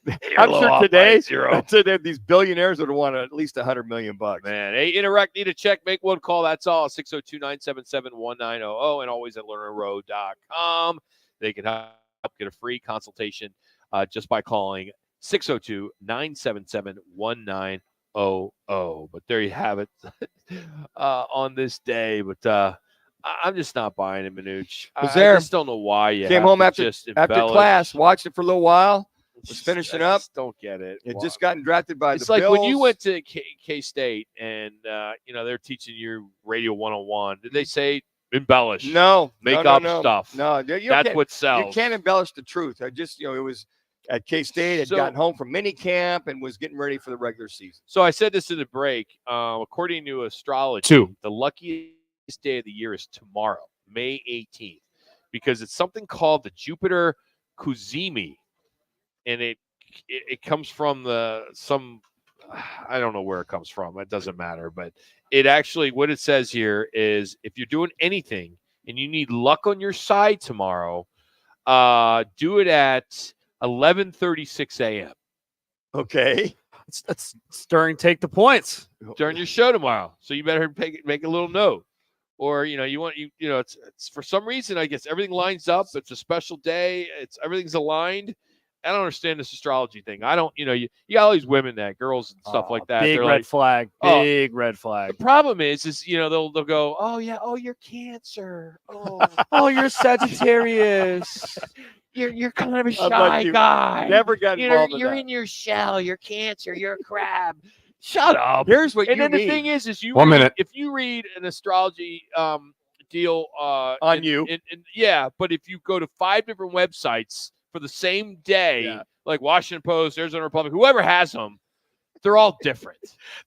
You're I'm a little sure off by today, zero. today these billionaires would have won at least $100 million. Man, hey, Interact, need a check, make one call. That's all. 602-977-1900 and always at learnerrow.com. They can help get a free consultation just by calling 602-977-1900. But there you have it on this day. But I'm just not buying it, Manuch. I just don't know why you Came have home to after just class, watched it for a little while, was finishing up. Don't get it. It just gotten drafted by It's the like Bills. when you went to K-State and, they're teaching you Radio 101. Did they say embellish? No. Make no, up no. stuff. No, That's can't- what sells. You can't embellish the truth. I just, it was at K-State, had So- gotten home from mini camp and was getting ready for the regular season. So I said this in the break. According to astrology, the luckiest day of the year is tomorrow, May 18th, because it's something called the Jupiter Kuzimi, and it comes from I don't know where it comes from. It doesn't matter, but it actually, what it says here is if you're doing anything and you need luck on your side tomorrow, do it at 11:36 a.m. Okay. That's during Take the Points. During your show tomorrow. So you better make a little note. Or, it's for some reason, I guess everything lines up. It's a special day. Everything's aligned. I don't understand this astrology thing. I don't, you got all these women girls and stuff like that. Big They're red like, flag. oh, Big red flag. the problem is they'll go, oh yeah, oh you're Cancer. Oh, Oh, you're Sagittarius. You're kind of a I'm like shy you. guy. Never got involved in You're that. in your shell. You're Cancer. You're a crab. Shut up. Here's what and you then mean. the thing is you 1 read, minute. if you read an astrology deal on you, yeah, but if you go to 5 different websites for the same day, like Washington Post, Arizona Republic, whoever has them, they're all different.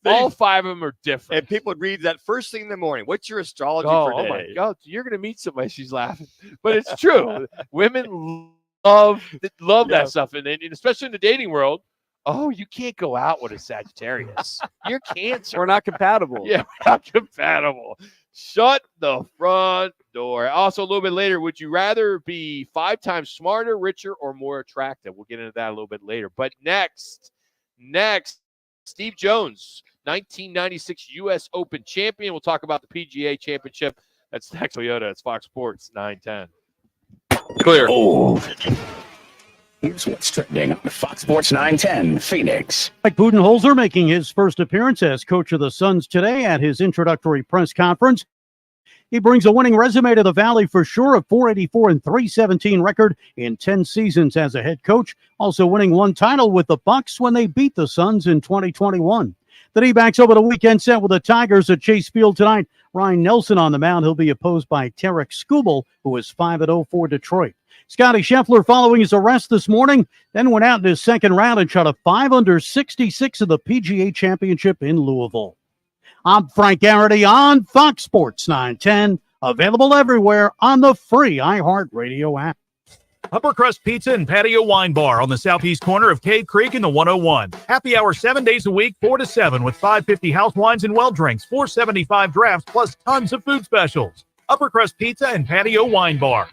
All 5 of them are different. And people would read that first thing in the morning. What's your astrology Oh, for today? oh my God, you're gonna meet somebody. She's laughing, but it's true. Women love that stuff, and especially in the dating world. Oh, you can't go out with a Sagittarius. You're Cancer. We're not compatible. Yeah, we're not compatible. Shut the front door. Also, a little bit later, would you rather be 5 times smarter, richer, or more attractive? We'll get into that a little bit later. But next, Steve Jones, 1996 U.S. Open champion. We'll talk about the PGA Championship. That's next. Toyota. It's Fox Sports 910. Clear. Oh. Here's what's trending on Fox Sports 910 Phoenix. Mike Budenholzer making his first appearance as coach of the Suns today at his introductory press conference. He brings a winning resume to the Valley for sure, a 484 and 317 record in 10 seasons as a head coach, also winning 1 title with the Bucks when they beat the Suns in 2021. The D-backs over the weekend set with the Tigers at Chase Field tonight. Ryan Nelson on the mound. He'll be opposed by Tarek Skubal, who is 5-0 for Detroit. Scotty Scheffler, following his arrest this morning, then went out in his second round and shot a 5 under 66 of the PGA Championship in Louisville. I'm Frank Garrity on Fox Sports 910, available everywhere on the free iHeartRadio app. Upper Crust Pizza and Patio Wine Bar on the southeast corner of Cave Creek and the 101. Happy hour 7 days a week, 4 to 7, with $5.50 house wines and well drinks, $4.75 drafts, plus tons of food specials. Upper Crust Pizza and Patio Wine Bar.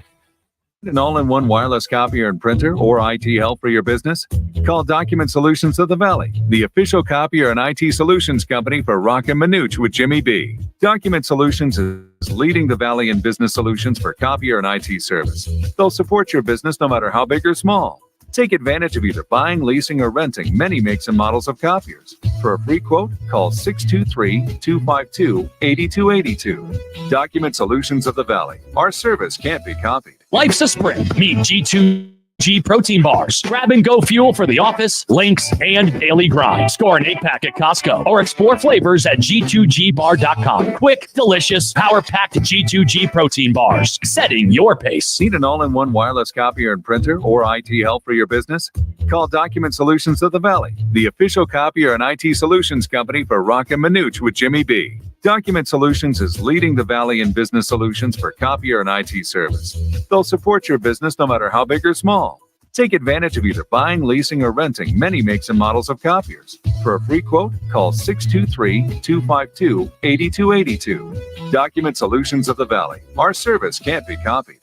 An all-in-one wireless copier and printer or IT help for your business? Call Document Solutions of the Valley, the official copier and IT solutions company for Roc and Manuch with Jimmy B. Document Solutions is leading the Valley in business solutions for copier and IT service. They'll support your business no matter how big or small. Take advantage of either buying, leasing, or renting many makes and models of copiers. For a free quote, call 623-252-8282. Document Solutions of the Valley. Our service can't be copied. Life's a sprint. Meet G2G protein bars. Grab and go fuel for the office, links, and daily grind. Score an 8-pack at Costco or explore flavors at G2GBar.com. Quick, delicious, power-packed G2G protein bars. Setting your pace. Need an all-in-one wireless copier and printer or IT help for your business? Call Document Solutions of the Valley, the official copier and IT solutions company for Roc and Manuch with Jimmy B. Document Solutions is leading the Valley in business solutions for copier and IT service. They'll support your business no matter how big or small. Take advantage of either buying, leasing, or renting many makes and models of copiers. For a free quote, call 623-252-8282. Document Solutions of the Valley. Our service can't be copied.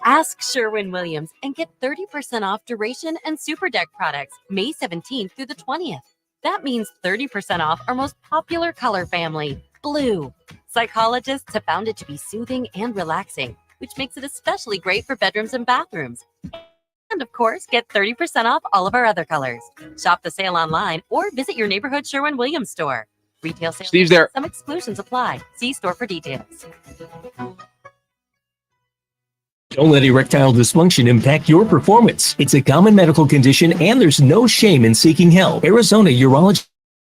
Ask Sherwin-Williams and get 30% off Duration and Super Deck products May 17th through the 20th. That means 30% off our most popular color family, blue. Psychologists have found it to be soothing and relaxing, which makes it especially great for bedrooms and bathrooms. And of course, get 30% off all of our other colors. Shop the sale online or visit your neighborhood Sherwin-Williams store. Retail sales. Steve's there. Some exclusions apply. See store for details. Don't let erectile dysfunction impact your performance. It's a common medical condition and there's no shame in seeking help. Arizona Urology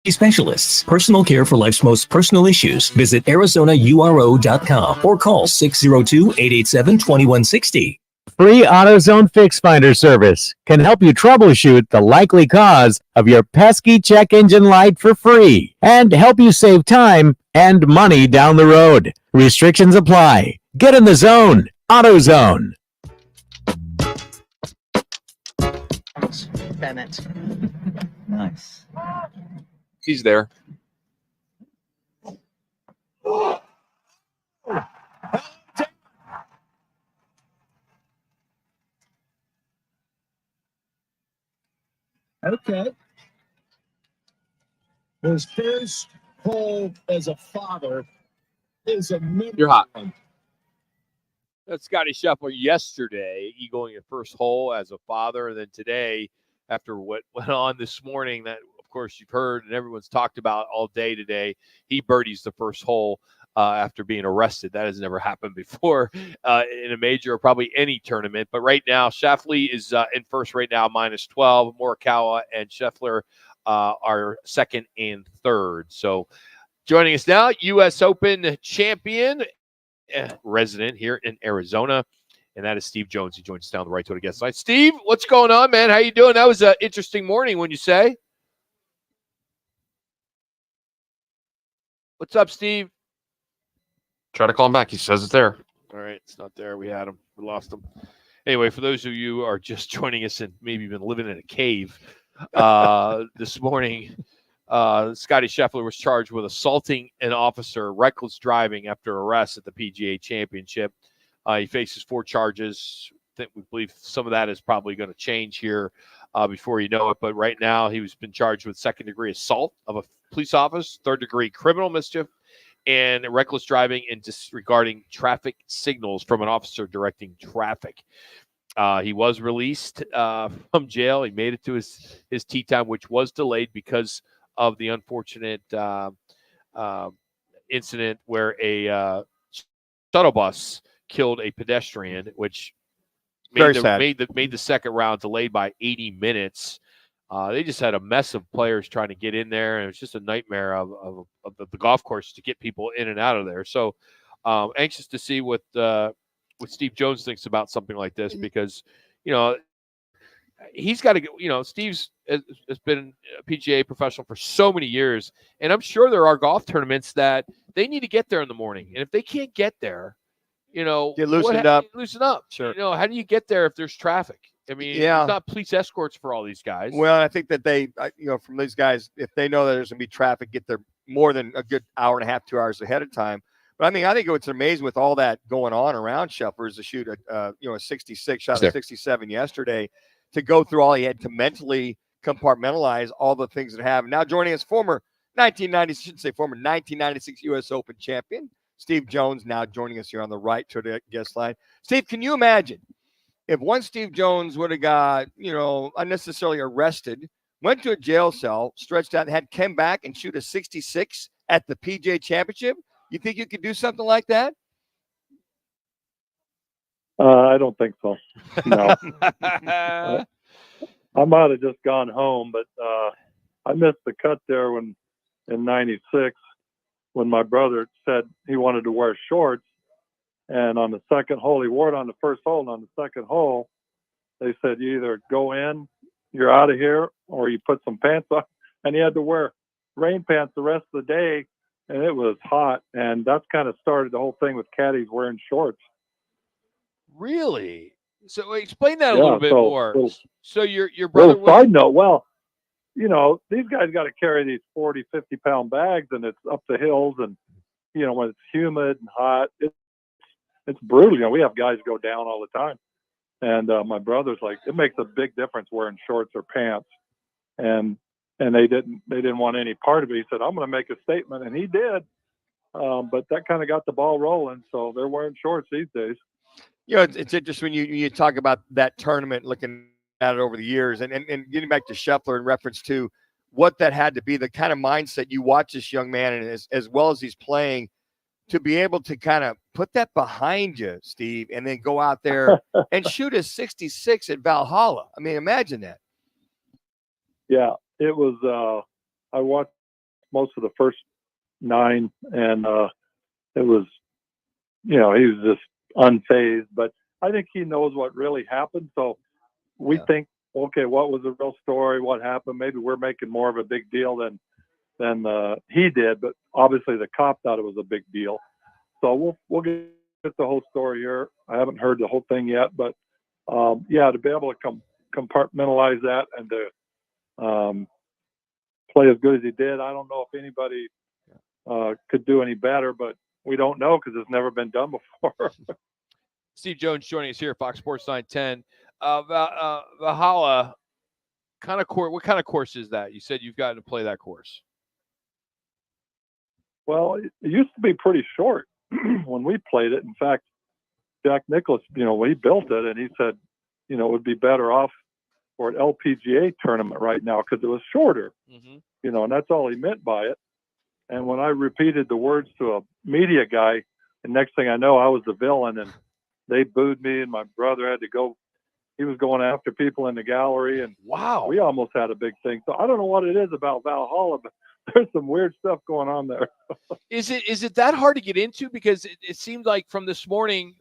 Specialists. Personal care for life's most personal issues. Visit ArizonaURO.com or call 602-887-2160. Free AutoZone Fix Finder service can help you troubleshoot the likely cause of your pesky check engine light for free and help you save time and money down the road. Restrictions apply. Get in the zone. AutoZone. Bennett. Nice. He's there. Okay. His first hole as a father is a You're hot. That's Scotty Scheffler yesterday, eagling the first hole as a father. And then today, after what went on this morning, that, of course, you've heard and everyone's talked about all day today, he birdies the first hole after being arrested. That has never happened before in a major or probably any tournament. But right now, Scheffler is in first right now, -12. Morikawa and Scheffler are second and third. So joining us now, U.S. Open champion, resident here in Arizona, and that is Steve Jones. He joins us down the right to the guest line. Steve, what's going on, man? How you doing? That was an interesting morning, when you say. What's up, Steve? Try to call him back. He says it's there. All right, it's not there. We had him. We lost him. Anyway, for those of you who are just joining us and maybe been living in a cave this morning, Scotty Scheffler was charged with assaulting an officer, reckless driving after arrest at the PGA Championship. He faces 4 charges. I think we believe some of that is probably going to change here before you know it. But right now, he was been charged with second-degree assault of a police officer, third-degree criminal mischief, and reckless driving and disregarding traffic signals from an officer directing traffic. He was released from jail. He made it to his tee time, which was delayed because of the unfortunate incident where a shuttle bus killed a pedestrian, which made the second round delayed by 80 minutes. They just had a mess of players trying to get in there, and it was just a nightmare of the golf course to get people in and out of there. So anxious to see what Steve Jones thinks about something like this, because, he's got to, Steve's has been a PGA professional for so many years, and I'm sure there are golf tournaments that they need to get there in the morning. And if they can't get there, get loosened up. Loosen up. Sure. How do you get there if there's traffic? I mean, it's not police escorts for all these guys. Well, I think that they, from these guys, if they know that there's going to be traffic, get there more than a good hour and a half, 2 hours ahead of time. But I mean, I think what's amazing with all that going on around Scheffler is to shoot a 66, shot a 67 yesterday, to go through all he had to mentally compartmentalize all the things that have. Now joining us, former 1996 U.S. Open champion, Steve Jones, now joining us here on the right to the guest line. Steve, can you imagine if one Steve Jones would have got, unnecessarily arrested, went to a jail cell, stretched out, had come back and shoot a 66 at the PGA Championship? You think you could do something like that? I don't think so. No. I might have just gone home, but I missed the cut there in '96 when my brother said he wanted to wear shorts. And on the second hole, he wore it on the first hole, and on the second hole, they said, you either go in, you're out of here, or you put some pants on. And he had to wear rain pants the rest of the day, and it was hot. And that's kind of started the whole thing with caddies wearing shorts. Really? So explain that a little bit more. So your brother was... Side note, well, these guys got to carry these 40, 50-pound bags, and it's up the hills, and, when it's humid and hot, it's brutal. We have guys go down all the time. And my brother's like, it makes a big difference wearing shorts or pants. And they didn't want any part of it. He said, I'm going to make a statement. And he did. But that kind of got the ball rolling. So they're wearing shorts these days. It's interesting when you talk about that tournament, looking at it over the years, and getting back to Scheffler in reference to what that had to be, the kind of mindset you watch this young man, and as well as he's playing, to be able to kind of put that behind you, Steve, and then go out there and shoot a 66 at Valhalla. I mean, imagine that. Yeah, it was, I watched most of the first 9, and it was, he was just unfazed, but I think he knows what really happened. So we think, okay, what was the real story? What happened? Maybe we're making more of a big deal than he did, but obviously the cop thought it was a big deal. So we'll get the whole story here. I haven't heard the whole thing yet, but to be able to compartmentalize that and to play as good as he did, I don't know if anybody could do any better, but we don't know because it's never been done before. Steve Jones joining us here at Fox Sports 910. Valhalla, what kind of course is that? You said you've gotten to play that course. Well, it used to be pretty short when we played it. In fact, Jack Nicklaus, he built it, and he said, it would be better off for an LPGA tournament right now because it was shorter, and that's all he meant by it. And when I repeated the words to a media guy, the next thing I know, I was the villain, and they booed me, and my brother had to go he was going after people in the gallery, and wow, we almost had a big thing. So I don't know what it is about Valhalla, but there's some weird stuff going on there. Is it that hard to get into? Because it seemed like from this morning,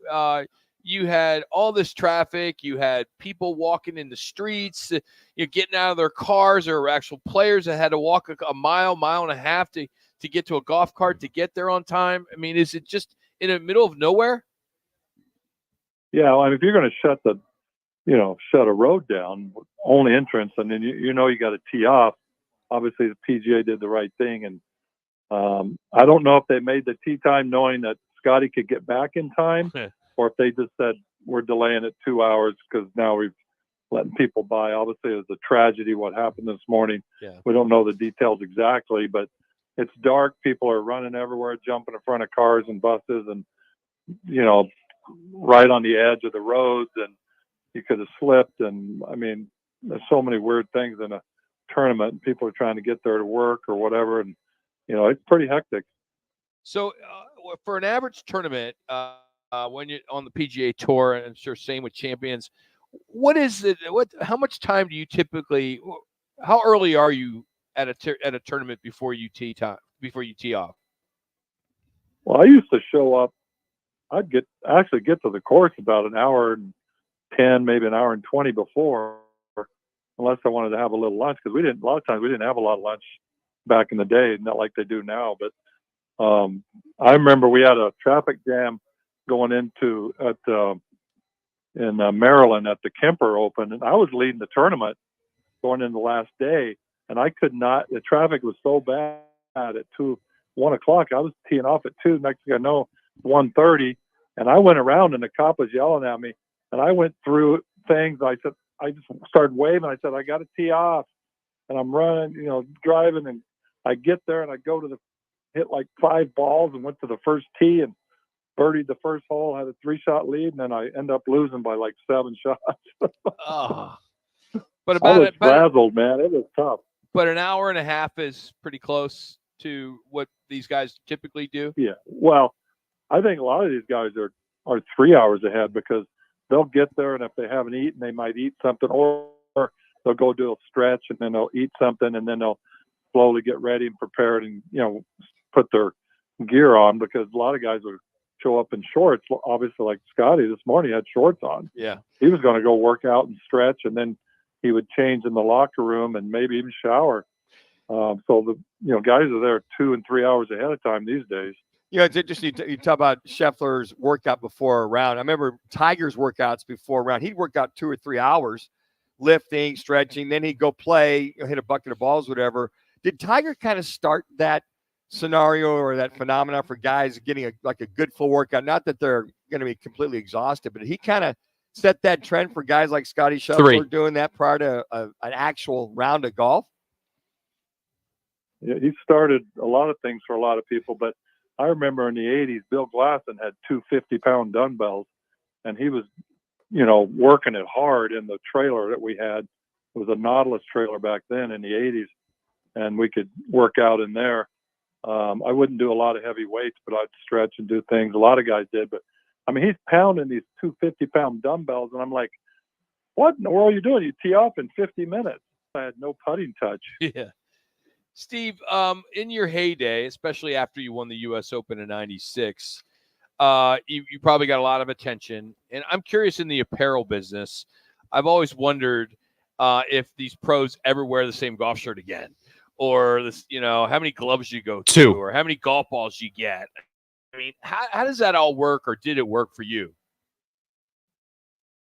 you had all this traffic, you had people walking in the streets, you're getting out of their cars, or actual players that had to walk a mile and a half to get to a golf cart to get there on time. I mean, is it just in the middle of nowhere? Yeah, well, I mean, if you're going to shut a road down, only entrance, and then you got to tee off. Obviously, the PGA did the right thing, and I don't know if they made the tee time knowing that Scotty could get back in time, or if they just said we're delaying it 2 hours because now we've letting people by. Obviously, it was a tragedy what happened this morning. Yeah. We don't know the details exactly, but it's dark. People are running everywhere, jumping in front of cars and buses, and right on the edge of the roads, and you could have slipped. And I mean, there's so many weird things in a tournament, and people are trying to get there to work or whatever, and it's pretty hectic. So for an average tournament, when you're on the PGA Tour, and I'm sure same with Champions, what is it? How much time do you typically? How early are you at a tournament before you tee off? Well, I used to show up. I'd actually get to the course about an hour and 10, maybe an hour and 20 before, unless I wanted to have a little lunch, because a lot of times we didn't have a lot of lunch back in the day, not like they do now. But I remember we had a traffic jam going into in Maryland at the Kemper Open, and I was leading the tournament going into the last day, and I could not. The traffic was so bad at 1 o'clock. I was teeing off at 2. Next thing I know, 1:30, and I went around, and the cop was yelling at me, and I went through things. I just started waving. I said, I got to tee off, and I'm running, driving, and I get there, and I go to hit like 5 balls and went to the first tee and birdied the first hole, had a 3-shot lead, and then I end up losing by like 7 shots. Oh. But I was frazzled, man. It was tough. But an hour and a half is pretty close to what these guys typically do. Yeah. Well, I think a lot of these guys are 3 hours ahead, because they'll get there, and if they haven't eaten, they might eat something, or they'll go do a stretch, and then they'll eat something, and then they'll slowly get ready and prepared, and put their gear on, because a lot of guys will show up in shorts. Obviously, like Scotty this morning, he had shorts on. Yeah. He was going to go work out and stretch, and then he would change in the locker room and maybe even shower. So the guys are there 2 and 3 hours ahead of time these days. It's interesting. You talk about Scheffler's workout before a round. I remember Tiger's workouts before a round. He'd work out 2 or 3 hours, lifting, stretching. Then he'd go play, hit a bucket of balls, whatever. Did Tiger kind of start that scenario or that phenomenon for guys getting a good full workout? Not that they're going to be completely exhausted, but he kind of set that trend for guys like Scotty Scheffler doing that prior to an actual round of golf. Yeah, he started a lot of things for a lot of people, but I remember in the 80s, Bill Glasson had 2 50-pound dumbbells, and he was, working it hard in the trailer that we had. It was a Nautilus trailer back then in the 80s, and we could work out in there. I wouldn't do a lot of heavy weights, but I'd stretch and do things. A lot of guys did, but I mean, he's pounding these 2 50-pound dumbbells, and I'm like, what in the world are you doing? You tee off in 50 minutes. I had no putting touch. Yeah. Steve, in your heyday, especially after you won the U.S. Open in '96, you probably got a lot of attention. And I'm curious, in the apparel business, I've always wondered if these pros ever wear the same golf shirt again, or this, how many gloves you go to, or how many golf balls you get. I mean, how does that all work, or did it work for you?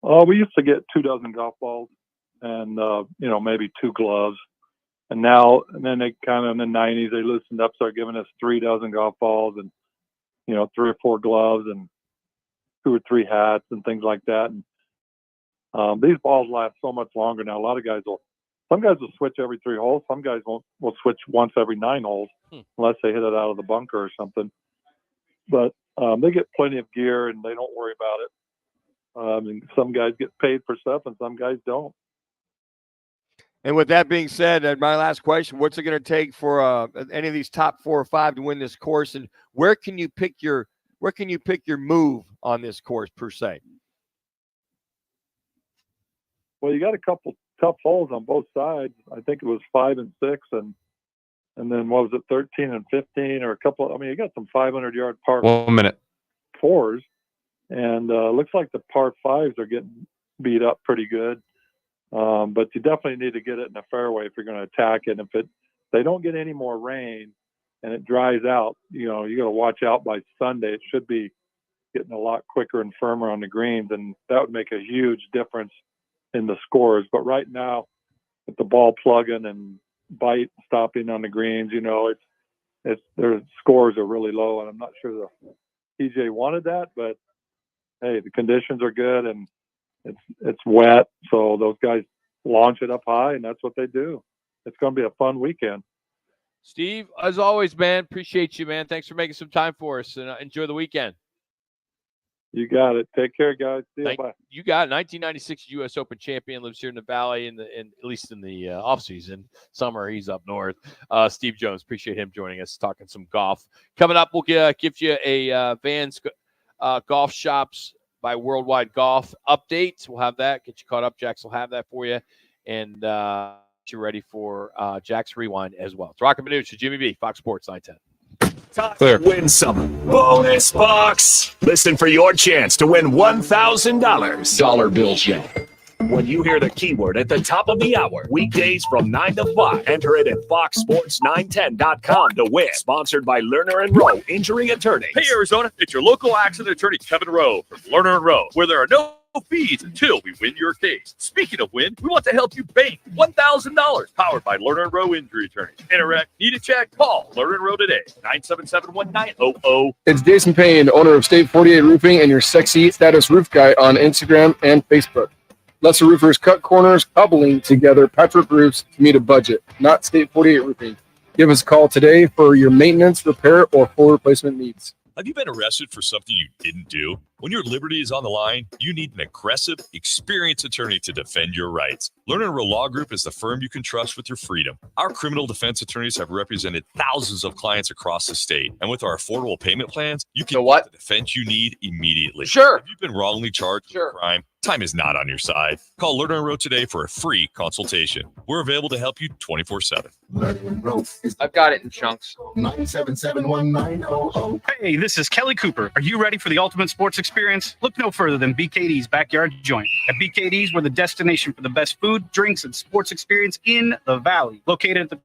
We used to get 24 golf balls and, maybe 2 gloves. And then they kind of in the 90s, they loosened up, started giving us 36 golf balls and, 3 or 4 gloves and 2 or 3 hats and things like that. And these balls last so much longer now. Some guys will switch every 3 holes. Some guys will switch once every 9 holes, unless they hit it out of the bunker or something. But they get plenty of gear, and they don't worry about it. And some guys get paid for stuff, and some guys don't. And with that being said, my last question: what's it going to take for any of these top 4 or 5 to win this course? And where can you pick your move on this course per se? Well, you got a couple tough holes on both sides. I think it was 5 and 6, and then what was it, 13 and 15, or a couple. I mean, you got some 500-yard par 1 minute. 4s, and looks like the par 5s are getting beat up pretty good. But you definitely need to get it in the fairway if you're going to attack it. And if they don't get any more rain and it dries out, you got to watch out by Sunday. It should be getting a lot quicker and firmer on the greens, and that would make a huge difference in the scores. But right now, with the ball plugging and bite stopping on the greens, their scores are really low, and I'm not sure the PJ wanted that, but hey, the conditions are good and it's wet, so those guys launch it up high, and that's what they do. It's going to be a fun weekend. Steve, as always, man, appreciate you, man. Thanks for making some time for us, and enjoy the weekend. You got it. Take care, guys. See you. Bye. You got it. 1996 U.S. Open champion, lives here in the Valley, at least in the off season. Summer, he's up north. Steve Jones, appreciate him joining us, talking some golf. Coming up, we'll give you a Vans Golf Shops by Worldwide Golf update. We'll have that. Get you caught up. Jax will have that for you, and you're ready for Jack's Rewind as well. It's Roc and Manuch, Jimmy B, Fox Sports 910. Clear. Win some bonus bucks. Listen for your chance to win $1,000. Dollar bills yet. When you hear the keyword at the top of the hour, weekdays from 9 to 5, enter it at foxsports910.com to win. Sponsored by Lerner & Rowe Injury Attorney. Hey, Arizona, it's your local accident attorney, Kevin Rowe from Lerner & Rowe, where there are no fees until we win your case. Speaking of win, we want to help you bank $1,000, powered by Lerner & Rowe Injury Attorneys. Interact, need a check? Call Lerner & Rowe today, 977-1900. It's Jason Payne, owner of State 48 Roofing and your sexy status roof guy on Instagram and Facebook. Lesser roofers cut corners, cobbling together patchwork roofs to meet a budget, not State 48 Roofing. Give us a call today for your maintenance, repair, or full replacement needs. Have you been arrested for something you didn't do? When your liberty is on the line, you need an aggressive, experienced attorney to defend your rights. Lerner & Rowe Law Group is the firm you can trust with your freedom. Our criminal defense attorneys have represented thousands of clients across the state. And with our affordable payment plans, you can get the defense you need immediately. Sure. If you've been wrongly charged with a crime, time is not on your side. Call Lerner & Rowe today for a free consultation. We're available to help you 24/7. I've got it in chunks. 977-1900. Hey, this is Kelly Cooper. Are you ready for the ultimate sports experience? Look no further than BKD's Backyard Joint. At BKD's, we're the destination for the best food, drinks, and sports experience in the Valley. Located at the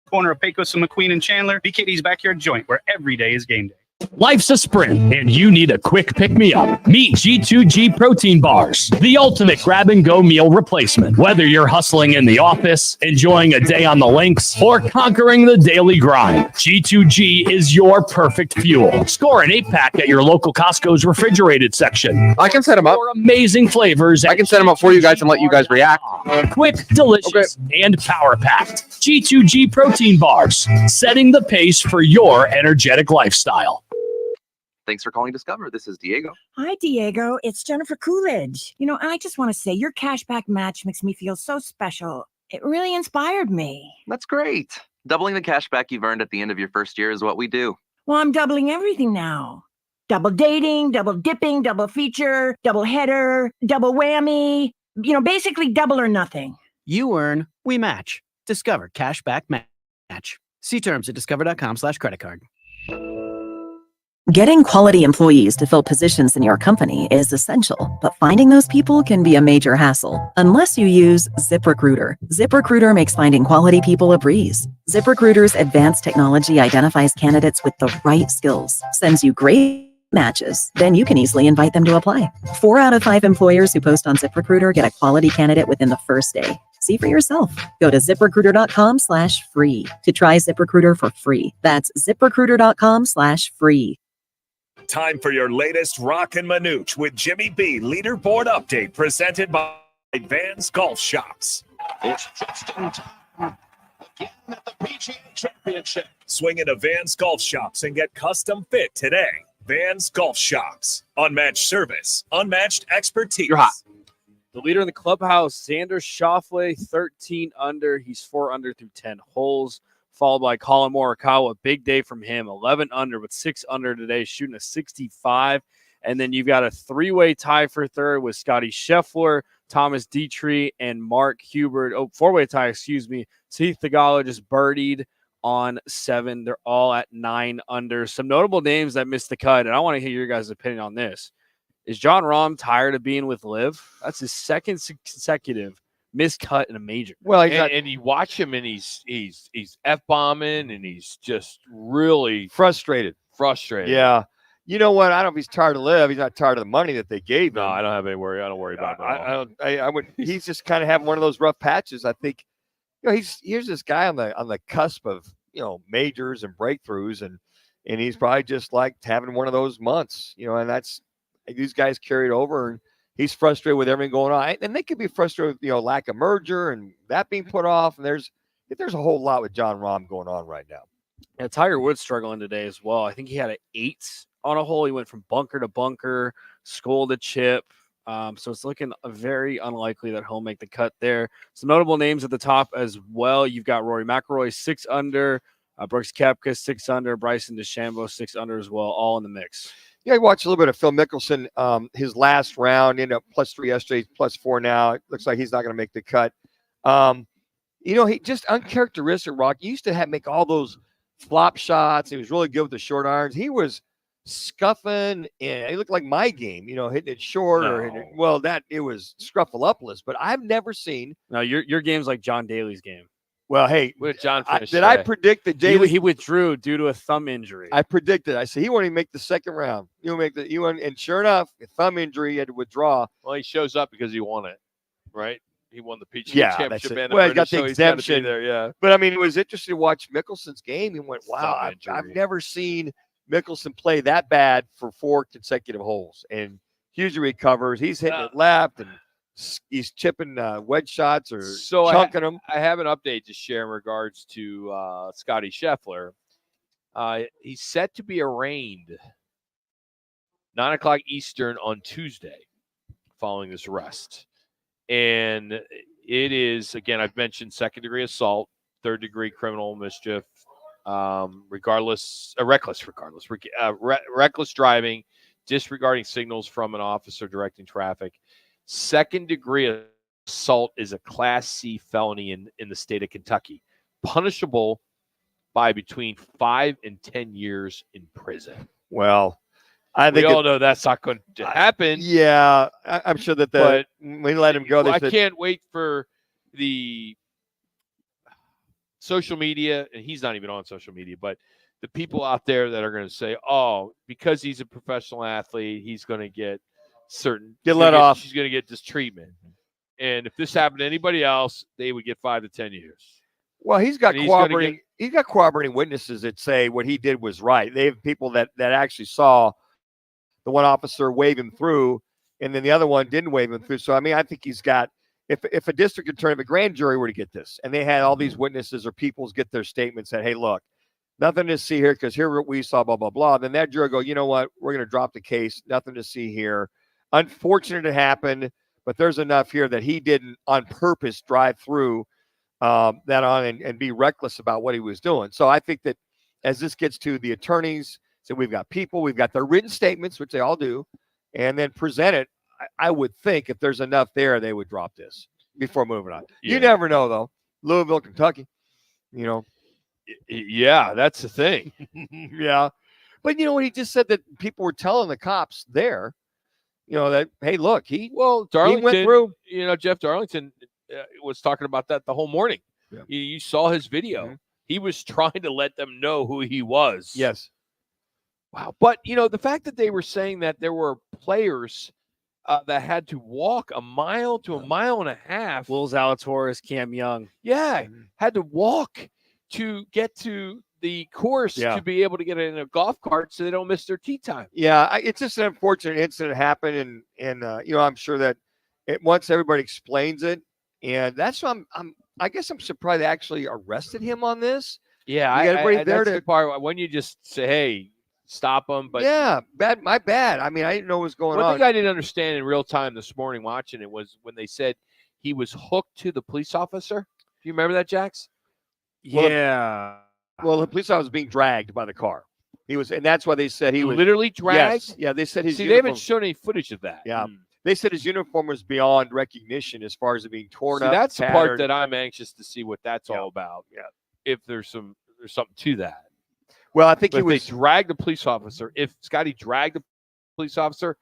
corner of Pecos and McQueen and Chandler, BKD's Backyard Joint, where every day is game day. Life's a sprint, and you need a quick pick-me-up. Meet G2G Protein Bars, the ultimate grab-and-go meal replacement. Whether you're hustling in the office, enjoying a day on the links, or conquering the daily grind, G2G is your perfect fuel. Score an 8-pack at your local Costco's refrigerated section. I can set them up. For amazing flavors. I can set them up for you guys and let you guys react. Quick, delicious, and power-packed. G2G Protein Bars, setting the pace for your energetic lifestyle. Thanks for calling Discover. This is Diego. Hi, Diego. It's Jennifer Coolidge. I just want to say your cashback match makes me feel so special. It really inspired me. That's great. Doubling the cashback you've earned at the end of your first year is what we do. Well, I'm doubling everything now. Double dating, double dipping, double feature, double header, double whammy. Basically double or nothing. You earn, we match. Discover cashback match. See terms at discover.com/creditcard. Getting quality employees to fill positions in your company is essential, but finding those people can be a major hassle unless you use ZipRecruiter. ZipRecruiter makes finding quality people a breeze. ZipRecruiter's advanced technology identifies candidates with the right skills, sends you great matches, then you can easily invite them to apply. 4 out of 5 employers who post on ZipRecruiter get a quality candidate within the first day. See for yourself. Go to ZipRecruiter.com/free to try ZipRecruiter for free. That's ZipRecruiter.com/free. Time for your latest Roc and Manuch with Jimmy B leaderboard update presented by Vans Golf Shops. It's just in time again at the PGA Championship. Swing into Vans Golf Shops and get custom fit today. Vans Golf Shops. Unmatched service, unmatched expertise. You're hot. The leader in the clubhouse, Xander Schauffele, 13 under. He's 4 under through 10 holes. Followed by Colin Morikawa, big day from him, 11 under with 6 under today, shooting a 65. And then you've got a 3-way tie for third with Scotty Scheffler, Thomas Dietrich and Mark Hubert. Oh, four-way tie, excuse me. Heath Thagala just birdied on 7. They're all at 9 under. Some notable names that missed the cut, and I want to hear your guys' opinion on this. Is John Rahm tired of being with Liv? That's his second consecutive miscut in a major. Well, and you watch him, and he's F-bombing, and he's just really frustrated. Yeah. You know what? I don't know if he's tired of Liv. He's not tired of the money that they gave him. No, I don't have any worry. I don't worry about it. I would. He's just kind of having one of those rough patches. I think. Here's this guy on the cusp of majors and breakthroughs, and he's probably just like having one of those months. And that's these guys carried over, and he's frustrated with everything going on. And they could be frustrated with lack of merger and that being put off. And there's a whole lot with John Rahm going on right now. Yeah, Tiger Woods struggling today as well. I think he had an 8 on a hole. He went from bunker to bunker, skull to chip. So it's looking very unlikely that he'll make the cut there. Some notable names at the top as well. You've got Rory McIlroy 6 under, Brooks Koepka 6 under, Bryson DeChambeau 6 under as well, all in the mix. Yeah, I watched a little bit of Phil Mickelson. His last round ended up +3 yesterday, +4 now. It looks like he's not going to make the cut. He just uncharacteristic. Rock. He used to make all those flop shots. He was really good with the short irons. He was scuffing, and he looked like my game. Hitting it short or hitting it. Well, it was scruffalopolis. But I've never seen. No, your game's like John Daly's game. Well, hey, what did John finish did I predict that Daly? He withdrew due to a thumb injury. I predicted. I said he won't even make the second round. And sure enough, a thumb injury, he had to withdraw. Well, he shows up because he won it, right? He won the PGA Championship. Well, he got the exemption there, yeah. But it was interesting to watch Mickelson's game. He went, wow, I've never seen Mickelson play that bad for 4 consecutive holes. And Hughes recovers. He's hitting it left, and he's chipping wedge shots or chunking them. I have an update to share in regards to Scotty Scheffler. He's set to be arraigned 9:00 Eastern on Tuesday following this arrest. And it is, again, I've mentioned second-degree assault, third-degree criminal mischief, reckless driving, disregarding signals from an officer directing traffic. Second-degree assault is a Class C felony in the state of Kentucky, punishable by between 5 and 10 years in prison. Well, I think we all know that's not going to happen. Yeah, I'm sure that we let him go. I can't wait for the social media, and he's not even on social media, but the people out there that are going to say, "Oh, because he's a professional athlete, he's going to get let off. She's going to get this treatment." And if this happened to anybody else, they would get 5 to 10 years. Well, he's got corroborating witnesses that say what he did was right. They have people that actually saw the one officer wave him through, and then the other one didn't wave him through. So, I think he's got, if a district attorney, if a grand jury were to get this, and they had all these witnesses or peoples get their statements that, hey, look, nothing to see here because here what we saw, blah, blah, blah. Then that jury go, you know what, we're going to drop the case. Nothing to see here. Unfortunate it happened, but there's enough here that he didn't on purpose drive through that on and be reckless about what he was doing. So I think that as this gets to the attorneys, so we've got people, we've got their written statements, which they all do, and then present it. I would think if there's enough there, they would drop this before moving on. Yeah. You never know, though. Louisville, Kentucky, Yeah, that's the thing. Yeah. But when he just said that people were telling the cops there, that, hey, look, Darlington, he went through. Jeff Darlington was talking about that the whole morning. Yeah. You saw his video. Mm-hmm. He was trying to let them know who he was. Yes. Wow. But, the fact that they were saying that there were players that had to walk a mile to a mile and a half. Will Zalatoris, Cam Young. Yeah. Had to walk to get to the course to be able to get in a golf cart so they don't miss their tee time. Yeah. It's just an unfortunate incident happened. And I'm sure that once everybody explains it, and that's why I guess I'm surprised they actually arrested him on this. Yeah. That's the part when you just say, hey, stop them. But yeah, my bad. I didn't know what was going on. One thing I didn't understand in real time this morning watching it was when they said he was hooked to the police officer. Do you remember that, Jax? Yeah. Well, the police officer was being dragged by the car. He was, and that's why they said he was literally dragged. Yes. Yeah, they said his. See, they haven't shown any footage of that. Yeah, They said his uniform was beyond recognition as far as it being torn up. That's the part tattered. that I'm anxious to see what that's all about. Yeah. If there's something to that. Well, I think But he if was. they dragged the police officer. If Scotty dragged the police officer,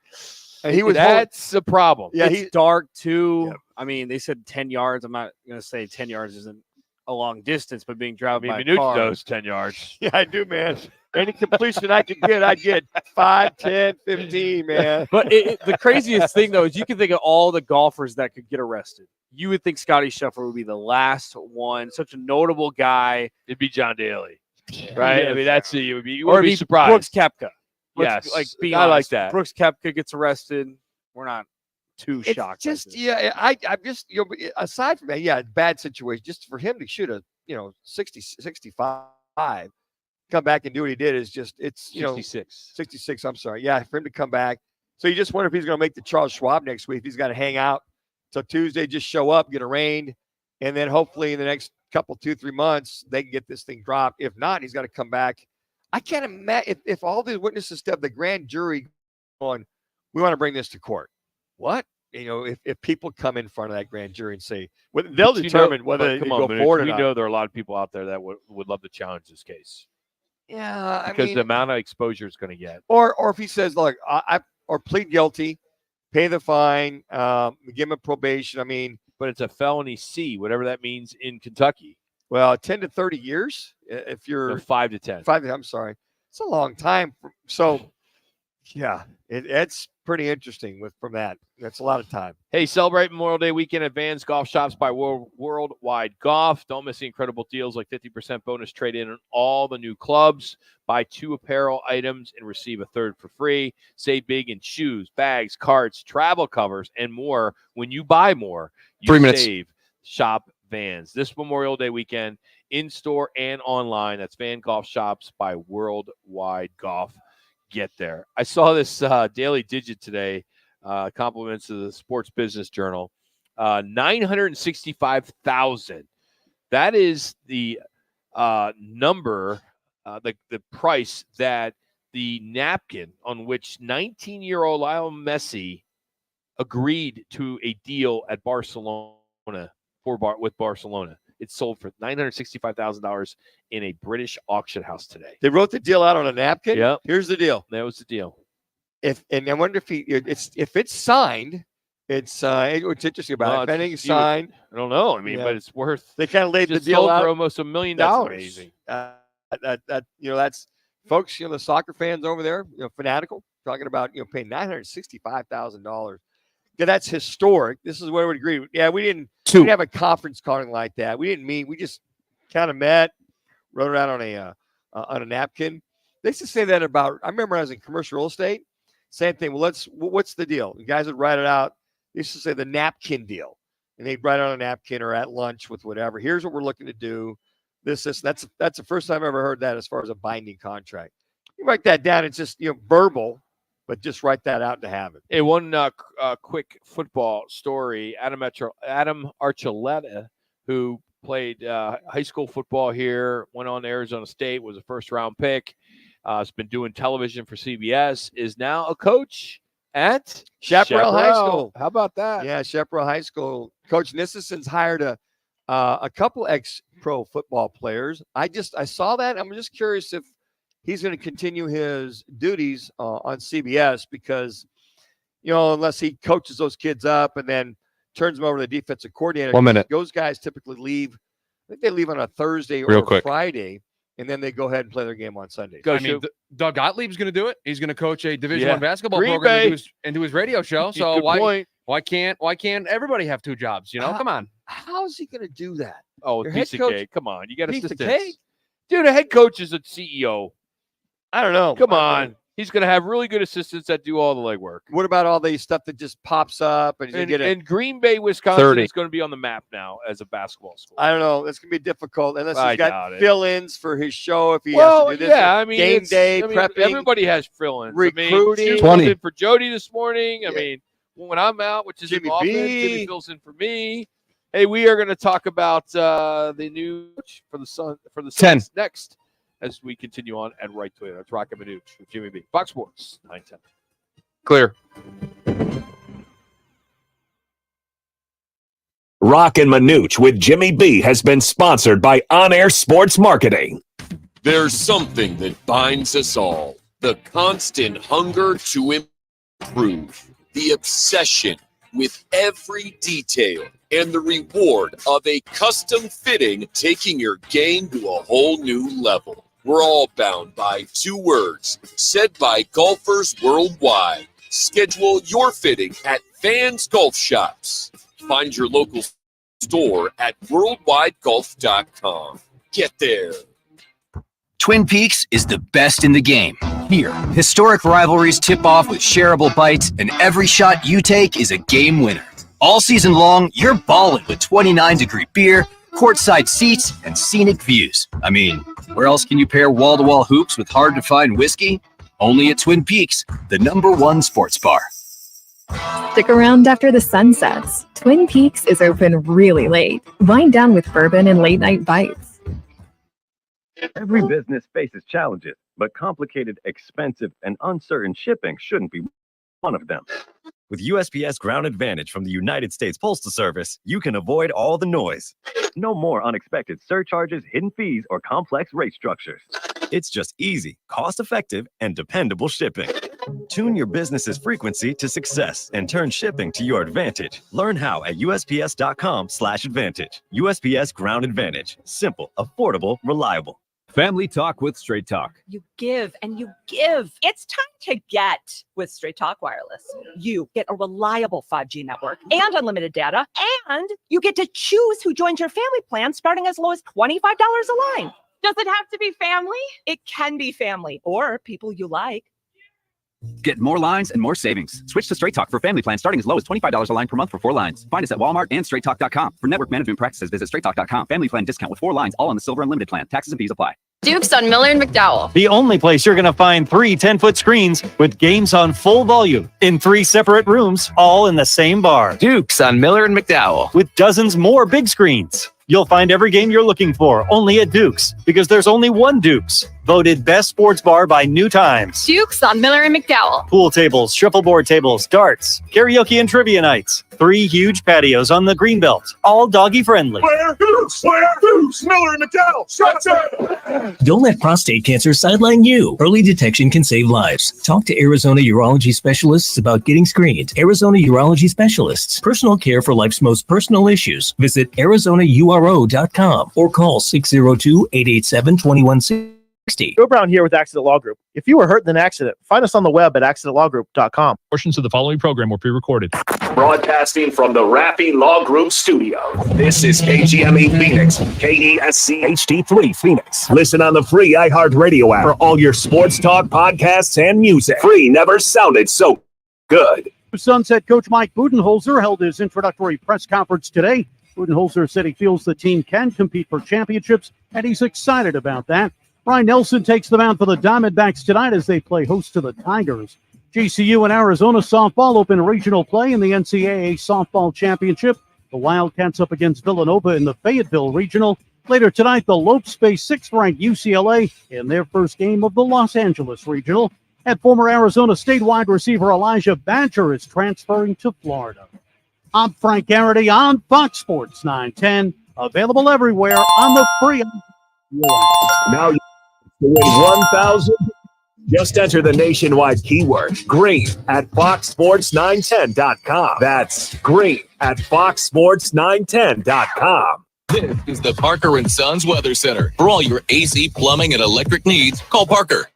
he was. That's a problem. Yeah, it's dark too. Yeah. I mean, they said 10 yards. I'm not going to say 10 yards isn't a long distance, but being driven by a Manuch car. knows 10 yards. Yeah, I do, man. Any completion I could get, I'd get 5, 10, 15, man. But the craziest thing, though, is you can think of all the golfers that could get arrested. You would think Scotty Scheffler would be the last one. Such a notable guy. It'd be John Daly, right? Yes. I mean, that's you would be. You Or would be it'd surprised. Brooks Koepka. Yes, like being I like honest, that. Brooks Koepka gets arrested. We're not too It's shocked. just, I'm just, aside from that, bad situation. Just for him to shoot a, 60, 65, come back and do what he did is just, it's, 66. I'm sorry. Yeah, for him to come back. So you just wonder if he's going to make the Charles Schwab next week. If he's got to hang out till Tuesday, just show up, get arraigned, and then hopefully in the next couple, 2-3 months, they can get this thing dropped. If not, he's got to come back. I can't imagine if all the witnesses step, the grand jury going, we want to bring this to court. What? If people come in front of that grand jury and say, they'll determine whether they go forward or not. We know there are a lot of people out there that would love to challenge this case. Yeah, because the amount of exposure it's going to get. Or if he says, look, or plead guilty, pay the fine, give him a probation. I mean, but it's a felony C, whatever that means in Kentucky. Well, 10 to 30 years if you're 5 to 10. 5. I'm sorry, it's a long time. So, yeah, it's pretty interesting from that. That's a lot of time. Hey, celebrate Memorial Day weekend at Vans Golf Shops by Worldwide Golf. Don't miss the incredible deals like 50% bonus trade-in on all the new clubs. Buy 2 apparel items and receive a third for free. Save big in shoes, bags, carts, travel covers, and more. When you buy more, you 3 minutes. save. Shop Vans this Memorial Day weekend in-store and online. That's Van Golf Shops by Worldwide Golf. Get there. I saw this daily digit today. Compliments to the Sports Business Journal. 965,000. That is the number, the price that the napkin on which 19-year-old Lionel Messi agreed to a deal at Barcelona with Barcelona. It sold for $965,000 in a British auction house today. They wrote the deal out on a napkin. Yep. Here's the deal. That was the deal. And I wonder if it's signed. It's what's interesting about it. If anything's signed, I don't know. I mean, but it's worth. They kind of laid the just deal sold out for almost $1 million. That's amazing. That's folks. The soccer fans over there, fanatical, talking about paying $965,000. Yeah, that's historic. This is where we agree. Yeah, we didn't have a conference calling like that. We didn't meet. We just kind of met, wrote it out on a napkin. They used to say that about. I remember I was in commercial real estate. Same thing. Well, what's the deal? The guys would write it out. They used to say the napkin deal, and they'd write it on a napkin or at lunch with whatever. Here's what we're looking to do. This. That's the first time I've ever heard that as far as a binding contract. You write that down. It's just verbal. But just write that out to have it. Hey, one quick football story. Adam Archuleta, who played high school football here, went on to Arizona State, was a first-round pick, has been doing television for CBS, is now a coach at Chaparral High School. How about that? Yeah, Chaparral High School. Coach Nissison's hired a couple ex-pro football players. I saw that. I'm just curious if he's going to continue his duties on CBS because, unless he coaches those kids up and then turns them over to the defensive coordinator. 1 minute. Those guys typically leave. I think they leave on a Thursday Real or quick. Friday, and then they go ahead and play their game on Sunday. Doug Gottlieb's going to do it. He's going to coach a Division I basketball Green program Bay. and do his radio show. So why can't everybody have 2 jobs? Come on. How is he going to do that? Oh, Your piece head of coach- cake. Come on. You got Piece of assistants. cake? Dude, a head coach is a CEO. I don't know. Come on. He's going to have really good assistants that do all the legwork. What about all the stuff that just pops up and you get it? And Green Bay, Wisconsin 30. is going to be on the map now as a basketball school. I don't know. That's going to be difficult unless I he's got doubt it. fill-ins for his show if he Well, has to do this. yeah, I mean, game day, prepping. Everybody has fill-ins. recruiting. I mean, 20. filled in for Jody this morning. I mean, when I'm out, which is Jimmy often, B. Jimmy fills in for me. Hey, we are going to talk about the new coach for the Suns next as we continue on at Right Toyota. It's Roc and Manuch with Jimmy B. Fox Sports 910. Clear. Roc and Manuch with Jimmy B has been sponsored by On Air Sports Marketing. There's something that binds us all. The constant hunger to improve. The obsession with every detail. And the reward of a custom fitting taking your game to a whole new level. We're all bound by two words said by golfers worldwide. Schedule your fitting at Vans Golf Shops. Find your local store at worldwidegolf.com. Get there. Twin Peaks is the best in the game. Here, historic rivalries tip off with shareable bites, and every shot you take is a game winner. All season long, you're balling with 29-degree beer, courtside seats, and scenic views. I mean, where else can you pair wall-to-wall hoops with hard-to-find whiskey? Only at Twin Peaks, the #1 sports bar. Stick around after the sun sets. Twin Peaks is open really late. Wind down with bourbon and late-night bites. Every business faces challenges, but complicated, expensive, and uncertain shipping shouldn't be one of them. With USPS Ground Advantage from the United States Postal Service, you can avoid all the noise. No more unexpected surcharges, hidden fees, or complex rate structures. It's just easy, cost-effective, and dependable shipping. Tune your business's frequency to success and turn shipping to your advantage. Learn how at USPS.com/advantage. USPS Ground Advantage. Simple, affordable, reliable. Family Talk with Straight Talk. You give and you give. It's time to get with Straight Talk Wireless. You get a reliable 5G network and unlimited data, and you get to choose who joins your family plan starting as low as $25 a line. Does it have to be family? It can be family or people you like. Get more lines and more savings. Switch to Straight Talk for family plans starting as low as $25 a line per month for 4 lines. Find us at Walmart and straighttalk.com. For network management practices, visit straighttalk.com. Family plan discount with 4 lines, all on the Silver Unlimited plan. Taxes and fees apply. Dukes on Miller and McDowell. The only place you're going to find 3 10-foot screens with games on full volume in 3 separate rooms, all in the same bar. Dukes on Miller and McDowell. With dozens more big screens. You'll find every game you're looking for only at Dukes, because there's only one Dukes. Voted best sports bar by New Times. Dukes on Miller and McDowell. Pool tables, shuffleboard tables, darts, karaoke and trivia nights. 3 huge patios on the Greenbelt, all doggy friendly. Where Dukes? Miller and McDowell. Shots out. Don't let prostate cancer sideline you. Early detection can save lives. Talk to Arizona urology specialists about getting screened. Arizona Urology Specialists. Personal care for life's most personal issues. Visit ArizonaURO.com or call 602-887-2160. Joe Brown here with Accident Law Group. If you were hurt in an accident, find us on the web at accidentlawgroup.com. Portions of the following program were pre-recorded. Broadcasting from the Raffi Law Group studio. This is KGME Phoenix, KESC HD3 Phoenix. Listen on the free iHeartRadio app for all your sports talk, podcasts, and music. Free never sounded so good. Sunset coach Mike Budenholzer held his introductory press conference today. Budenholzer said he feels the team can compete for championships, and he's excited about that. Ryan Nelson takes them out for the Diamondbacks tonight as they play host to the Tigers. GCU and Arizona softball open regional play in the NCAA softball championship. The Wildcats up against Villanova in the Fayetteville regional. Later tonight, the Lopes face 6th-ranked UCLA in their first game of the Los Angeles regional. And former Arizona State wide receiver Elijah Badger is transferring to Florida. I'm Frank Garrity on Fox Sports 910. Available everywhere on the free. Now you to win 1,000. Just enter the nationwide keyword green at foxsports910.com. That's green at foxsports910.com. This is the Parker & Sons Weather Center. For all your AC, plumbing, and electric needs, call Parker.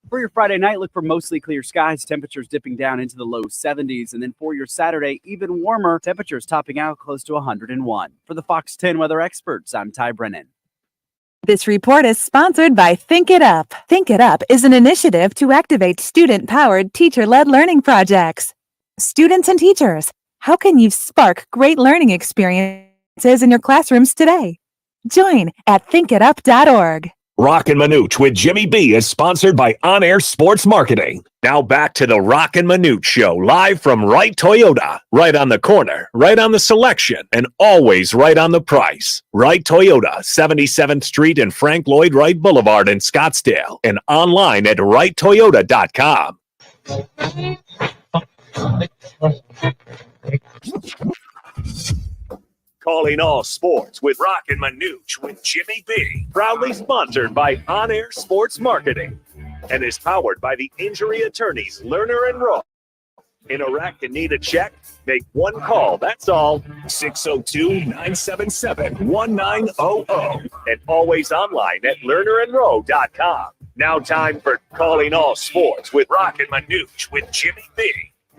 For your Friday night, look for mostly clear skies, temperatures dipping down into the low 70s. And then for your Saturday, even warmer, temperatures topping out close to 101. For the Fox 10 weather experts, I'm Ty Brennan. This report is sponsored by Think It Up. Think It Up is an initiative to activate student-powered, teacher-led learning projects. Students and teachers, how can you spark great learning experiences in your classrooms today? Join at thinkitup.org. Roc and Manuch with Jimmy B is sponsored by On Air Sports Marketing. Now back to the Roc and Manuch Show, live from Wright Toyota. Right on the corner, right on the selection, and always right on the price. Wright Toyota, 77th Street and Frank Lloyd Wright Boulevard in Scottsdale, and online at wrighttoyota.com. Calling all sports with Roc and Manuch with Jimmy B. Proudly sponsored by On Air Sports Marketing and is powered by the injury attorneys Lerner and Rowe. In Iraq and need a check? Make one call, that's all. 602-977-1900. And always online at lernerandrowe.com. Now time for Calling All Sports with Roc and Manuch with Jimmy B.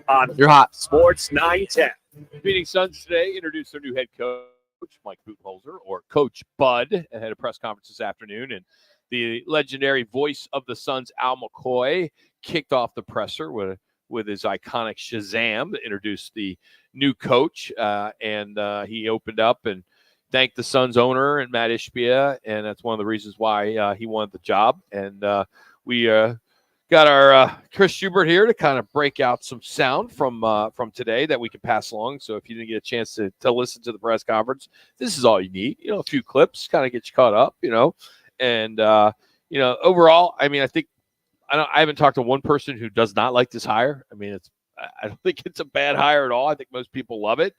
On You're hot. Sports 910. Phoenix Suns today introduced their new head coach, Mike Budenholzer, or Coach Bud, at a press conference this afternoon. And the legendary voice of the Suns, Al McCoy, kicked off the presser with his iconic Shazam to introduce the new coach. And he opened up and thanked the Suns owner and Matt Ishbia. And that's one of the reasons why he wanted the job. And we got our Chris Schubert here to kind of break out some sound from today that we can pass along. So if you didn't get a chance to listen to the press conference, this is all you need. A few clips, kind of get you caught up, And, overall, I mean, I haven't talked to one person who does not like this hire. I mean, I don't think it's a bad hire at all. I think most people love it.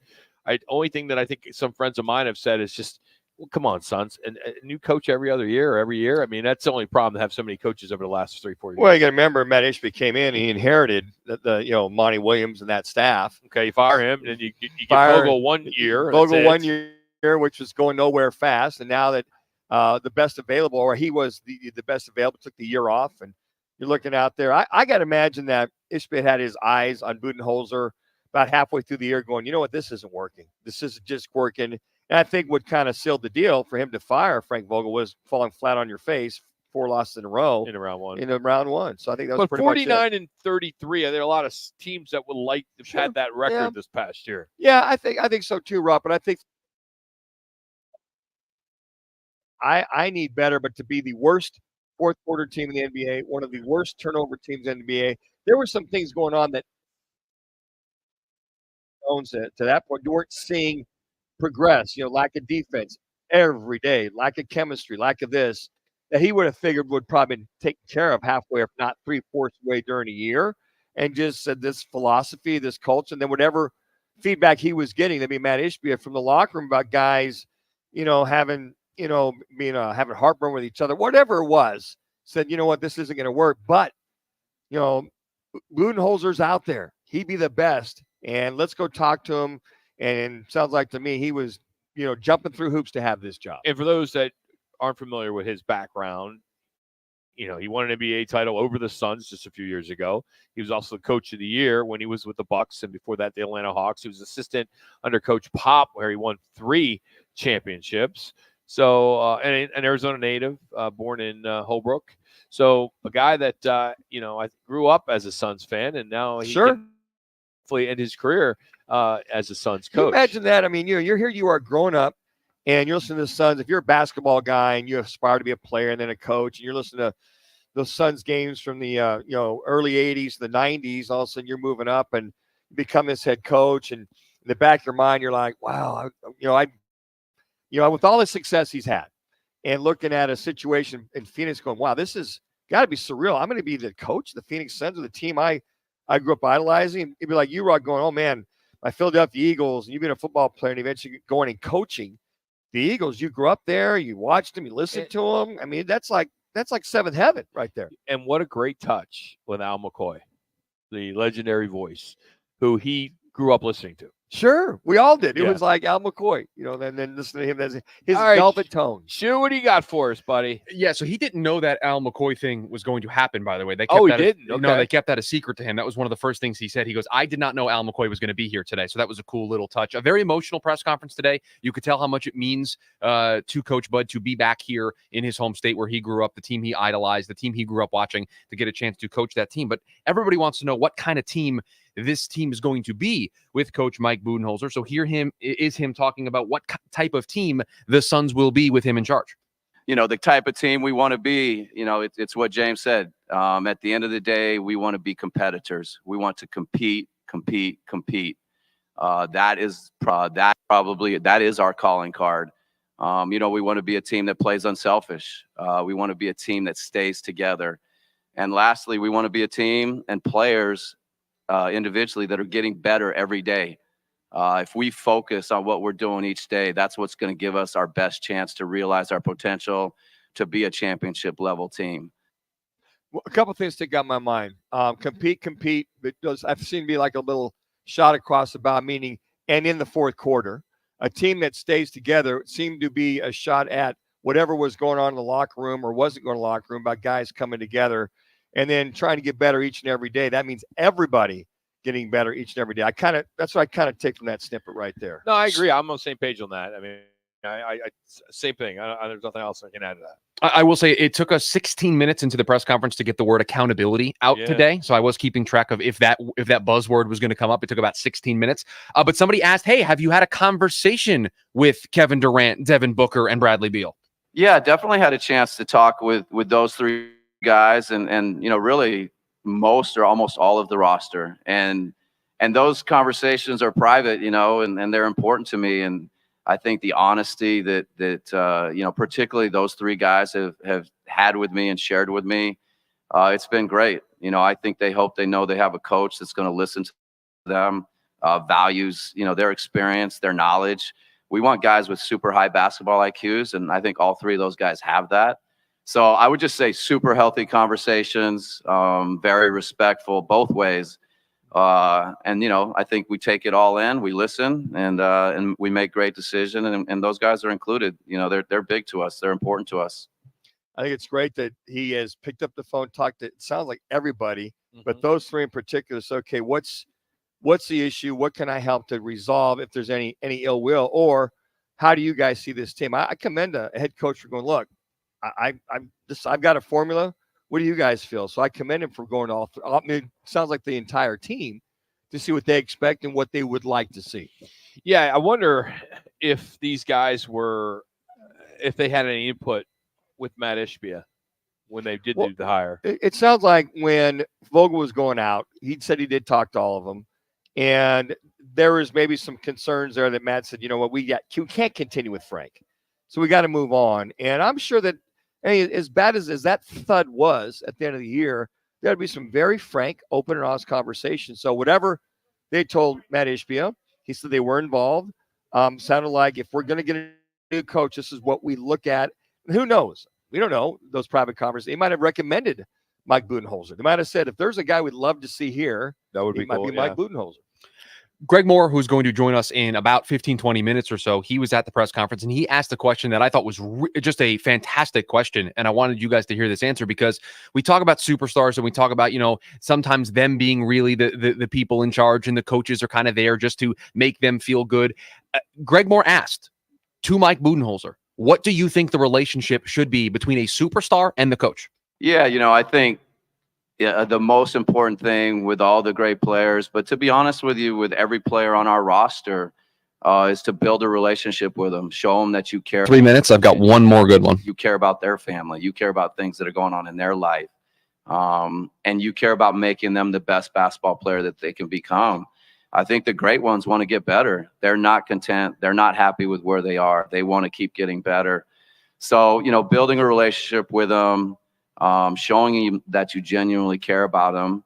Only thing that I think some friends of mine have said is just, well, come on, Suns. And a new coach every other year or every year. I mean, that's the only problem to have so many coaches over the last 3-4 years. Well, you got to remember, Matt Ishbia came in, he inherited the Monty Williams and that staff. Okay, you fire him, and then you get Vogel 1 year. Vogel 1 year, which was going nowhere fast. And now that the best available, or he was the best available, took the year off. And you're looking out there. I got to imagine that Ishbia had his eyes on Budenholzer about halfway through the year going, you know what, this isn't working. This isn't just working. And I think what kind of sealed the deal for him to fire Frank Vogel was falling flat on your face, 4 losses in a row in round one. So I think that was pretty 49 and 33. There are a lot of teams that would like to have had that record this past year. Yeah, I think so too, Rob. But I think I need better. But to be the worst fourth quarter team in the NBA, one of the worst turnover teams in the NBA, there were some things going on that owns it to that point. You weren't seeing progress, lack of defense every day, lack of chemistry, lack of this, that he would have figured would probably been taken care of halfway, if not 3/4 way during a year, and just said this philosophy, this culture, and then whatever feedback he was getting, that'd be Matt Ishbia from the locker room about guys, having heartburn with each other, whatever it was, said, you know what, this isn't going to work. But, Budenholzer's out there. He'd be the best. And let's go talk to him. And sounds like to me he was, jumping through hoops to have this job. And for those that aren't familiar with his background, he won an NBA title over the Suns just a few years ago. He was also the coach of the year when he was with the Bucks, and before that, the Atlanta Hawks. He was assistant under Coach Pop, where he won 3 championships. So, and an Arizona native, born in Holbrook. So, a guy that I grew up as a Suns fan, and now he can hopefully end his career as a Suns coach. Imagine that. I mean, you're here, you are growing up, and you're listening to the Suns. If you're a basketball guy and you aspire to be a player and then a coach, and you're listening to those Suns games from the early 80s, the 90s, all of a sudden you're moving up and you become this head coach, and in the back of your mind, you're like, wow, with all the success he's had, and looking at a situation in Phoenix, going, wow, this has got to be surreal. I'm going to be the coach of the Phoenix Suns, of the team I grew up idolizing. It'd be like you, Rod, going, oh man, my Philadelphia Eagles, and you've been a football player and eventually going and coaching the Eagles. You grew up there, you watched them, you listened to them. I mean, that's like seventh heaven right there. And what a great touch with Al McCoy, the legendary voice, who he grew up listening to. Sure, we all did. It was like Al McCoy, and then listen to him. That's his velvet tone. Sure, what do you got for us, buddy? Yeah, so he didn't know that Al McCoy thing was going to happen, by the way. He didn't? Okay. No, they kept that a secret to him. That was one of the first things he said. He goes, I did not know Al McCoy was going to be here today. So that was a cool little touch. A very emotional press conference today. You could tell how much it means to Coach Bud to be back here in his home state where he grew up, the team he idolized, the team he grew up watching, to get a chance to coach that team. But everybody wants to know what kind of team this team is going to be with Coach Mike Budenholzer. So here is him talking about what type of team the Suns will be with him in charge. The type of team we want to be, it's what James said. At the end of the day, we want to be competitors. We want to compete. That is our calling card. We want to be a team that plays unselfish. We want to be a team that stays together. And lastly, we want to be a team and players individually that are getting better every day. If we focus on what we're doing each day, that's what's going to give us our best chance to realize our potential to be a championship level team. Well, a couple things stick out in my mind. Compete. It does. I've seen be like a little shot across the bow, meaning and in the fourth quarter, a team that stays together seemed to be a shot at whatever was going on in the locker room or wasn't going to the locker room about guys coming together and then trying to get better each and every day. That means everybody getting better each and every day. That's what I kind of take from that snippet right there. No, I agree. I'm on the same page on that. I mean, I same thing. There's nothing else I can add to that. I will say it took us 16 minutes into the press conference to get the word accountability out today. So I was keeping track of if that buzzword was going to come up. It took about 16 minutes. But somebody asked, hey, have you had a conversation with Kevin Durant, Devin Booker, and Bradley Beal? Yeah, definitely had a chance to talk with those three guys and really most or almost all of the roster. And those conversations are private, and they're important to me. And I think the honesty that particularly those three guys have had with me and shared with me, it's been great. I think they hope they know they have a coach that's going to listen to them, values, their experience, their knowledge. We want guys with super high basketball IQs, and I think all three of those guys have that. So I would just say super healthy conversations, very respectful both ways. I think we take it all in, we listen, and we make great decisions. And those guys are included. They're big to us. They're important to us. I think it's great that he has picked up the phone, talked to, it sounds like everybody, but those three in particular. So, okay, what's the issue? What can I help to resolve if there's any ill will? Or how do you guys see this team? I commend a head coach for going, look, I've got a formula. What do you guys feel? So I commend him for going all through. I mean, it sounds like the entire team to see what they expect and what they would like to see. Yeah, I wonder if these guys if they had any input with Matt Ishbia when they did do the hire. It sounds like when Vogel was going out, he said he did talk to all of them. And there was maybe some concerns there that Matt said, you know what, we can't continue with Frank. So we got to move on. And I'm sure that, hey, as bad as that thud was at the end of the year, there'd be some very frank, open and honest conversation. So whatever they told Matt Ishbia, he said they were involved. Sounded like if we're going to get a new coach, this is what we look at. And who knows? We don't know those private conversations. They might have recommended Mike Budenholzer. They might have said, if there's a guy we'd love to see here, that would be might cool, be Mike Budenholzer. Greg Moore, who's going to join us in about 15, 20 minutes or so, he was at the press conference and he asked a question that I thought was just a fantastic question. And I wanted you guys to hear this answer because we talk about superstars and we talk about, sometimes them being really the people in charge and the coaches are kind of there just to make them feel good. Greg Moore asked to Mike Budenholzer, what do you think the relationship should be between a superstar and the coach? Yeah, I think the most important thing with all the great players, but to be honest with you, with every player on our roster, is to build a relationship with them, show them that you care. 3 minutes. I've got one more good one. You care about their family. You care about things that are going on in their life. And you care about making them the best basketball player that they can become. I think the great ones want to get better. They're not content. They're not happy with where they are. They want to keep getting better. So, building a relationship with them, showing them that you genuinely care about them.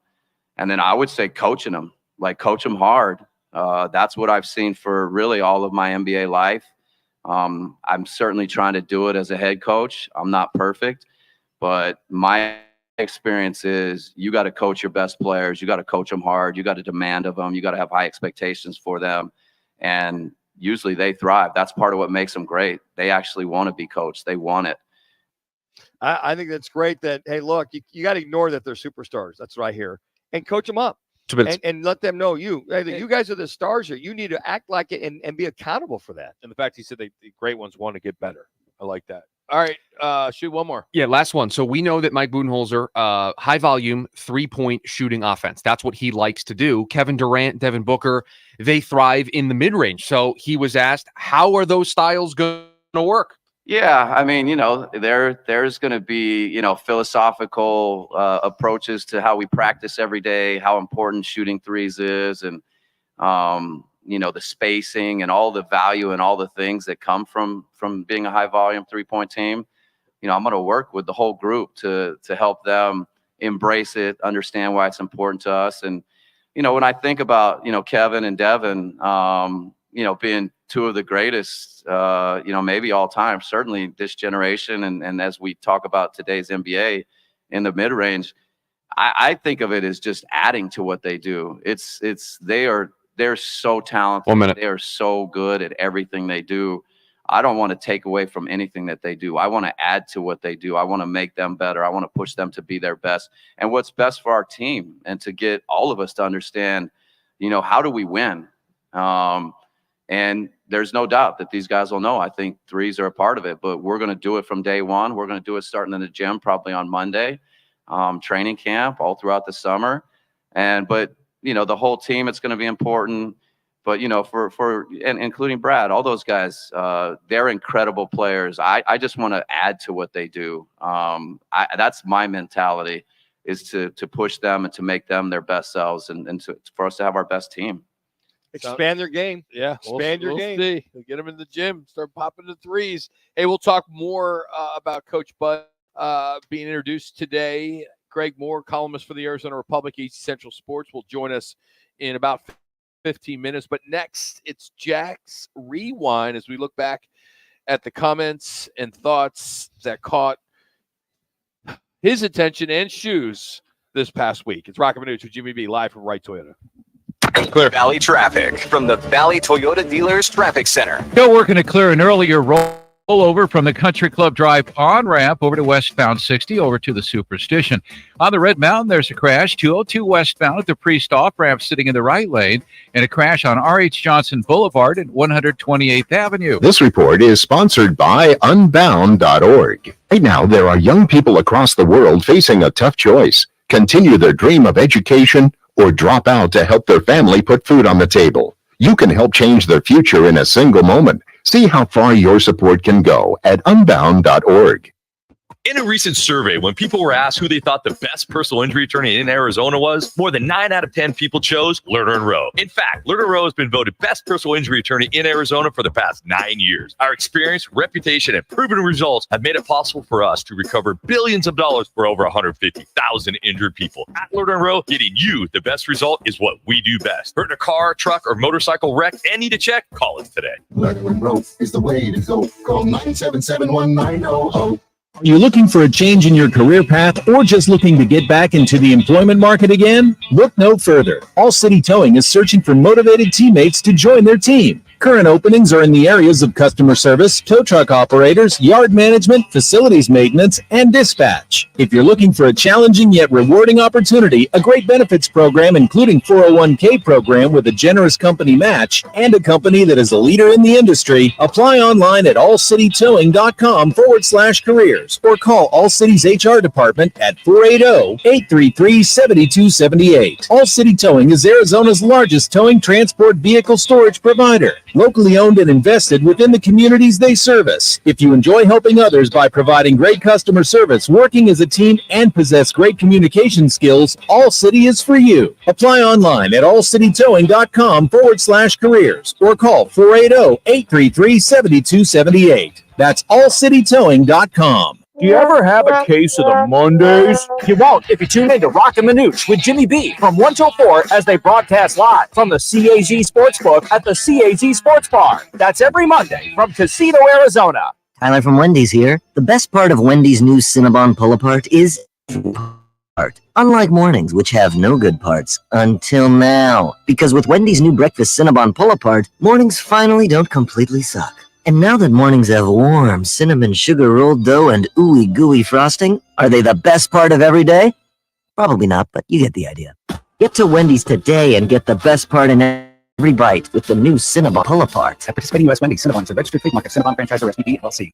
And then I would say coaching them, coach them hard. That's what I've seen for really all of my NBA life. I'm certainly trying to do it as a head coach. I'm not perfect, but my experience is you got to coach your best players. You got to coach them hard. You got to demand of them. You got to have high expectations for them. And usually they thrive. That's part of what makes them great. They actually want to be coached. They want it. I think that's great that, hey, look, you got to ignore that they're superstars. That's what I hear. And coach them up and let them know you guys are the stars here. You need to act like it and be accountable for that. And the fact he said the great ones want to get better. I like that. All right, shoot one more. Yeah, last one. So we know that Mike Budenholzer, high volume, 3-point shooting offense. That's what he likes to do. Kevin Durant, Devin Booker, they thrive in the mid-range. So he was asked, how are those styles going to work? Yeah, I mean, there's going to be, philosophical approaches to how we practice every day, how important shooting threes is, and the spacing and all the value and all the things that come from being a high volume 3-point team. I'm going to work with the whole group to help them embrace it, understand why it's important to us, and when I think about, Kevin and Devin, being two of the greatest, maybe all time, certainly this generation. And as we talk about today's NBA in the mid range, I think of it as just adding to what they do. They're so talented. 1 minute. They are so good at everything they do. I don't want to take away from anything that they do. I want to add to what they do. I want to make them better. I want to push them to be their best and what's best for our team, and to get all of us to understand, how do we win? And there's no doubt that these guys will know. I think threes are a part of it, but we're going to do it from day one. We're going to do it starting in the gym, probably on Monday, training camp all throughout the summer. But the whole team, it's going to be important. But, and including Brad, all those guys, they're incredible players. I just want to add to what they do. That's my mentality, is to push them and to make them their best selves, and for us to have our best team. Expand their game. Yeah. Expand your game. See. We'll get them in the gym, start popping the threes. Hey, we'll talk more about Coach Bud being introduced today. Greg Moore, columnist for the Arizona Republic, East Central Sports, will join us in about 15 minutes. But next, it's Jack's Rewind as we look back at the comments and thoughts that caught his attention and shoes this past week. It's Roc and Manuch with Jimmy B, live from Wright Toyota. Clear Valley traffic from the Valley Toyota Dealers Traffic Center. Still working to clear an earlier rollover from the Country Club Drive on-ramp over to westbound 60 over to the Superstition. On the Red Mountain, there's a crash, 202 westbound at the Priest off-ramp sitting in the right lane, and a crash on R.H. Johnson Boulevard at 128th Avenue. This report is sponsored by Unbound.org. Right now, there are young people across the world facing a tough choice: continue their dream of education or drop out to help their family put food on the table. You can help change their future in a single moment. See how far your support can go at Unbound.org. In a recent survey, when people were asked who they thought the best personal injury attorney in Arizona was, more than 9 out of 10 people chose Lerner & Rowe. In fact, Lerner & Rowe has been voted best personal injury attorney in Arizona for the past 9 years. Our experience, reputation, and proven results have made it possible for us to recover billions of dollars for over 150,000 injured people. At Lerner & Rowe, getting you the best result is what we do best. Hurt in a car, truck, or motorcycle wreck and need a check? Call us today. Lerner & Rowe is the way to go. Call 977-1900. Are you looking for a change in your career path, or just looking to get back into the employment market again? Look no further. All City Towing is searching for motivated teammates to join their team. Current openings are in the areas of customer service, tow truck operators, yard management, facilities maintenance, and dispatch. If you're looking for a challenging yet rewarding opportunity, a great benefits program including 401k program with a generous company match, and a company that is a leader in the industry, apply online at allcitytowing.com/careers or call All City's HR department at 480-833-7278. All City Towing is Arizona's largest towing transport vehicle storage provider. Locally owned and invested within the communities they service. If you enjoy helping others by providing great customer service, working as a team, and possess great communication skills, All City is for you. Apply online at allcitytowing.com/careers or call 480-833-7278. That's allcitytowing.com. Do you ever have a case of the Mondays? You won't if you tune in to Roc and Manuch with Jimmy B from 1 till 4 as they broadcast live from the CAZ Sportsbook at the CAZ Sports Bar. That's every Monday from Casino, Arizona. Tyler from Wendy's here. The best part of Wendy's new Cinnabon Pull-Apart is part. Unlike mornings, which have no good parts, until now. Because with Wendy's new breakfast Cinnabon Pull-Apart, mornings finally don't completely suck. And now that mornings have warm cinnamon sugar rolled dough and ooey gooey frosting, are they the best part of every day? Probably not, but you get the idea. Get to Wendy's today and get the best part in every bite with the new Cinnabon Pull-Apart. At participating U.S. Wendy's, Cinnabon is a registered trademark of Cinnabon Franchisor SPP LLC.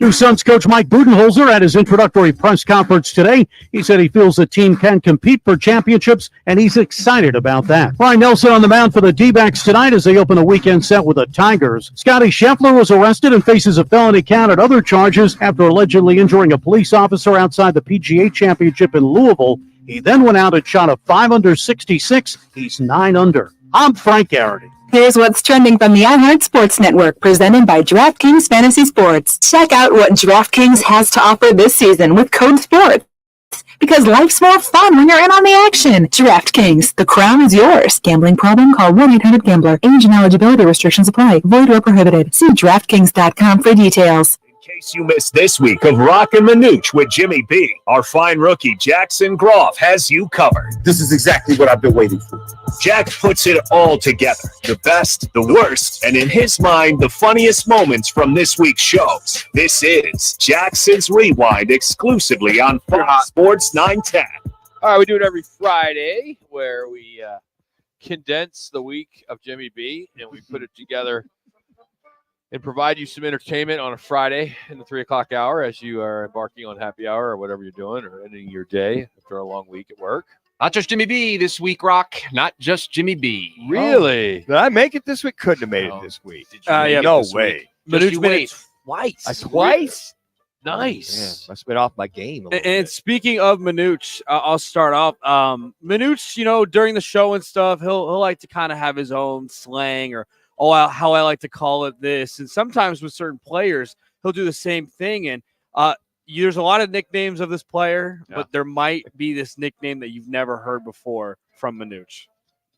New Suns coach Mike Budenholzer at his introductory press conference today. He said he feels the team can compete for championships, and he's excited about that. Brian Nelson on the mound for the D-backs tonight as they open a weekend set with the Tigers. Scotty Scheffler was arrested and faces a felony count and other charges after allegedly injuring a police officer outside the PGA Championship in Louisville. He then went out and shot a 5 under 66. He's 9 under. I'm Frank Garrity. Here's what's trending from the iHeart Sports Network, presented by DraftKings Fantasy Sports. Check out what DraftKings has to offer this season with code SPORTS. Because life's more fun when you're in on the action. DraftKings, the crown is yours. Gambling problem? Call 1-800-GAMBLER. Age and eligibility restrictions apply. Void where prohibited. See DraftKings.com for details. In case you missed this week of Roc and Manuch with Jimmy B, our fine rookie Jackson Groff has you covered. This is exactly what I've been waiting for. Jack puts it all together. The best, the worst, and in his mind, the funniest moments from this week's shows. This is Jackson's Rewind exclusively on Fox Sports 910. All right, we do it every Friday where we condense the week of Jimmy B and we put it together and provide you some entertainment on a Friday in the 3 o'clock hour as you are embarking on happy hour or whatever you're doing or ending your day after a long week at work. Not just Jimmy B this week, Rock. Not just Jimmy B. Really? Did I make it this week? Couldn't have made it this week. Yeah, no this way. week. Just you made wait. it twice. Twice? Nice. Yeah, must have been off my game. And speaking of Manuch, I'll start off. Manuch, during the show and stuff, he'll like to kind of have his own slang or how I like to call it this. And sometimes with certain players, he'll do the same thing. And there's a lot of nicknames of this player, but there might be this nickname that you've never heard before from Manuch.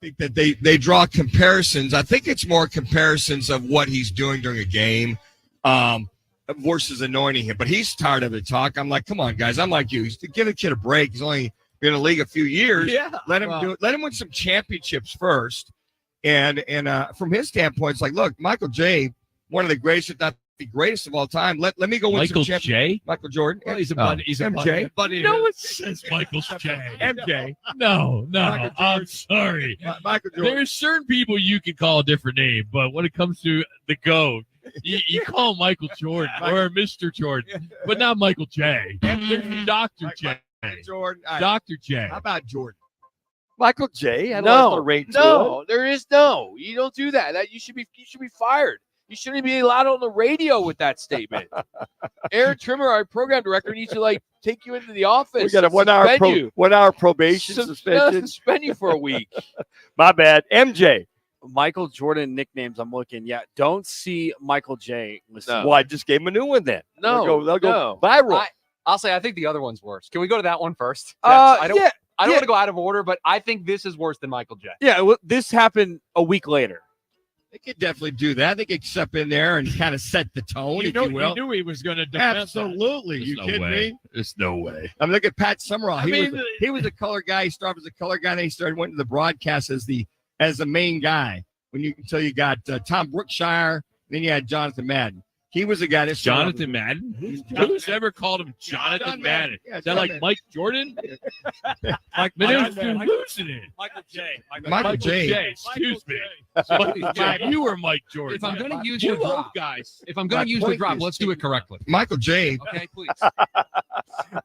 I think that they draw comparisons. I think it's more comparisons of what he's doing during a game versus anointing him. But he's tired of the talk. I'm like, come on, guys. I'm like you. Give a kid a break. He's only been in the league a few years. Yeah. Let him do it. Let him win some championships first. And from his standpoint, it's like, look, Michael J., one of the greatest, if not the greatest of all time. Let me go win Michael some J. Michael Jordan. Well, he's a buddy. He's a MJ. buddy. No, it says Michael J. MJ. No. I'm sorry. Michael Jordan. There's certain people you can call a different name, but when it comes to the GOAT, you call Michael Jordan or Mr. Jordan, but not Michael J. There's Dr. J. Jordan. Dr. J. How about Jordan? Michael J. had a No, little range to no, it. there is no. You don't do that. That you should be fired. You shouldn't be allowed on the radio with that statement. Aaron Trimmer, our program director, needs to take you into the office. We got a 1 hour probation suspension. Suspend you for a week. My bad. MJ. Michael Jordan nicknames I'm looking. Yeah, don't see Michael J. Listen. Well, I just gave him a new one then. They'll go viral. I'll say I think the other one's worse. Can we go to that one first? I don't want to go out of order, but I think this is worse than Michael J. Yeah, well, this happened a week later. They could definitely do that. They could step in there and kind of set the tone, if you will. You knew he was going to defend Absolutely. You kidding me? There's no way. I mean, look at Pat Summerall. He was a color guy. He started as a color guy, and then he went to the broadcast as the main guy. Until you got Tom Brookshire, then you had Jonathan Madden. He was a guy that Jonathan Madden? Who's ever called him Jonathan Madden? Yeah, Is that like Mike Jordan? Manuch, you're losing it. Michael J. Michael J. Excuse me. You were Mike Jordan. If I'm going to use the drop, guys. If I'm going to use the drop, let's do it correctly. Michael J. Okay, please.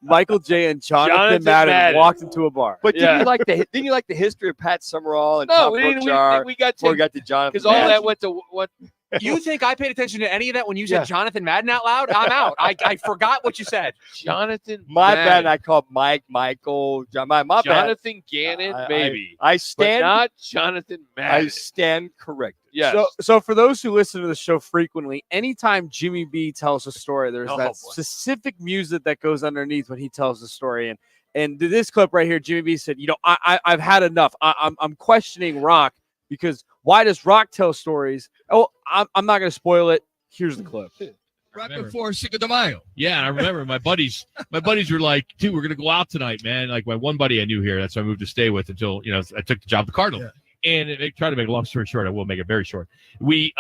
Michael J. and Jonathan Madden walked into a bar. But didn't you like the history of Pat Summerall and No, Tom we didn't. Brookshire We got before we got to Jonathan? because all that went to what? You think I paid attention to any of that when you said Jonathan Madden out loud? I'm out. I forgot what you said. Jonathan. My Madden. bad. I called Michael. My bad. Jonathan Gannon, maybe. I stand. But not Jonathan Madden. I stand corrected. Yes. So for those who listen to the show frequently, anytime Jimmy B tells a story, there's that specific music that goes underneath when he tells the story. And this clip right here, Jimmy B said, I've had enough. I'm questioning Rock because why does Rock tell stories? Oh, I'm not going to spoil it. Here's the clip. Right before Cinco de Mayo. Yeah, I remember my buddies were like, dude, we're going to go out tonight, man. Like my one buddy I knew here, that's who I moved to stay with until, I took the job at the Cardinal. Yeah. And try to make a long story short, I will make it very short. We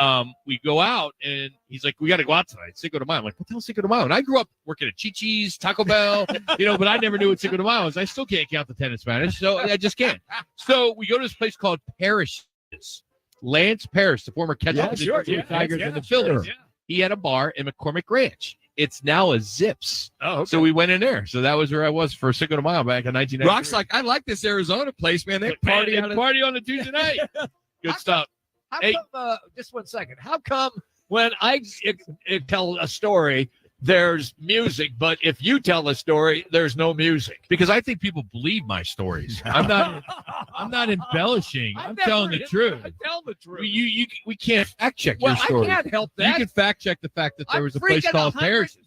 go out and he's like, we got to go out tonight. Cinco de Mayo. I'm like, what the hell is Cinco de Mayo? And I grew up working at Chi-Chi's, Taco Bell, but I never knew what Cinco de Mayo was. I still can't count the 10 in Spanish, so I just can't. So we go to this place called Parrish's. Lance Parrish, the former catcher of the Tigers and the Phillies. Yeah. He had a bar in McCormick Ranch. It's now a Zips. Oh, okay. So we went in there. So that was where I was for Cinco de Mayo back in 1993. Rock's like, I like this Arizona place, man. They party on the Tuesday night. Good stuff. How come, just 1 second. How come when I tell a story, there's music, but if you tell a story, there's no music? Because I think people believe my stories. I'm not embellishing. I'm telling the truth. I tell the truth. We can't fact check your story. I can't help that. You can fact check the fact that there was a place called Paris.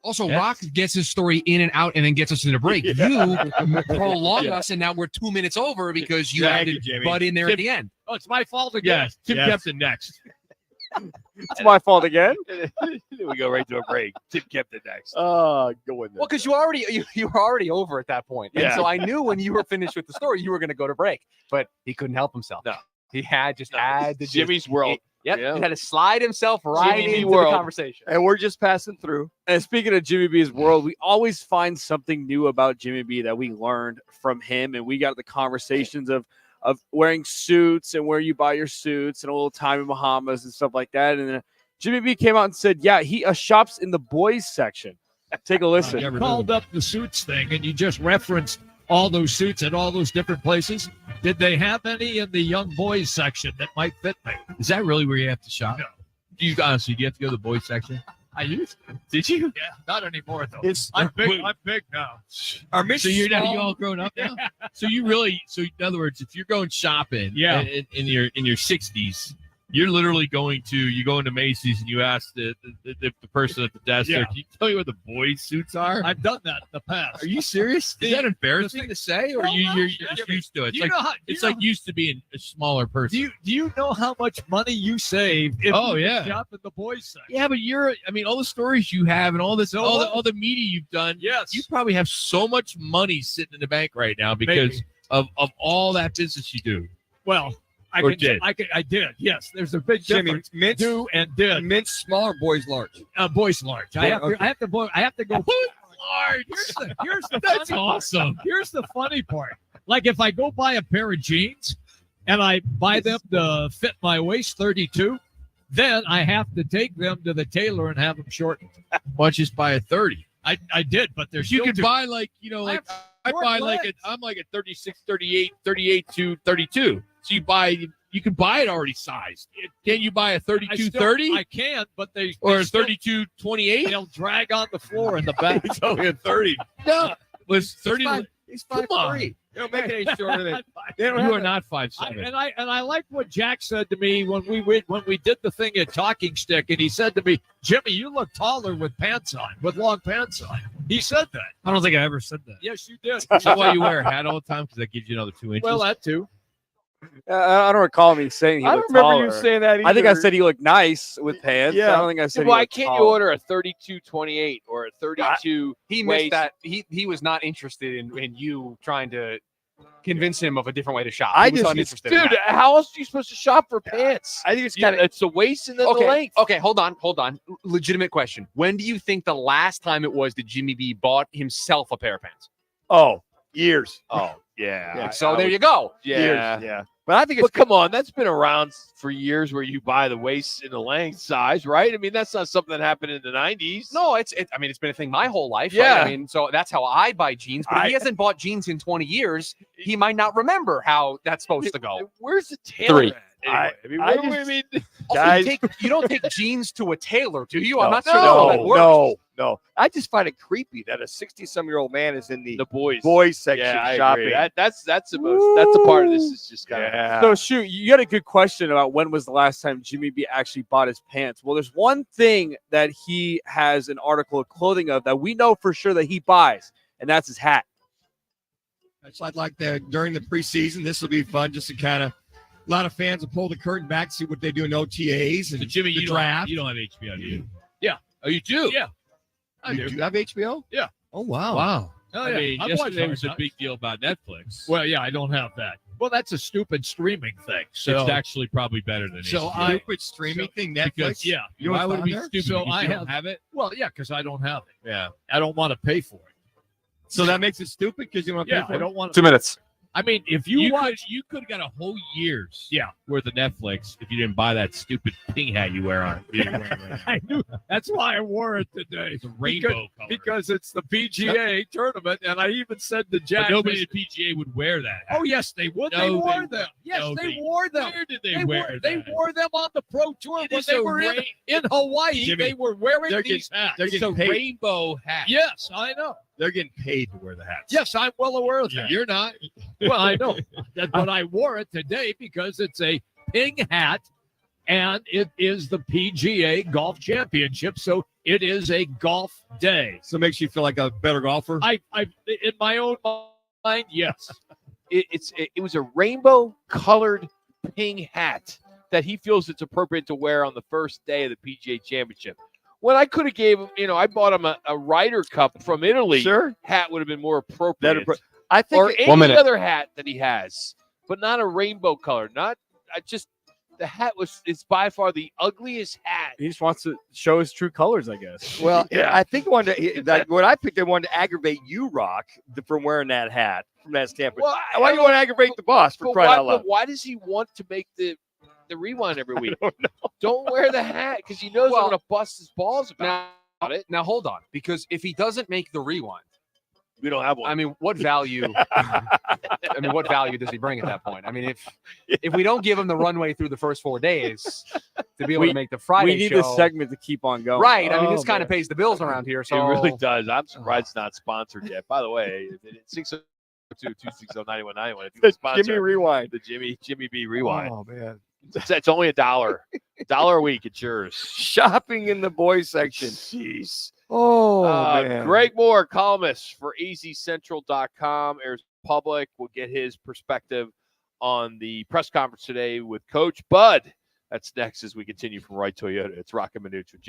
Also, Yeah. Rock gets his story in and out and then gets us in a break. Yeah. You prolong Yeah. us, and now we're 2 minutes over because you Thank had you, to Jimmy. butt in there Tim- at the end. Oh, it's my fault again. Yes, Tim yes. kept it next. It's my fault again. we go right to a break. Tim kept it next. Go in there. Well, because you were already over at that point. And Yeah. so I knew when you were finished with the story, you were going to go to break. But he couldn't help himself. No. He had to Jimmy's world. Yep. Yeah. He had to slide himself right Jimmy B into world. the conversation. And we're just passing through. And speaking of Jimmy B's world, we always find something new about Jimmy B that we learned from him. And we got the conversations of wearing suits and where you buy your suits and a little time in Bahamas and stuff like that. And then Jimmy B came out and said, yeah, he shops in the boys section. Take a listen. You called up the suits thing, and you just referenced all those suits at all those different places. Did they have any in the young boys section that might fit me? Is that really where you have to shop? No. Do you honestly? Do you have to go to the boys section? I used to. Did you? Yeah, not anymore though. It's- I'm big now. So you're now you all grown up now. So you really so in other words, if you're going shopping, Yeah. in your 60s, you're literally going to Macy's and you ask the person at the desk there, Yeah. can you tell me what the boys suits are? I've done that in the past. Are you serious? Is that embarrassing to say, or you're just used to it? Do you It's know like how- do you it's know like used to being a smaller person. Do you know how much money you save if Oh, you yeah. shop in the boys section? Yeah, but all the stories you have and all the media you've done. Yes. You probably have so much money sitting in the bank right now because of all that business you do. Well, I did. Yes, there's a big Jimmy, difference. mints, Do and did. Mints smaller, boys large. Boys large. I have to go. Large. Here's the That's funny awesome. Part. Here's the funny part. Like if I go buy a pair of jeans and I buy them to fit my waist 32, then I have to take them to the tailor and have them shortened. Why don't you just buy a 30? I did, but there's You could buy I buy I'm like a 36, 38 to 32. So you can buy it already sized. Can you buy a 32, 30? I can, but Or a 32, 28? They'll drag on the floor in the back. It's only a 30. No, was 30. He's Come on. 5'3". They don't make it any shorter than You are not 5'7". And I like what Jack said to me when we did the thing at Talking Stick, and he said to me, "Jimmy, you look taller with pants on, with long pants on." He said that. I don't think I ever said that. Yes, you did. Is that why you wear a hat all the time? Because that gives you another 2 inches? Well, that too. I don't recall me saying he I looked don't remember you taller. saying that I think I either. said he looked nice with pants. Yeah. I don't think I said he Why looked can't you taller. order a 32-28 or a 32? He waist? missed that. He was not interested in you trying to convince him of a different way to shop. I He was just, uninterested in dude, that. how else are you supposed to shop for pants? I think it's It's the waist and then okay, the length. Okay, hold on. Legitimate question. When do you think the last time it was that Jimmy B bought himself a pair of pants? Oh, years. Oh, yeah. So there you go. Yeah. Years. Yeah. But I think But it's come on, that's been around for years where you buy the waist and the length size, right? I mean, that's not something that happened in the 90s. No, it's been a thing my whole life. Yeah. Right? I mean, so that's how I buy jeans. But if he hasn't bought jeans in 20 years, he might not remember how that's supposed to go. Where's the tailor 3. at? Anyway, I mean, what do we mean? Also, Guys- you don't take jeans to a tailor, do you? I'm No, not sure that's how that works. No. I just find it creepy that a 60-some-year-old man is in the boys section Yeah, I shopping. agree. That's the most. That's the part of this is just kind of. So shoot, you got a good question about when was the last time Jimmy B actually bought his pants. Well, there's one thing that he has an article of clothing of that we know for sure that he buys, and that's his hat. It's like during the preseason. This will be fun just to kind of. A lot of fans will pull the curtain back, see what they do in OTAs and Jimmy, the you draft. don't have HBO, do you? Yeah. Oh, you do? Yeah. I You do. do have HBO? Yeah. Oh wow. Wow. Oh, I yeah. mean, I've yesterday watched was a that. big deal about Netflix. Well, yeah, I don't have that. Well, that's a stupid streaming thing. So It's actually probably better than So HBO. Stupid streaming thing, Netflix. Because, yeah. You why would it be there? stupid? So because I you don't have- have it. Well, yeah, because I don't have it. Yeah. I don't want to pay for it. So that makes it stupid because you want to Yeah, pay for I it. don't want 2 minutes. I mean, if you watch, you could have got a whole year's Yeah. worth of Netflix if you didn't buy that stupid ping hat you wear on. I knew that's why I wore it today. It's a rainbow color. Because it's the PGA tournament, and I even said to Jack, But nobody at PGA would wear that. "Oh yes, they would. No, they wore they- them. Yes, no, they they- wore them. Where did they wear wore, that? They wore them on the Pro Tour It when is they a were rain- in Hawaii. Jimmy, they were wearing they're these hats. they're It's getting a paid. rainbow hat. Yes, I know. They're getting paid to wear the hats. Yes, I'm well aware of that. You're not. Well, I know. But I wore it today because it's a ping hat, and it is the PGA Golf Championship, so it is a golf day. So it makes you feel like a better golfer? I in my own mind, yes. It was a rainbow colored ping hat that he feels it's appropriate to wear on the first day of the PGA Championship. When I could have gave him, I bought him a Ryder Cup from Italy. Sure. Hat would have been more appropriate. I think or any other hat that he has, but not a rainbow color. The hat is by far the ugliest hat. He just wants to show his true colors, I guess. Well, I think when I picked, they wanted to aggravate you, Rock, from wearing that hat from that standpoint. Well, why do you want to aggravate the boss for crying out loud? Why does he want to make the rewind every week? Don't wear the hat because he knows I'm going to bust his balls about it. Now hold on, because if he doesn't make the rewind, we don't have one. I mean, what value? What value does he bring at that point? I mean, if we don't give him the runway through the first 4 days to be able to make the Friday we need show, this segment to keep on going. right? I mean, this kind of pays the bills around here. So it really does. I'm surprised it's not sponsored yet. By the way, 602-260-9191. If you The sponsor Jimmy Rewind. the Jimmy B Rewind. Oh man, it's only $1. $1 a week. It's yours. Shopping in the boys section. Jeez. Oh man. Greg Moore, columnist for azcentral.com. Airs Public will get his perspective on the press conference today with Coach Bud. That's next as we continue from Right Toyota. It's Roc and Manuch with Jimmy.